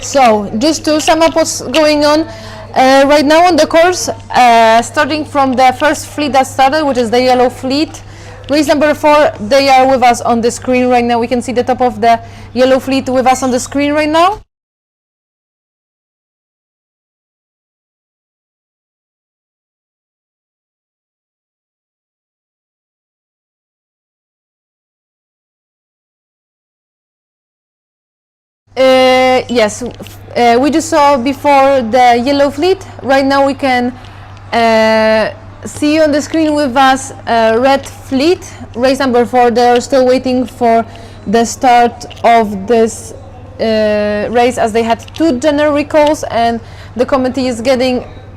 So, just to sum up what's going on right now on the course, starting from the first fleet that started, which is the yellow fleet, race number 4, they are with us on the screen right now. We can see the top of the yellow fleet with us on the screen right now. Yes, we just saw before the yellow fleet. Right now we can see on the screen with us red fleet, race number 4. They are still waiting for the start of this race, as they had 2 general recalls, and the committee is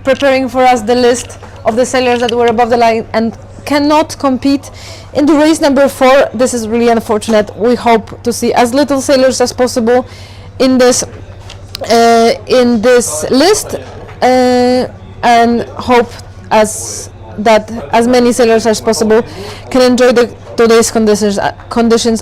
preparing for us the list of the sailors that were above the line and cannot compete in the race number 4. This is really unfortunate. We hope to see as little sailors as possible in this list, and hope that as many sailors as possible can enjoy today's conditions,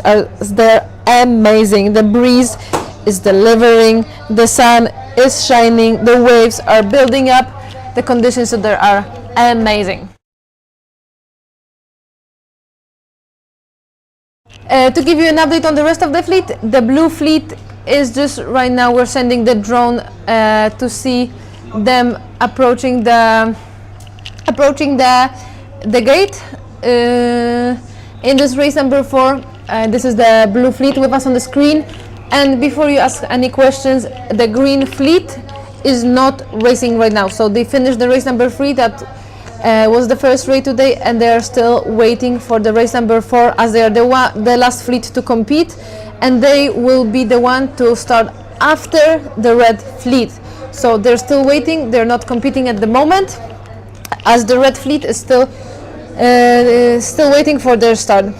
as they're amazing. The breeze is delivering, the sun is shining, the waves are building up, the conditions there are amazing. To give you an update on the rest of the fleet, the blue fleet is just right now, we're sending the drone to see them approaching the gate in this race number 4. This is the blue fleet with us on the screen. And before you ask any questions, the green fleet is not racing right now. So they finished the race number 3, that was the first race today, and they are still waiting for the race number 4, as they are the last fleet to compete, and they will be the one to start after the red fleet. So they're still waiting, they're not competing at the moment, as the red fleet is still waiting for their start.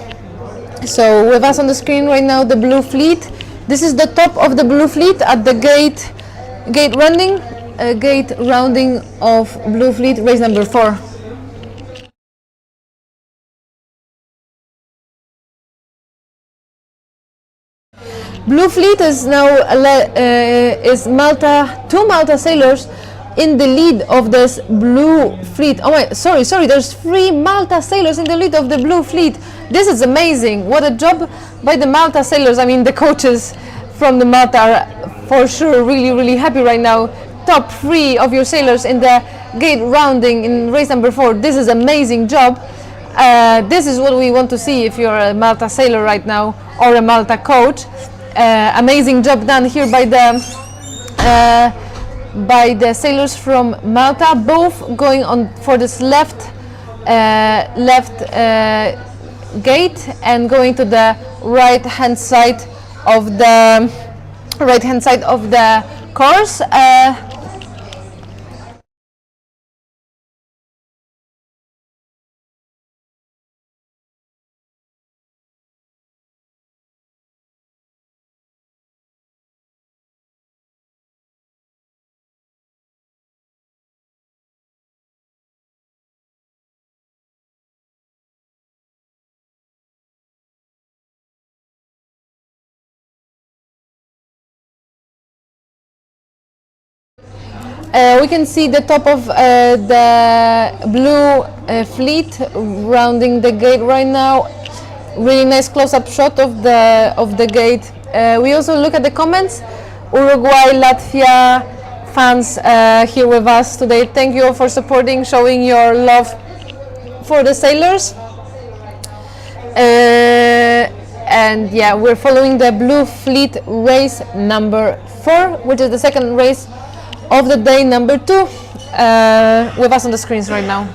So with us on the screen right now, the blue fleet. This is the top of the blue fleet at the gate rounding of blue fleet, race number 4. Blue fleet is now two Malta sailors in the lead of this blue fleet. Oh my, sorry, there's 3 Malta sailors in the lead of the blue fleet. This is amazing. What a job by the Malta sailors. I mean, the coaches from the Malta are for sure really happy right now. Top 3 of your sailors in the gate rounding in race number 4. This is amazing job. This is what we want to see if you're a Malta sailor right now, or a Malta coach. Amazing job done here by the sailors from Malta, both going on for this left gate and going to the right hand side of the course. We can see the top of the blue fleet rounding the gate right now. Really nice close-up shot of the gate. We also look at the comments. Uruguay, Latvia fans here with us today. Thank you all for supporting, showing your love for the sailors. And yeah, we're following the blue fleet race number 4, which is the second race of the day, number 2, with us on the screens right now.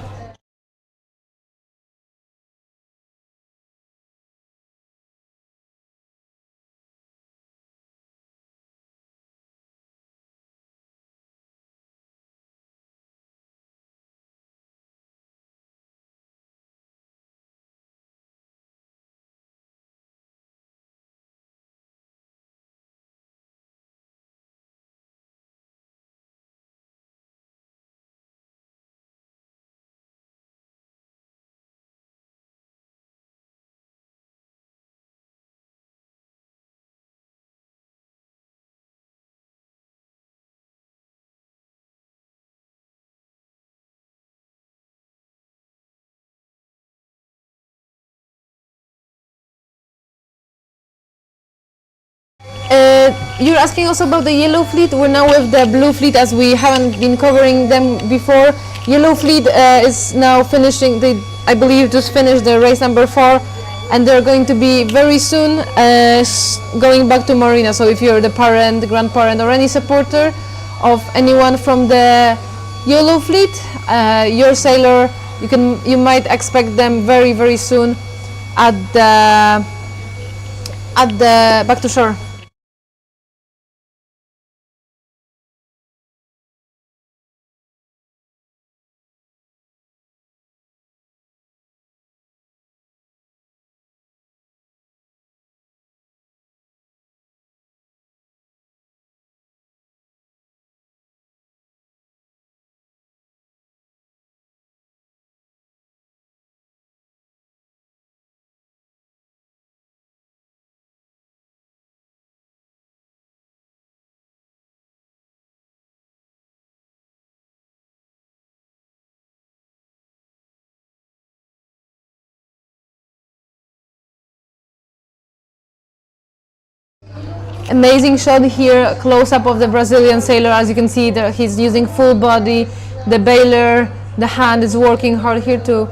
you're asking also about the yellow fleet. We're now with the blue fleet, as we haven't been covering them before. Yellow fleet is now finishing. They, I believe, just finished the race number 4, and they're going to be very soon going back to Marina. So if you're the parent, grandparent, or any supporter of anyone from the yellow fleet, your sailor, you might expect them very, very soon at the back to shore. Amazing shot here, close up of the Brazilian sailor. As you can see, there he's using full body. The bailer, the hand is working hard here to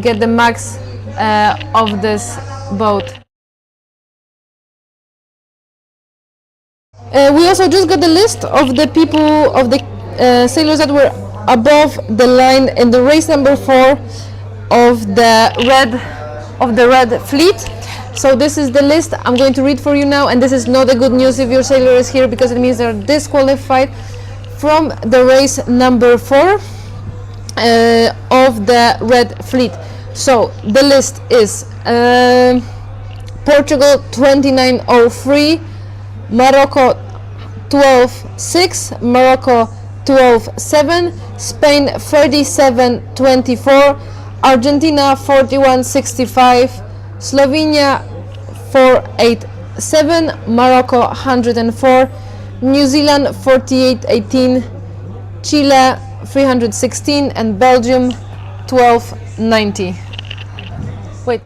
get the max of this boat. We also just got the list of the people, of the sailors that were above the line in the race number 4 of the red fleet. So this is the list I'm going to read for you now, and this is not a good news if your sailor is here, because it means they're disqualified from the race number 4 of the red fleet. So the list is Portugal 2903, Morocco 12.6, Morocco 12.7, Spain 37.24, Argentina 41.65, Slovenia 4.87, Morocco 104, New Zealand 48.18, Chile 316, and Belgium 12.90. Wait.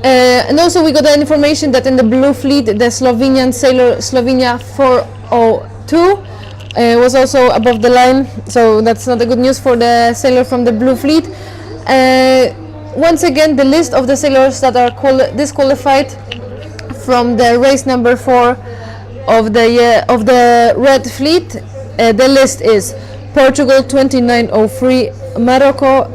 And also we got the information that in the blue fleet, the Slovenian sailor Slovenia 402 was also above the line, so that's not a good news for the sailor from the blue fleet. Once again, the list of the sailors that are disqualified from the race number 4 of the red fleet, the list is Portugal 2903, Morocco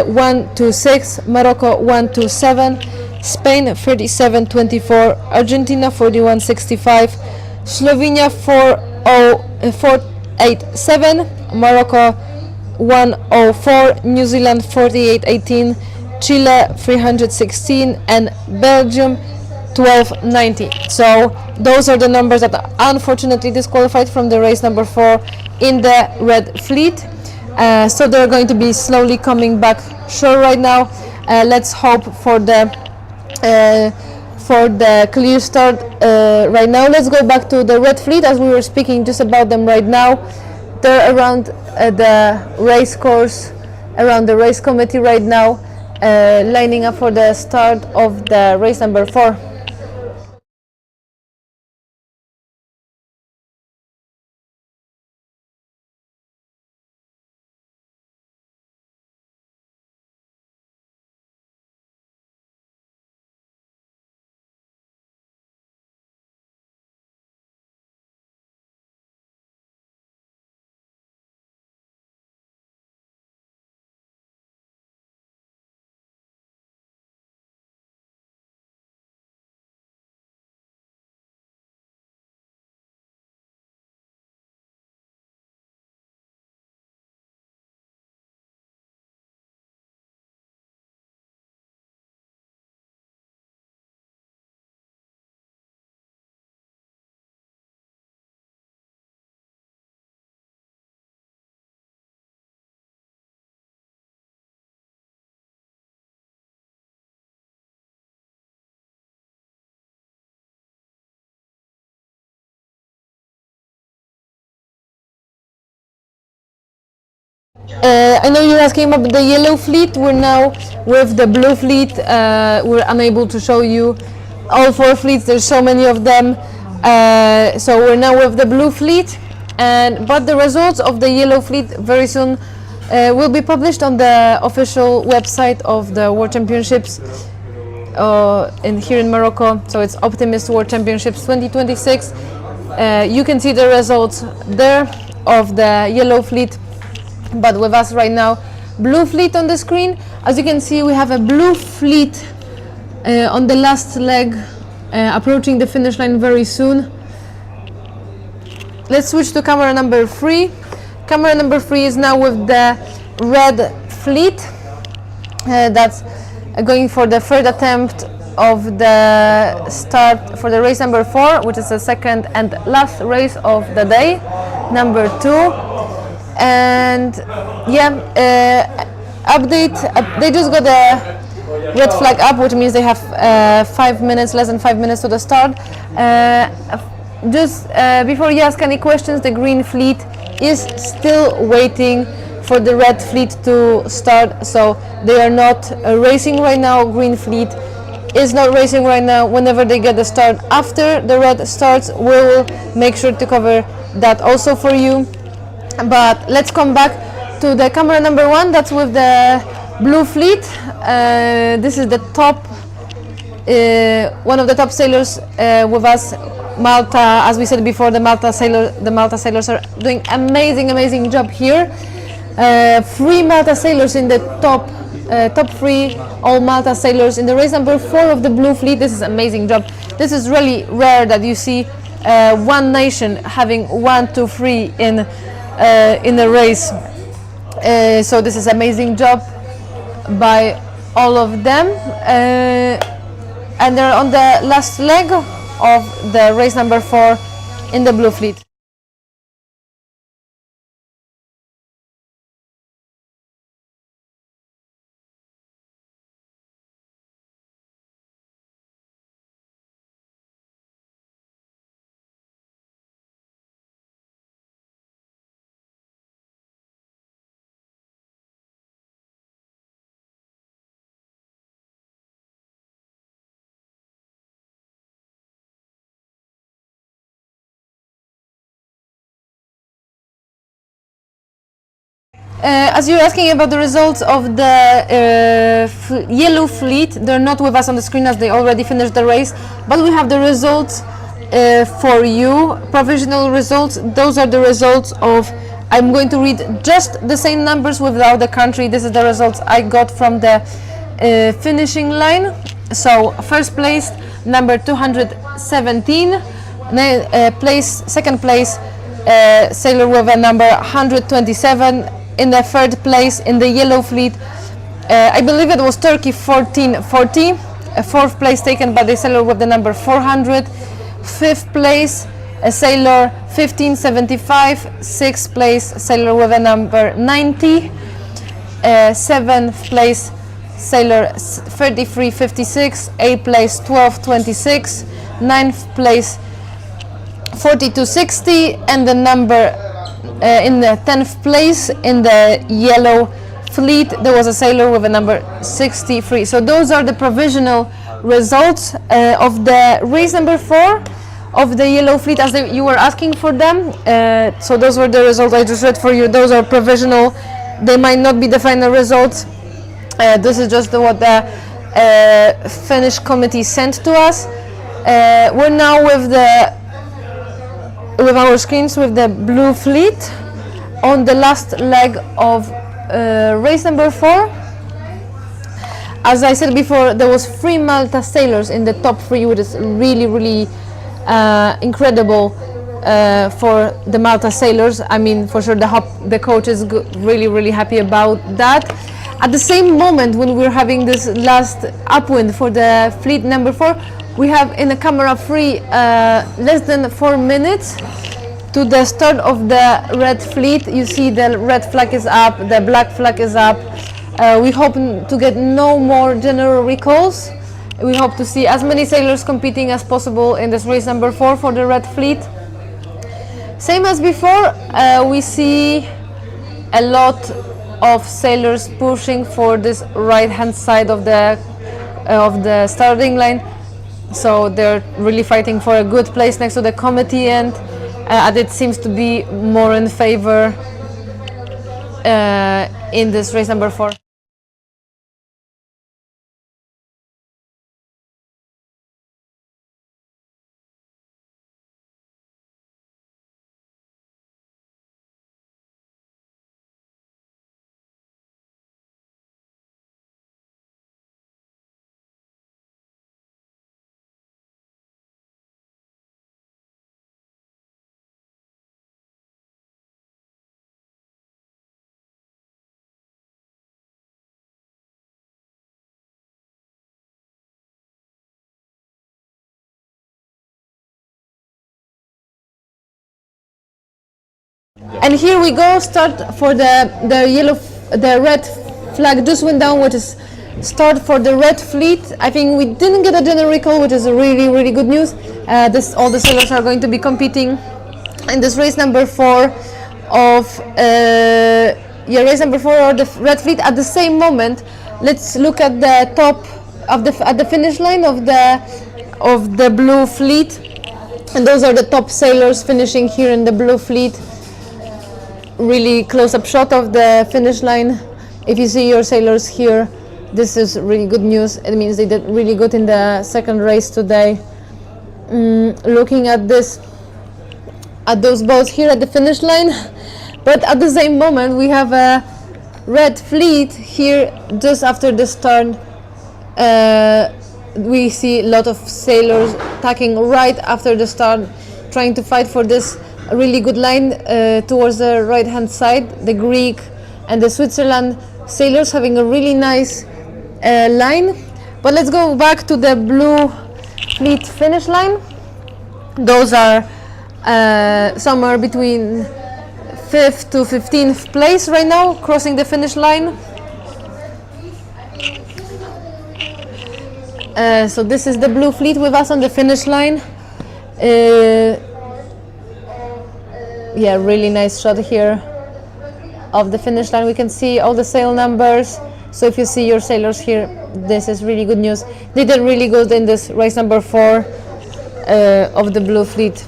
126, Morocco 127, Spain 37.24, Argentina 41.65, Slovenia 4.87, Morocco 104, New Zealand 48.18, Chile 316, and Belgium 12.90. So those are the numbers that are unfortunately disqualified from the race number 4 in the red fleet. So they're going to be slowly coming back shore right now. Let's hope for the clear start right now. Let's go back to the red fleet, as we were speaking just about them right now. They're around the race course, around the race committee right now, lining up for the start of the race number 4. I know you're asking about the yellow fleet. We're now with the blue fleet. We're unable to show you all 4 fleets. There's so many of them. So we're now with the blue fleet, but the results of the yellow fleet very soon will be published on the official website of the World Championships here in Morocco. So it's Optimist World Championships 2026. You can see the results there of the yellow fleet, but with us right now, blue fleet on the screen. As you can see, we have a blue fleet on the last leg, approaching the finish line very soon. Let's switch to camera number 3. Camera number 3 is now with the red fleet. That's going for the third attempt of the start for the race number 4, which is the second and last race of the day, number 2. And update, they just got a red flag up, which means they have 5 minutes, less than 5 minutes to the start. Before you ask any questions, the green fleet is still waiting for the red fleet to start, so they are not racing right now. Green fleet is not racing right now. Whenever they get the start after the red starts, we will make sure to cover that also for you. But let's come back to the camera number 1, that's with the blue fleet. This is the top, one of the top sailors with us, Malta. As we said before, the Malta sailors are doing amazing job here. 3 Malta sailors in the top 3, all Malta sailors in the race number 4 of the blue fleet. This is amazing job. This is really rare that you see one nation having 1, 2, 3 in the race. So this is amazing job by all of them, and they're on the last leg of the race number 4 in the blue fleet. As you're asking about the results of the yellow fleet, they're not with us on the screen as they already finished the race, but we have the results for you, provisional results. Those are the results of, I'm going to read just the same numbers without the country. This is the results I got from the finishing line. So first place, number 217, second place, sailor with a number 127. In the third place in the yellow fleet, I believe it was Turkey, 1440. Fourth place taken by the sailor with the number 400. Fifth place, a sailor 1575. Sixth place, sailor with a number 90. Seventh place, sailor 3356. Eighth place, 1226. Ninth place, 4260, and the number in the 10th place in the yellow fleet there was a sailor with a number 63. So those are the provisional results of the race number 4 of the yellow fleet, as you were asking for them. So those were the results I just read for you. Those are provisional. They might not be the final results. This is just what the Finnish committee sent to us. We're now with our screens with the blue fleet on the last leg of race number 4. As I said before, there was 3 Malta sailors in the top 3, which is really incredible for the Malta sailors. I mean, for sure the coach is really happy about that. At the same moment when we're having this last upwind for the fleet number 4, we have in the camera 3 less than 4 minutes to the start of the red fleet. You see the red flag is up, the black flag is up. We hope to get no more general recalls. We hope to see as many sailors competing as possible in this race number 4 for the red fleet. Same as before, we see a lot of sailors pushing for this right hand side of the starting line. So they're really fighting for a good place next to the committee end, and it seems to be more in favor in this race number 4. And here we go, start for the red flag just went down, which is start for the red fleet. I think we didn't get a general recall, which is really good news. All the sailors are going to be competing in this race number 4 of race number 4 or the red fleet. At the same moment, let's look at the top of the finish line of the blue fleet, and those are the top sailors finishing here in the blue fleet. Really close-up shot of the finish line. If you see your sailors here, this is really good news. It means they did really good in the second race today. Looking at those boats here at the finish line, but at the same moment we have a red fleet here just after the start. We see a lot of sailors tacking right after the start, trying to fight for this really good line towards the right hand side. The Greek and the Switzerland sailors having a really nice line. But let's go back to the blue fleet finish line. Those are somewhere between 5th to 15th place right now, crossing the finish line. So this is the blue fleet with us on the finish line. Yeah, really nice shot here of the finish line. We can see all the sail numbers. So if you see your sailors here, this is really good news. They did really good in this race number 4 of the blue fleet.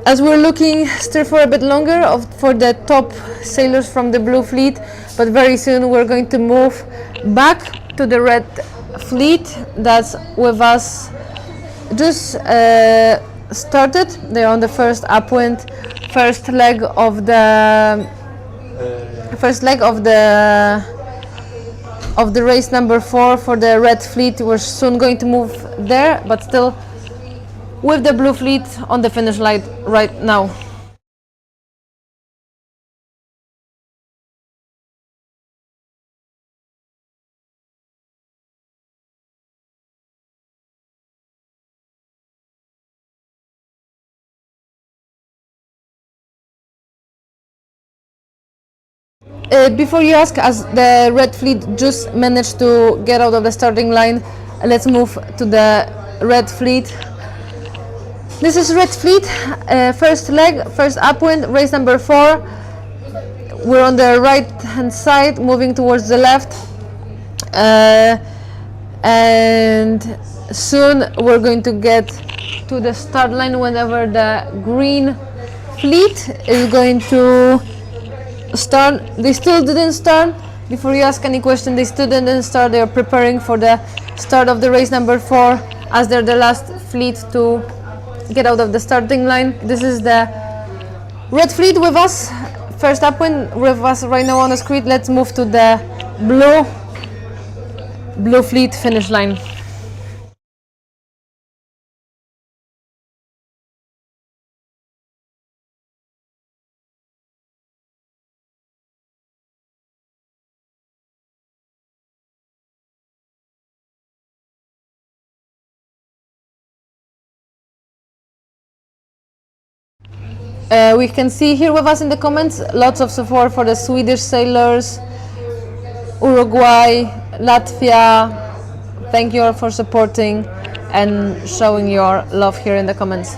As we're looking still for a bit longer for the top sailors from the blue fleet, but very soon we're going to move back to the red fleet that's with us. Just started. They're on the first upwind, first leg of the race number 4 for the red fleet. We're soon going to move there, but still with the blue fleet on the finish line right now. Before you ask, as the red fleet just managed to get out of the starting line, let's move to the red fleet. This is red fleet, first leg, first upwind, race number 4. We're on the right hand side, moving towards the left, and soon we're going to get to the start line whenever the green fleet is going to start. They still didn't start. Before you ask any question, they still didn't start. They are preparing for the start of the race number 4, as they're the last fleet to get out of the starting line. This is the red fleet with us, first upwind with us right now on the screen. Let's move to the blue fleet finish line. We can see here with us in the comments lots of support for the Swedish sailors, Uruguay, Latvia. Thank you all for supporting and showing your love here in the comments.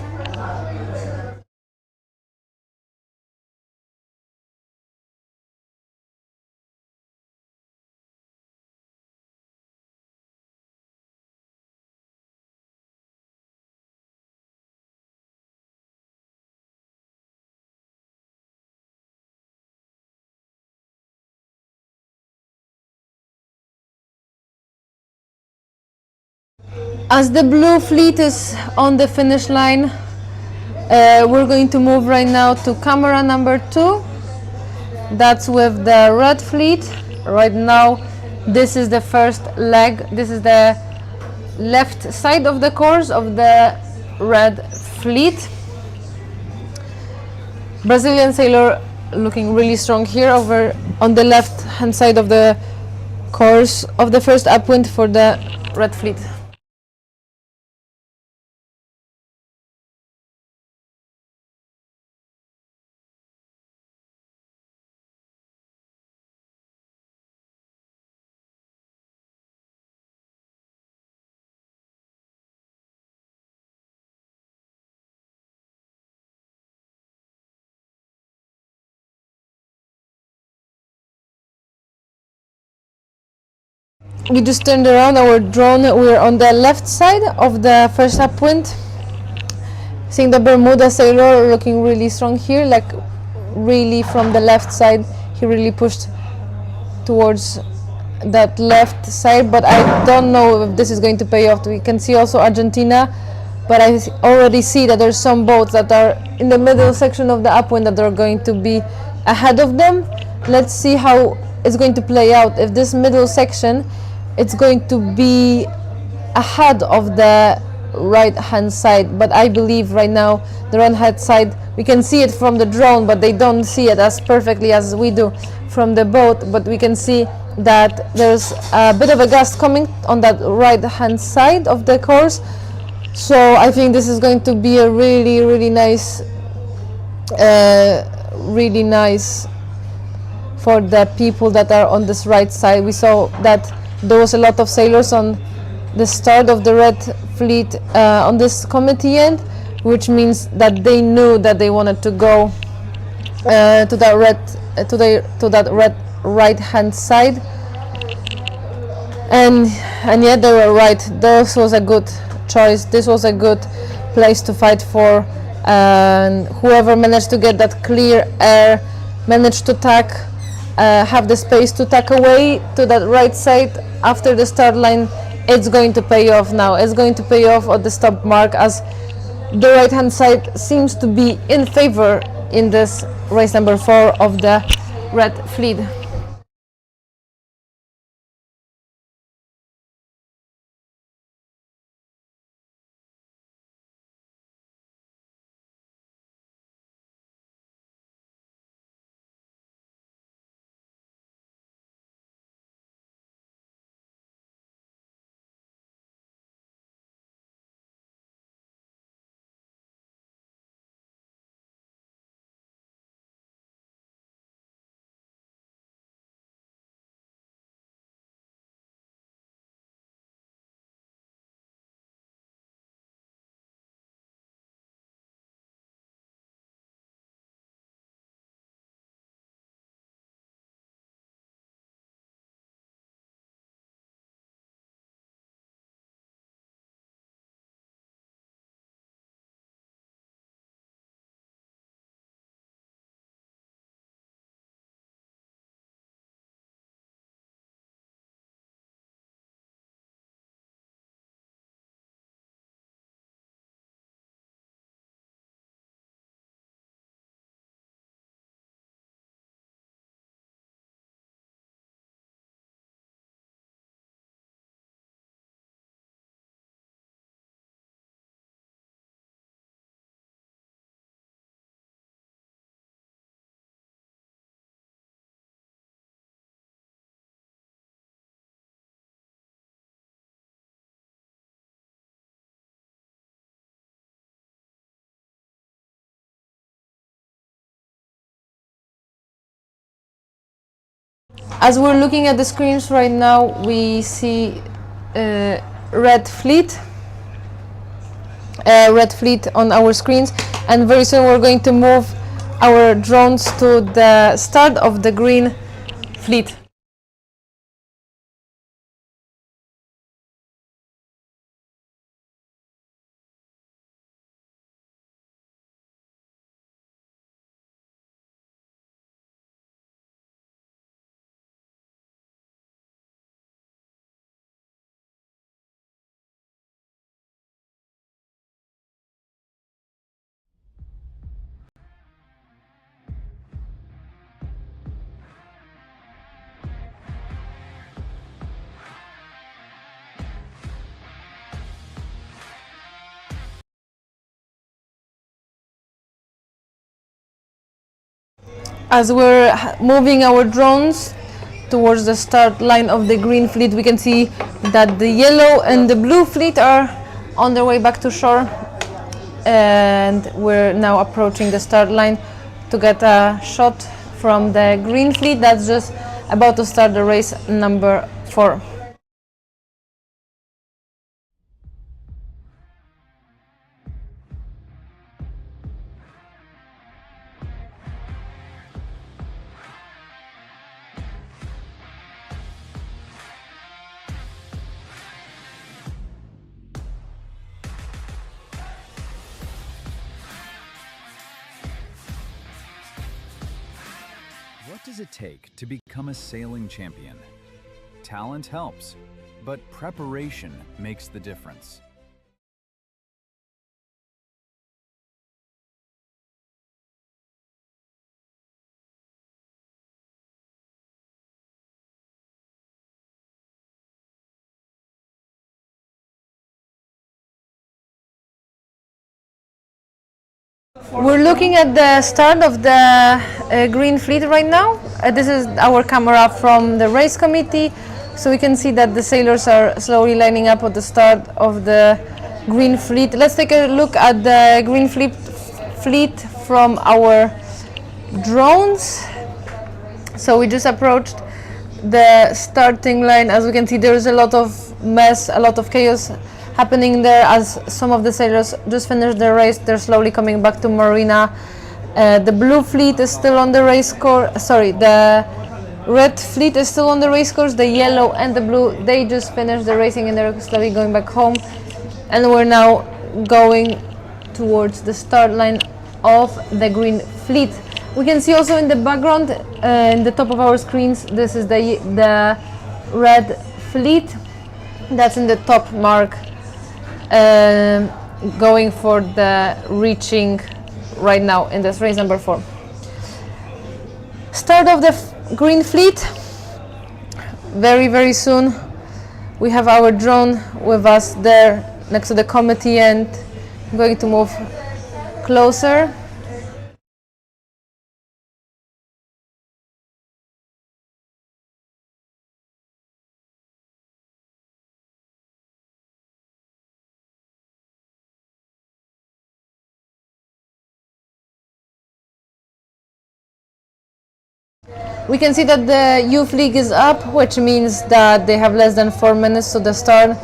As the blue fleet is on the finish line, we're going to move right now to camera number 2. That's with the red fleet. Right now, this is the first leg. This is the left side of the course of the red fleet. Brazilian sailor looking really strong here over on the left hand side of the course of the first upwind for the red fleet. We just turned around our drone. We're on the left side of the first upwind. Seeing the Bermuda sailor looking really strong here, like really from the left side. He really pushed towards that left side, but I don't know if this is going to pay off. We can see also Argentina, but I already see that there's some boats that are in the middle section of the upwind that are going to be ahead of them. Let's see how it's going to play out. If this middle section, it's going to be ahead of the right hand side, but I believe right now the right hand side, we can see it from the drone, but they don't see it as perfectly as we do from the boat. But we can see that there's a bit of a gust coming on that right hand side of the course, so I think this is going to be a really nice for the people that are on this right side. We saw that there was a lot of sailors on the start of the red fleet on this committee end, which means that they knew that they wanted to go to that red right hand side, and yet they were right. This was a good choice. This was a good place to fight for, and whoever managed to get that clear air managed to tack, have the space to tack away to that right side after the start line. It's going to pay off now. It's going to pay off at the stop mark, as the right hand side seems to be in favor in this race number 4 of the red fleet. As we're looking at the screens right now, we see red fleet on our screens, and very soon we're going to move our drones to the start of the green fleet. As we're moving our drones towards the start line of the green fleet, we can see that the yellow and the blue fleet are on their way back to shore, and we're now approaching the start line to get a shot from the green fleet that's just about to start the race number 4. What does it take to become a sailing champion? Talent helps, but preparation makes the difference. We're looking at the start of the green fleet right now. This is our camera from the race committee, so we can see that the sailors are slowly lining up at the start of the green fleet. Let's take a look at the green fleet from our drones. So we just approached the starting line. As we can see, there is a lot of mess, a lot of chaos happening there, as some of the sailors just finished their race. They're slowly coming back to marina. The blue fleet is still on the race course. Sorry, the red fleet is still on the race course. The yellow and the blue, they just finished the racing and they're slowly going back home. And we're now going towards the start line of the green fleet. We can see also in the background, in the top of our screens, this is the red fleet that's in the top mark, going for the reaching right now in this race number 4. Start of the green fleet very, very soon. We have our drone with us there next to the committee, and I'm going to move closer. We can see that the youth league is up, which means that they have less than 4 minutes to the start.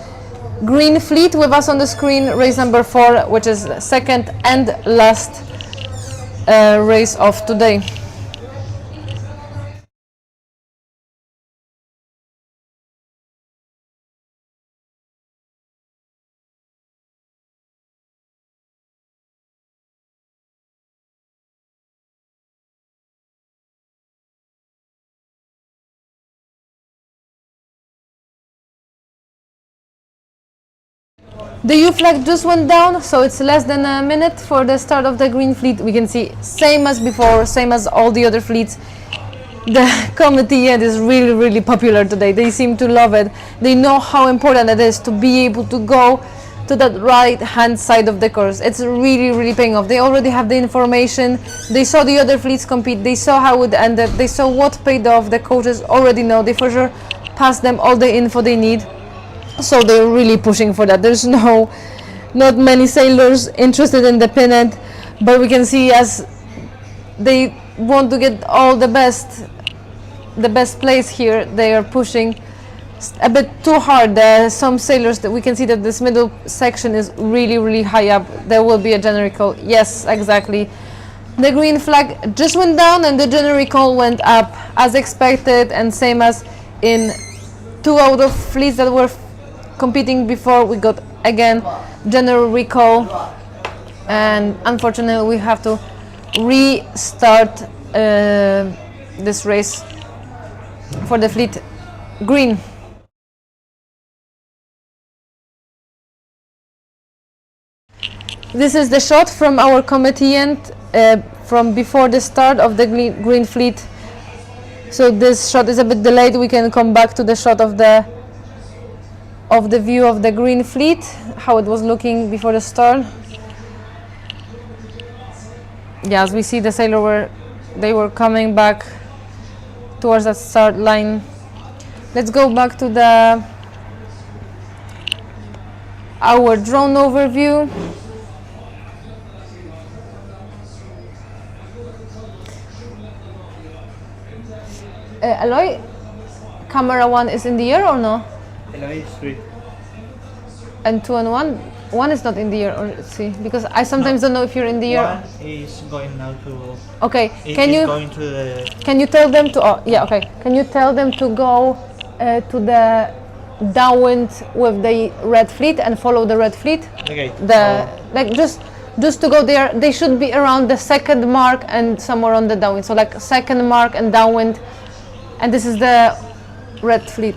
Green fleet with us on the screen, race number 4, which is the second and last race of today. The U flag just went down, so it's less than a minute for the start of the green fleet. We can see same as before, same as all the other fleets. The committee is really, really popular today. They seem to love it. They know how important it is to be able to go to that right hand side of the course. It's really, really paying off. They already have the information. They saw the other fleets compete. They saw how it ended. They saw what paid off. The coaches already know. They for sure passed them all the info they need. So they're really pushing for that. There's not many sailors interested in the pennant, but we can see as they want to get all the best place here, they are pushing a bit too hard. There are some sailors that we can see that this middle section is really, really high up. There will be a generic call. Yes, exactly. The green flag just went down and the generic call went up as expected, and same as in 2 out of fleets that were competing before, we got again general recall, and unfortunately we have to restart this race for the fleet green. This is the shot from our committee end from before the start of the green fleet. So this shot is a bit delayed. We can come back to the shot of the view of the green fleet, how it was looking before the start. Yeah, as we see, the sailors were they were coming back towards that start line. Let's go back to our drone overview. Aloy, camera 1 is in the air or no? Eloy is 3. And 2 and 1? 1 is not in the air, or let's see, because I sometimes don't know if you're in the air. 1 is going now to... Okay, It can is you going to the... can you tell them to? Oh, yeah, okay. Can you tell them to go to the downwind with the red fleet and follow the red fleet? Okay. Like just to go there. They should be around the second mark and somewhere on the downwind. So like second mark and downwind, and this is the red fleet.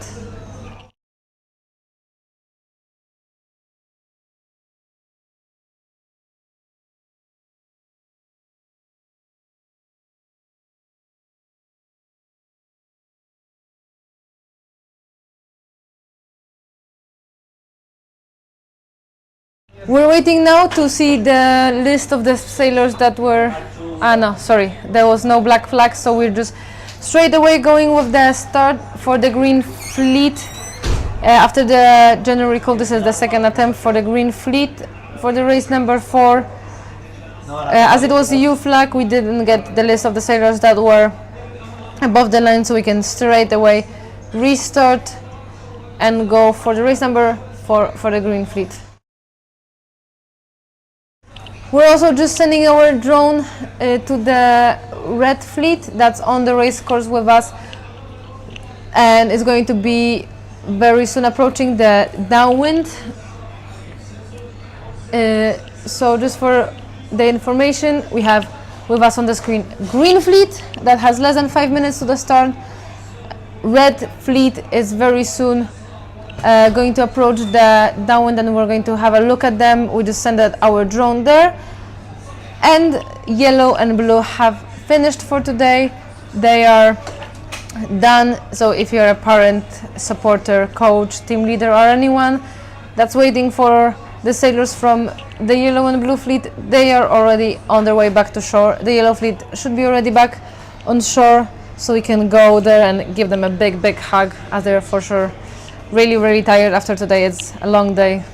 We're waiting now to see the list of the sailors that were... no, sorry, there was no black flag, so we're just straight away going with the start for the green fleet. After the general recall, this is the second attempt for the green fleet for the race number 4. As it was the U flag, we didn't get the list of the sailors that were above the line, so we can straight away restart and go for the race number 4 for the green fleet. We're also just sending our drone to the red fleet that's on the race course with us, and it's going to be very soon approaching the downwind. So just for the information, we have with us on the screen green fleet that has less than 5 minutes to the start. Red fleet is very soon going to approach the downwind, and we're going to have a look at them. We just sent our drone there, and yellow and blue have finished for today. They are done. So if you're a parent, supporter, coach, team leader, or anyone that's waiting for the sailors from the yellow and blue fleet, they are already on their way back to shore. The yellow fleet should be already back on shore, so we can go there and give them a big hug, as they're for sure really tired after today. It's a long day.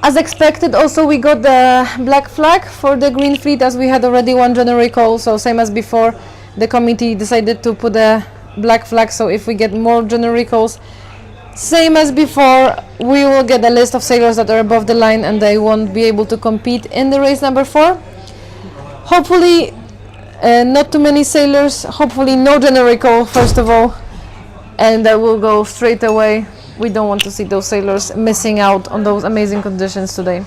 As expected, also we got the black flag for the green fleet, as we had already one general recall. So same as before, the committee decided to put a black flag, so if we get more general recalls, same as before, we will get a list of sailors that are above the line and they won't be able to compete in the race number 4. Hopefully not too many sailors, hopefully no general recall first of all, and that will go straight away. We don't want to see those sailors missing out on those amazing conditions today.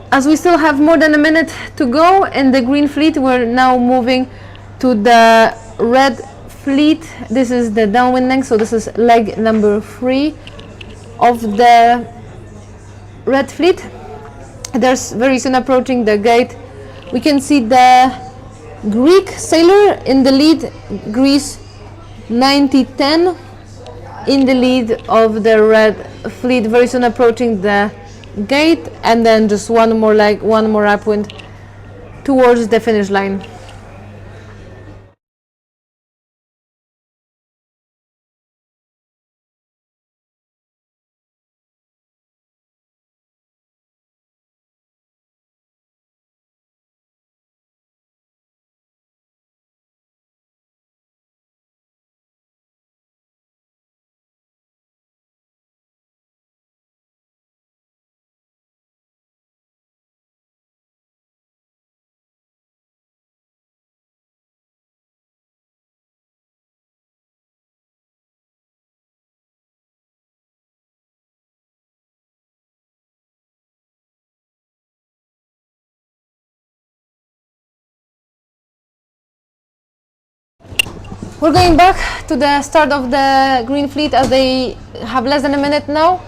As we still have more than a minute to go in the green fleet, we're now moving to the red fleet. This is the downwind leg, so this is leg number 3 of the red fleet. There's very soon approaching the gate. We can see the Greek sailor in the lead, Greece 9010 in the lead of the red fleet, very soon approaching the gate, and then just one more leg, one more upwind towards the finish line. We're going back to the start of the green fleet as they have less than a minute now.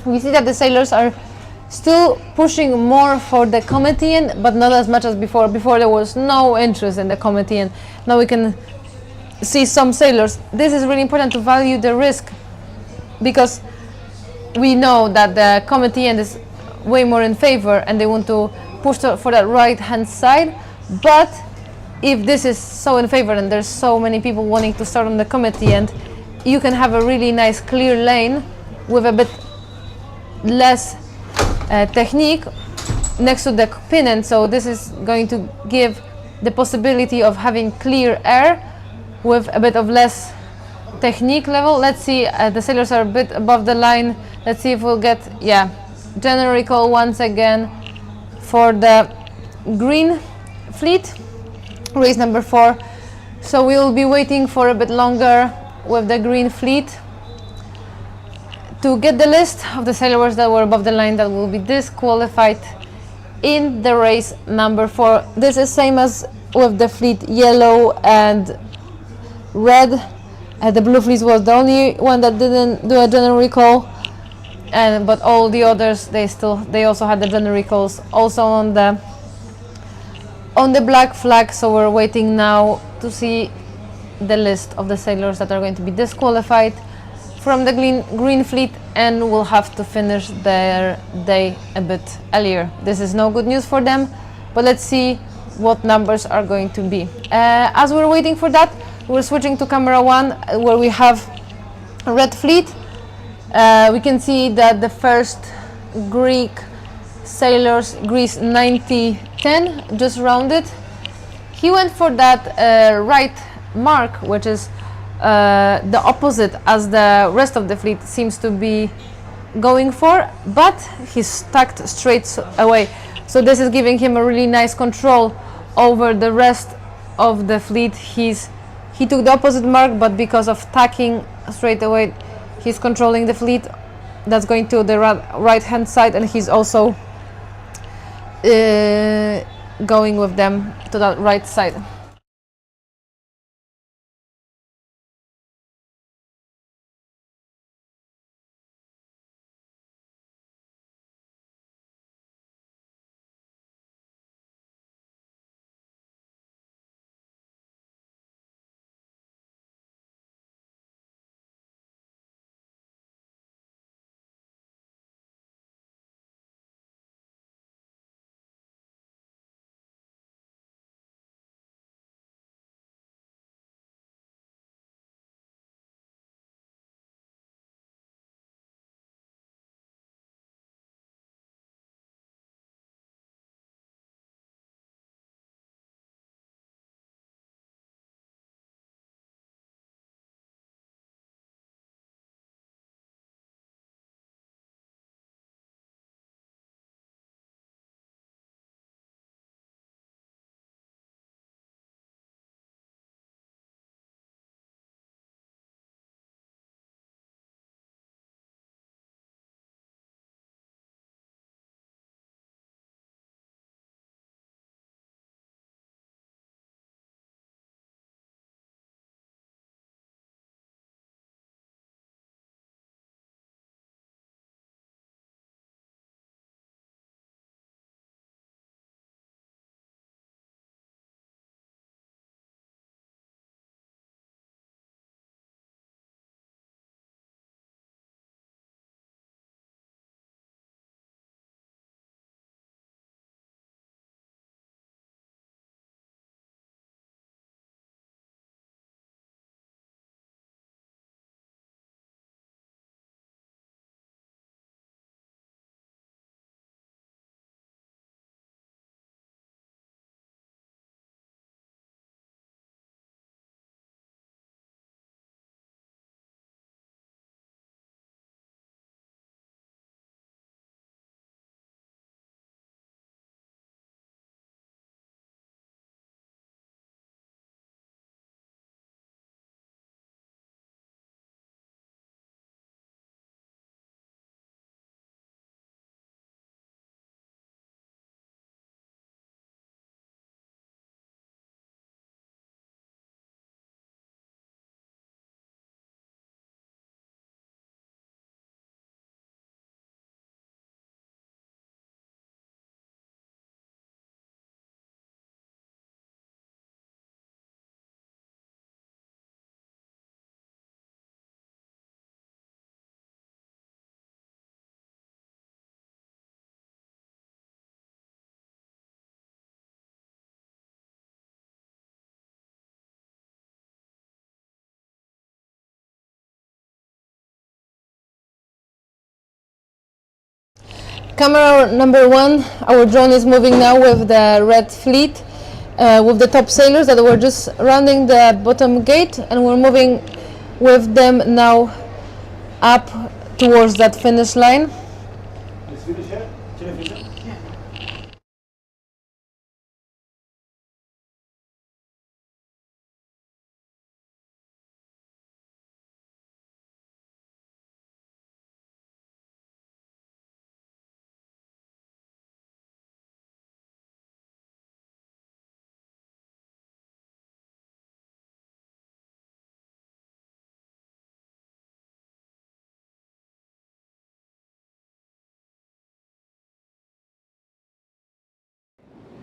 We see that the sailors are still pushing more for the comedian, but not as much as before. Before there was no interest in the comedian. Now we can see some sailors. This is really important to value the risk, because we know that the comedian is way more in favor and they want to push for that right hand side. But if this is so in favor and there's so many people wanting to start on the comedian, you can have a really nice clear lane with a bit less technique next to the pennant. So this is going to give the possibility of having clear air with a bit of less technique level. Let's see, the sailors are a bit above the line. Let's see if we'll get, yeah, January call once again for the green fleet, race number 4. So we will be waiting for a bit longer with the green fleet to get the list of the sailors that were above the line that will be disqualified in the race number 4. This is same as with the fleet yellow and red. The blue fleet was the only one that didn't do a general recall, but all the others they also had the general recalls also on the black flag. So we're waiting now to see the list of the sailors that are going to be disqualified from the green fleet and will have to finish their day a bit earlier. This is no good news for them, but let's see what numbers are going to be. As we're waiting for that, we're switching to camera 1 where we have red fleet. We can see that the first Greek sailors, Greece 90-10, just rounded. He went for that right mark, which is the opposite as the rest of the fleet seems to be going for, but he's tucked straight away. So this is giving him a really nice control over the rest of the fleet. He took the opposite mark, but because of tacking straight away, he's controlling the fleet that's going to the right hand side, and he's also going with them to that right side. Camera number 1, our drone is moving now with the red fleet, with the top sailors that were just rounding the bottom gate, and we're moving with them now up towards that finish line.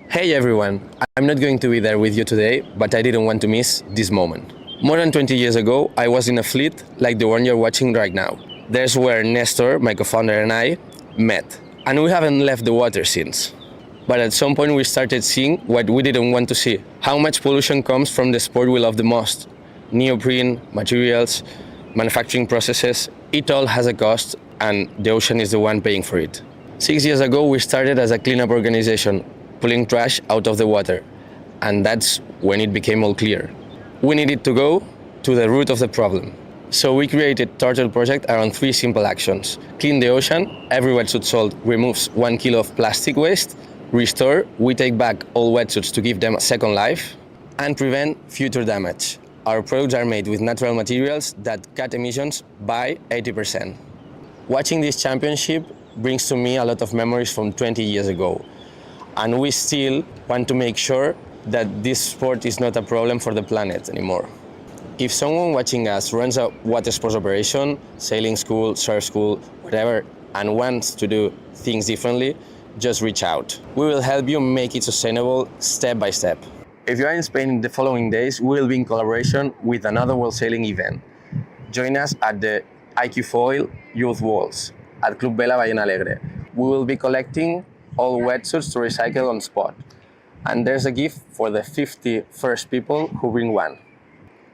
Hey everyone, I'm not going to be there with you today, but I didn't want to miss this moment. More than 20 years ago, I was in a fleet like the one you're watching right now. There's where Nestor, my co-founder, and I met. And we haven't left the water since. But at some point we started seeing what we didn't want to see. How much pollution comes from the sport we love the most. Neoprene, materials, manufacturing processes, it all has a cost and the ocean is the one paying for it. 6 years ago we started as a cleanup organization, pulling trash out of the water. And that's when it became all clear. We needed to go to the root of the problem. So we created Turtle Project around 3 simple actions. Clean the ocean, every wetsuit sold removes 1 kilo of plastic waste. Restore, we take back all wetsuits to give them a second life. And prevent future damage. Our products are made with natural materials that cut emissions by 80%. Watching this championship brings to me a lot of memories from 20 years ago. And we still want to make sure that this sport is not a problem for the planet anymore. If someone watching us runs a water sports operation, sailing school, surf school, whatever, and wants to do things differently, just reach out. We will help you make it sustainable step by step. If you are in Spain in the following days, we will be in collaboration with another world sailing event. Join us at the IQ Foil Youth Walls at Club Vela Ballena Alegre. We will be collecting all wetsuits to recycle on spot. And there's a gift for the 50 first people who bring one.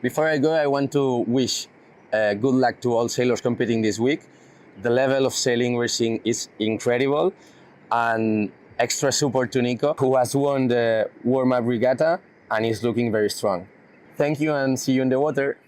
Before I go, I want to wish good luck to all sailors competing this week. The level of sailing we're seeing is incredible, and extra support to Nico, who has won the warm-up regatta and is looking very strong. Thank you and see you in the water.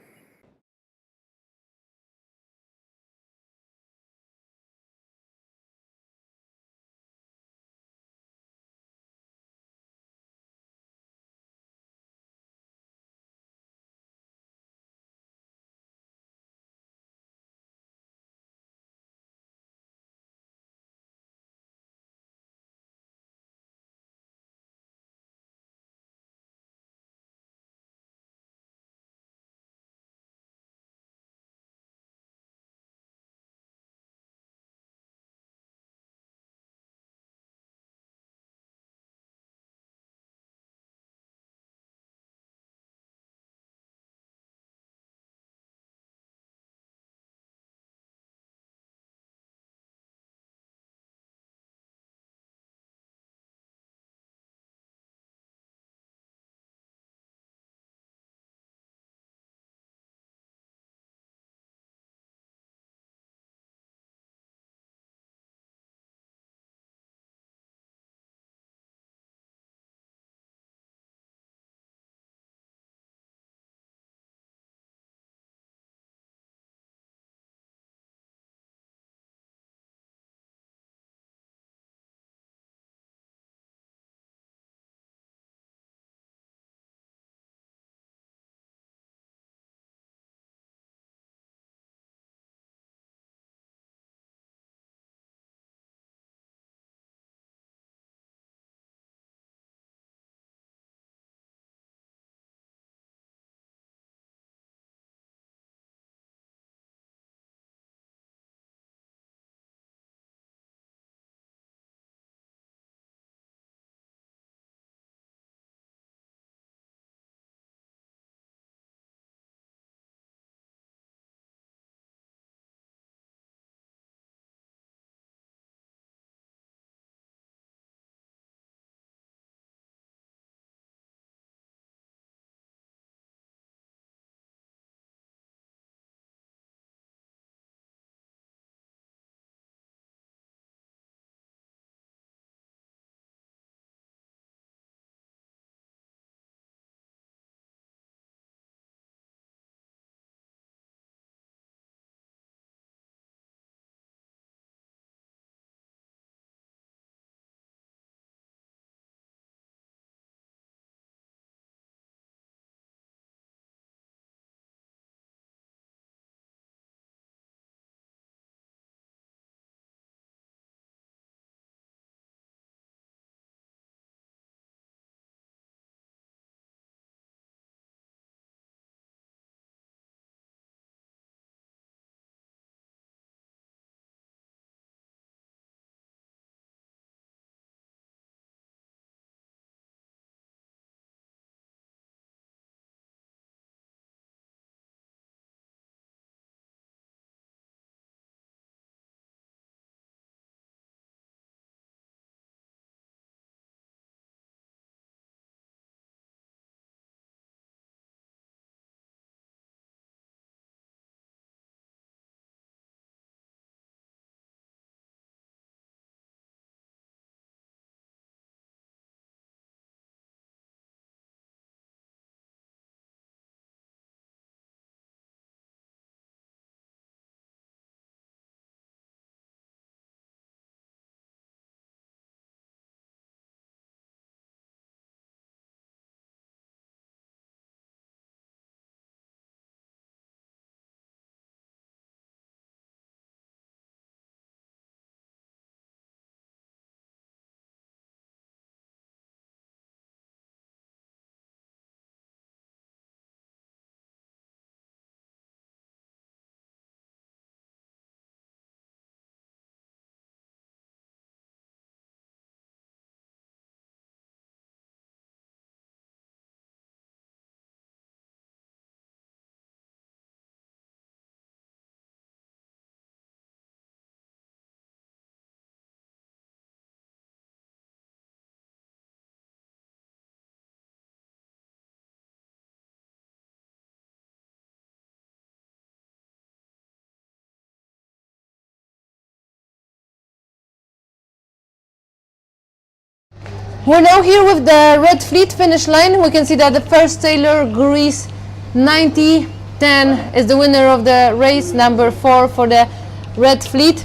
We're now here with the Red Fleet finish line. We can see that the first sailor, Greece 90-10, is the winner of the race, number 4 for the Red Fleet.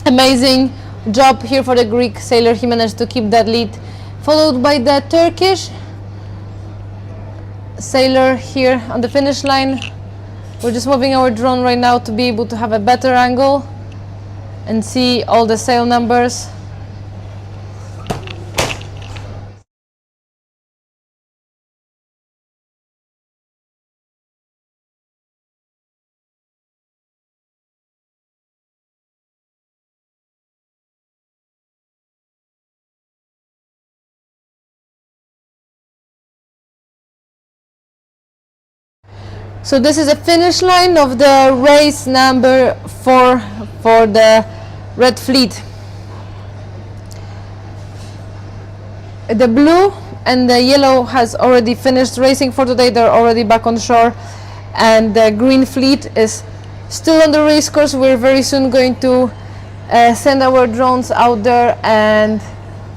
Amazing job here for the Greek sailor. He managed to keep that lead, followed by the Turkish sailor here on the finish line. We're just moving our drone right now to be able to have a better angle and see all the sail numbers. So this is a finish line of the race number 4 for the Red Fleet. The blue and the yellow has already finished racing for today. They're already back on shore, and the Green Fleet is still on the race course. We're very soon going to send our drones out there and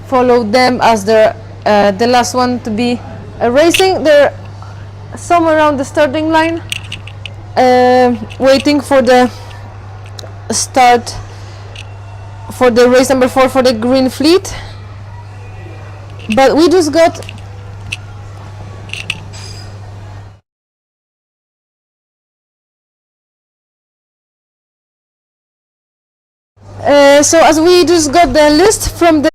follow them as they're the last one to be racing. They're somewhere around the starting line, waiting for the start for the race number 4 for the Green Fleet. But we just got so as we just got the list from the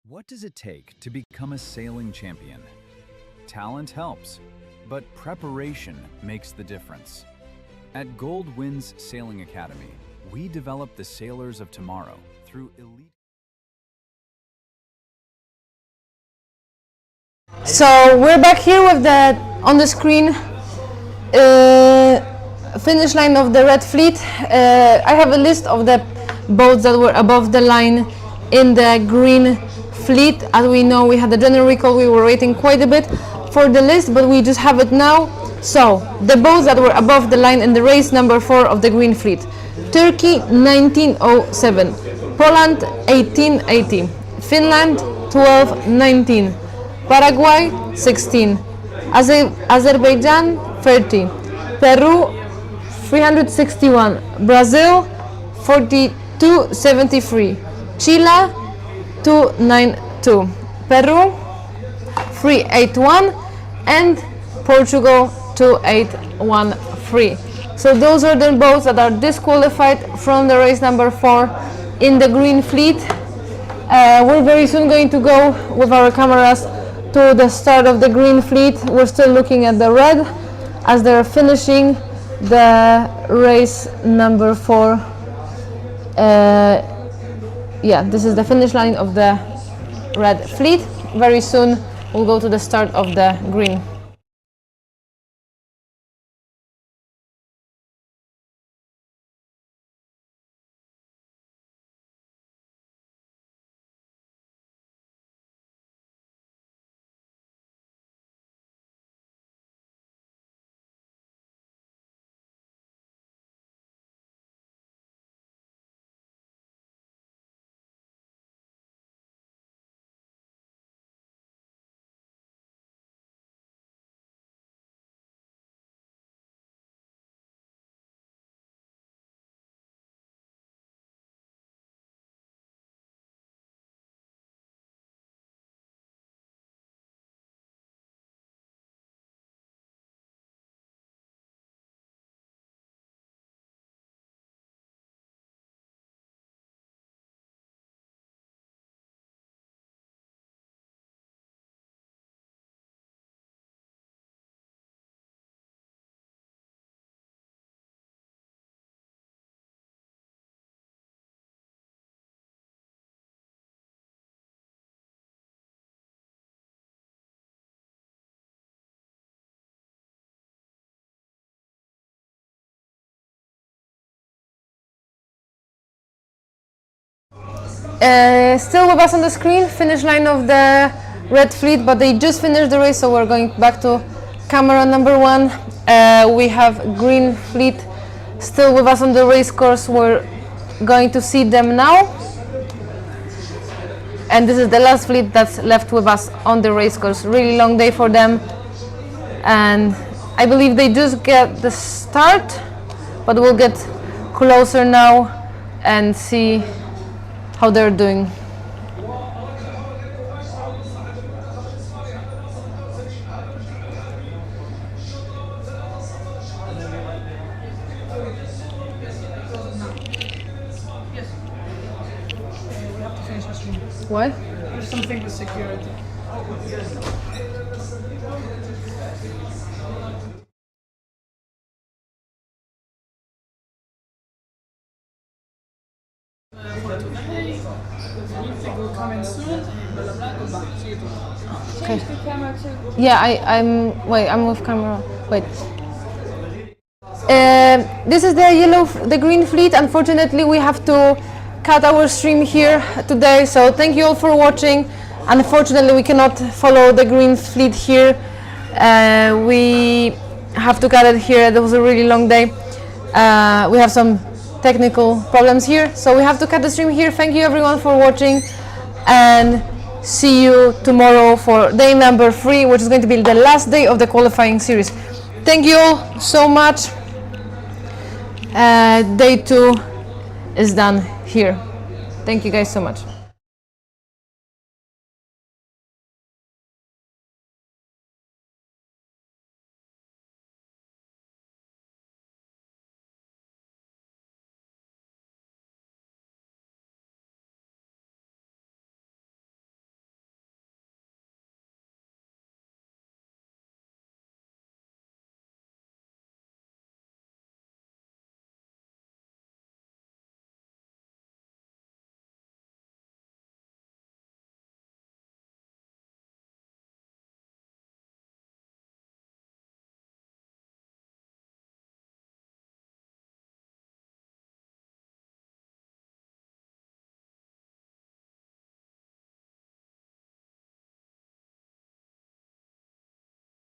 What does it take to become a sailing champion? Talent helps, but preparation makes the difference. At Gold Winds Sailing Academy, we develop the sailors of tomorrow through elite. So we're back here with the on the screen finish line of the Red Fleet. I have a list of the boats that were above the line in the Green Fleet. As we know, we had the general recall. We were waiting quite a bit for the list, but we just have it now. So the boats that were above the line in the race number 4 of the Green Fleet: Turkey 1907, Poland 1880, Finland 1219, Paraguay 16, Azerbaijan 30, Peru 361, Brazil 4273, Chile 292, Peru 381, and Portugal 2813. So those are the boats that are disqualified from the race number 4 in the Green Fleet. We're very soon going to go with our cameras to the start of the Green Fleet. We're still looking at the red as they're finishing the race number 4. Yeah, this is the finish line of the Red Fleet. Very soon we'll go to the start of the Green. Still with us on the screen, finish line of the red fleet, but they just finished the race, so we're going back to camera number 1. We have green fleet still with us on the race course. We're going to see them now. And this is the last fleet that's left with us on the race course. Really long day for them. And I believe they just get the start, but we'll get closer now and see how they're doing. What? There's something with security. For today, they will come in soon. Blah blah blah. Goodbye. See you tomorrow. Okay. Yeah, I'm with camera. Wait. This is the green fleet. Unfortunately, we have to cut our stream here today. So thank you all for watching. Unfortunately, we cannot follow the green fleet here. We have to cut it here. It was a really long day. We have some technical problems here, so we have to cut the stream here. Thank you everyone for watching, and see you tomorrow for day number 3, which is going to be the last day of the qualifying series. Thank you all so much. Day 2 is done here. Thank you guys so much.